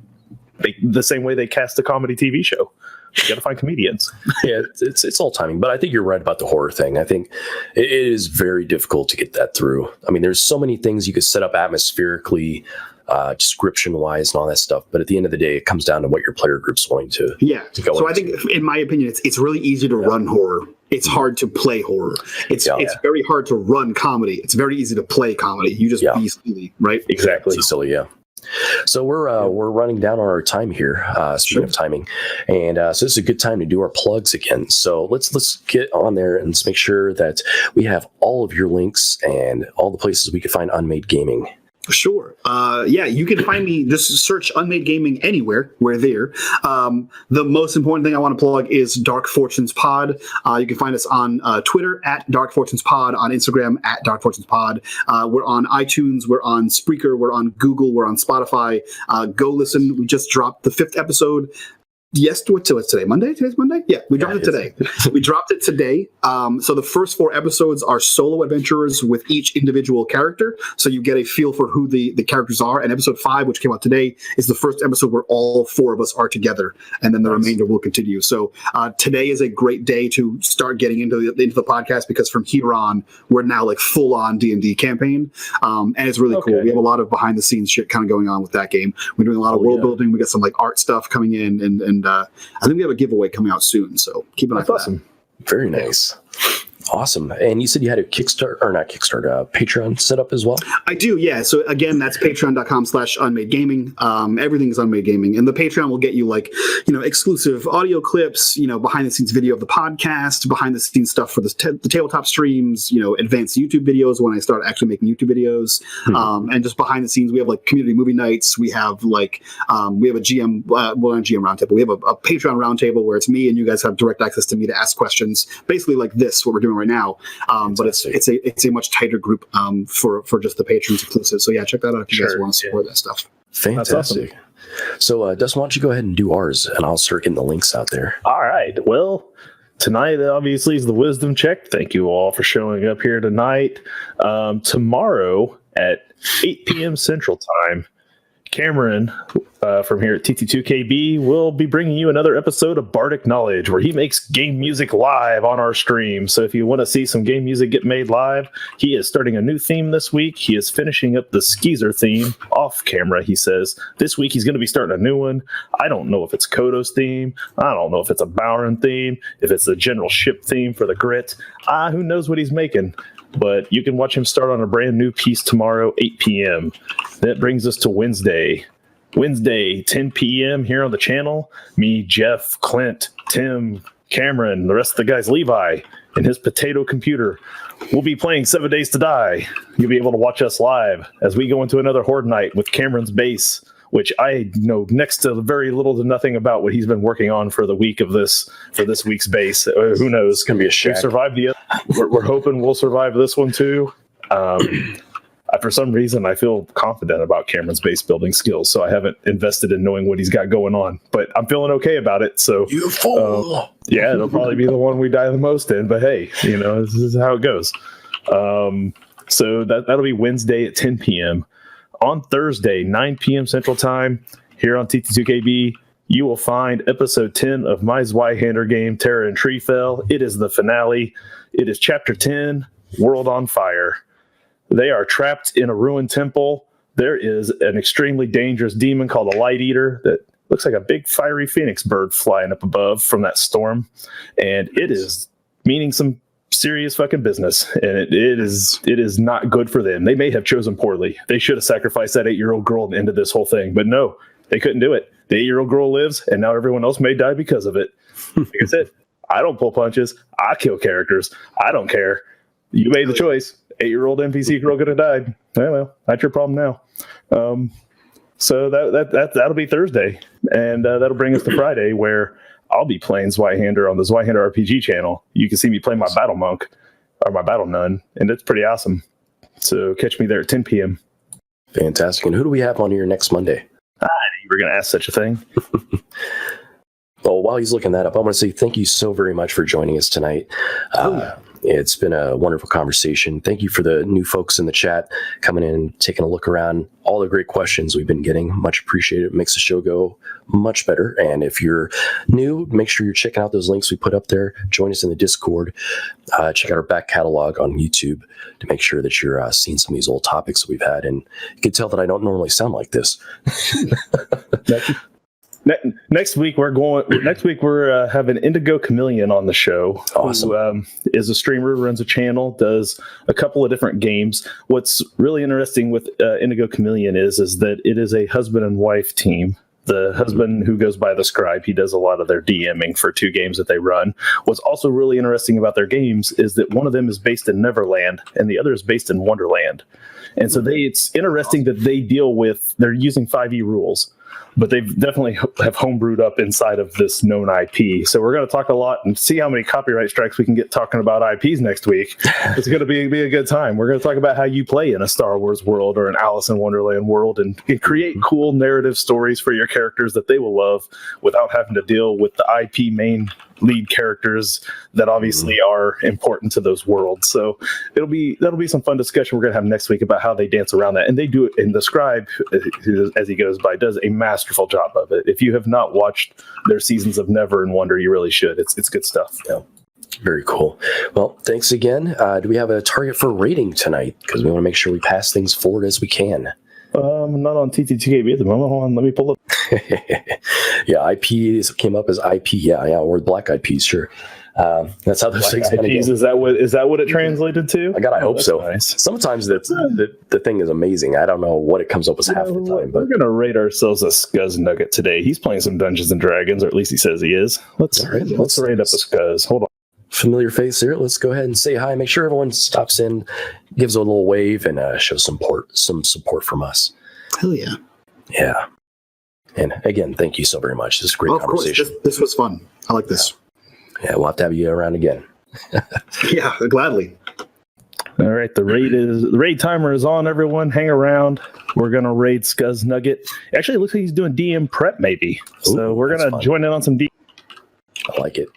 make the same way they cast a comedy TV show. You got to find comedians. Yeah, it's all timing, but I think you're right about the horror thing. I think it is very difficult to get that through. I mean, there's so many things you could set up atmospherically, description wise and all that stuff, but at the end of the day it comes down to what your player group's willing to go so into. I think in my opinion it's really easy to run horror. It's hard to play horror. It's very hard to run comedy. It's very easy to play comedy. You just be silly, right? Exactly. Be silly. So we're running down on our time here, speaking of timing, and so this is a good time to do our plugs again. So let's get on there and let's make sure that we have all of your links and all the places we can find Unmade Gaming. Sure. You can find me, just search unMade Gaming anywhere. We're there. The most important thing I want to plug is Dark Fortunes Pod. You can find us on Twitter at Dark Fortunes Pod, on Instagram at Dark Fortunes Pod. We're on iTunes, we're on Spreaker, we're on Google, we're on Spotify. Go listen. We just dropped the 5th episode. Yes, what's today? Monday? Today's Monday? Yeah, we dropped it today. We dropped it today. So the first 4 episodes are solo adventurers with each individual character. So you get a feel for who the characters are. And episode 5, which came out today, is the first episode where all 4 of us are together. And then the remainder will continue. So today is a great day to start getting into the podcast because from here on, we're now like full on D&D campaign. And it's really cool. We have a lot of behind the scenes shit kind of going on with that game. We're doing a lot of world building. We got some like art stuff coming in and I think we have a giveaway coming out soon, so keep an eye on that. Very nice. Awesome. And you said you had a Patreon set up as well? I do, yeah. So again, that's patreon.com/unMadeGaming. Everything's unMadeGaming. And the Patreon will get you exclusive audio clips, behind the scenes video of the podcast, behind the scenes stuff for the tabletop streams, advanced YouTube videos when I start actually making YouTube videos. And just behind the scenes, we have community movie nights. We have we have a GM, not GM roundtable. We have a Patreon roundtable where it's me and you guys have direct access to me to ask questions. Basically like this, what we're doing right now. But it's a much tighter group for just the patrons exclusive. So yeah, check that out if you guys want to support that stuff. Fantastic. Awesome. So Dustin, why don't you go ahead and do ours, and I'll start getting the links out there. All right. Well, tonight obviously is the wisdom check. Thank you all for showing up here tonight. Tomorrow at 8 p.m. Central Time, Cameron from here at TT2KB will be bringing you another episode of Bardic Knowledge, where he makes game music live on our stream. So if you want to see some game music get made live, he is starting a new theme this week. He is finishing up the Skeezer theme off camera, he says. This week he's going to be starting a new one. I don't know if it's Kodos theme. I don't know if it's a Bowron theme, if it's the general ship theme for the Grit. Who knows what he's making? But you can watch him start on a brand new piece tomorrow, 8 p.m. That brings us to Wednesday, 10 p.m. here on the channel. Me, Jeff, Clint, Tim, Cameron, the rest of the guys, Levi, and his potato computer. We'll be playing 7 Days to Die. You'll be able to watch us live as we go into another Horde night with Cameron's base, which I know next to very little to nothing about what he's been working on for this week's base. Who knows? It's going to be a shack. We've survived we're hoping we'll survive this one too. For some reason, I feel confident about Cameron's base building skills, so I haven't invested in knowing what he's got going on. But I'm feeling okay about it. So you fool! Yeah, it'll probably be the one we die the most in. But hey, this is how it goes. So that'll be Wednesday at 10 p.m. On Thursday, 9 p.m. Central Time, here on TT2KB, you will find episode 10 of my Zweihander game, Terror and Treefell. It is the finale. It is chapter 10, World on Fire. They are trapped in a ruined temple. There is an extremely dangerous demon called a Light Eater that looks like a big fiery phoenix bird flying up above from that storm. And it is meaning some serious fucking business, and it is not good for them. They may have chosen poorly. They should have sacrificed that 8-year-old girl and ended this whole thing, but no, they couldn't do it. The 8-year-old girl lives, and now everyone else may die because of it. Like I said, I don't pull punches. I kill characters. I don't care. You made the choice. 8-year-old NPC girl could have died. Well, that's your problem now. So that'll be Thursday, and that'll bring us to Friday, where I'll be playing Zweihander on the Zweihander RPG channel. You can see me play my Battle Monk or my Battle Nun, and it's pretty awesome. So catch me there at 10 p.m. Fantastic. And who do we have on here next Monday? You were going to ask such a thing? Well, while he's looking that up, I want to say thank you so very much for joining us tonight. It's been a wonderful conversation. Thank you for the new folks in the chat coming in, taking a look around, all the great questions we've been getting. Much appreciated. It makes the show go much better. And if you're new, make sure you're checking out those links we put up there. Join us in the Discord. Check out our back catalog on YouTube to make sure that you're seeing some of these old topics that we've had. And you can tell that I don't normally sound like this. Next week we're having Indigo Chameleon on the show. Awesome. Who is a streamer, runs a channel, does a couple of different games. What's really interesting with Indigo Chameleon is that it is a husband and wife team. The husband, who goes by the Scribe, he does a lot of their DMing for 2 games that they run. What's also really interesting about their games is that one of them is based in Neverland and the other is based in Wonderland. And so it's interesting that they're using 5e rules, but they definitely have homebrewed up inside of this known IP. So we're going to talk a lot and see how many copyright strikes we can get talking about IPs next week. It's going to be a good time. We're going to talk about how you play in a Star Wars world or an Alice in Wonderland world and create cool narrative stories for your characters that they will love without having to deal with the IP main lead characters that obviously are important to those worlds. So that'll be some fun discussion we're going to have next week about how they dance around that. And they do it, and the Scribe, as he goes by, does a masterful job of it. If you have not watched their seasons of Never and Wonder, you really should. It's good stuff. Yeah. Very cool. Well, thanks again. Do we have a target for rating tonight? Because we want to make sure we pass things forward as we can. I'm not on TT2KB at the moment. Hold on, let me pull up. Yeah, IP came up as IP. Yeah, or Black Eyed Peas, sure. That's how those things Black kind Eyed of Peas, go. is that what it translated to? I hope that's so. Nice. Sometimes the thing is amazing. I don't know what it comes up with half the time, but We're gonna rate ourselves a Scuzz Nugget today. He's playing some Dungeons and Dragons, or at least he says he is. Let's rate up a Scuzz. Hold on. familiar face here. Let's go ahead and say hi. Make sure everyone stops in, gives a little wave, and shows some support from us. Hell yeah. Yeah. And again, thank you so very much. This is a great Of course, conversation. this was fun. I like this. Yeah, we'll have to have you around again. Yeah, gladly. All right, the raid timer is on. Everyone, hang around. We're gonna raid Scuzz Nugget. Actually, it looks like he's doing DM prep, maybe. So Ooh, we're that's gonna fun. join in on some DM. I like it.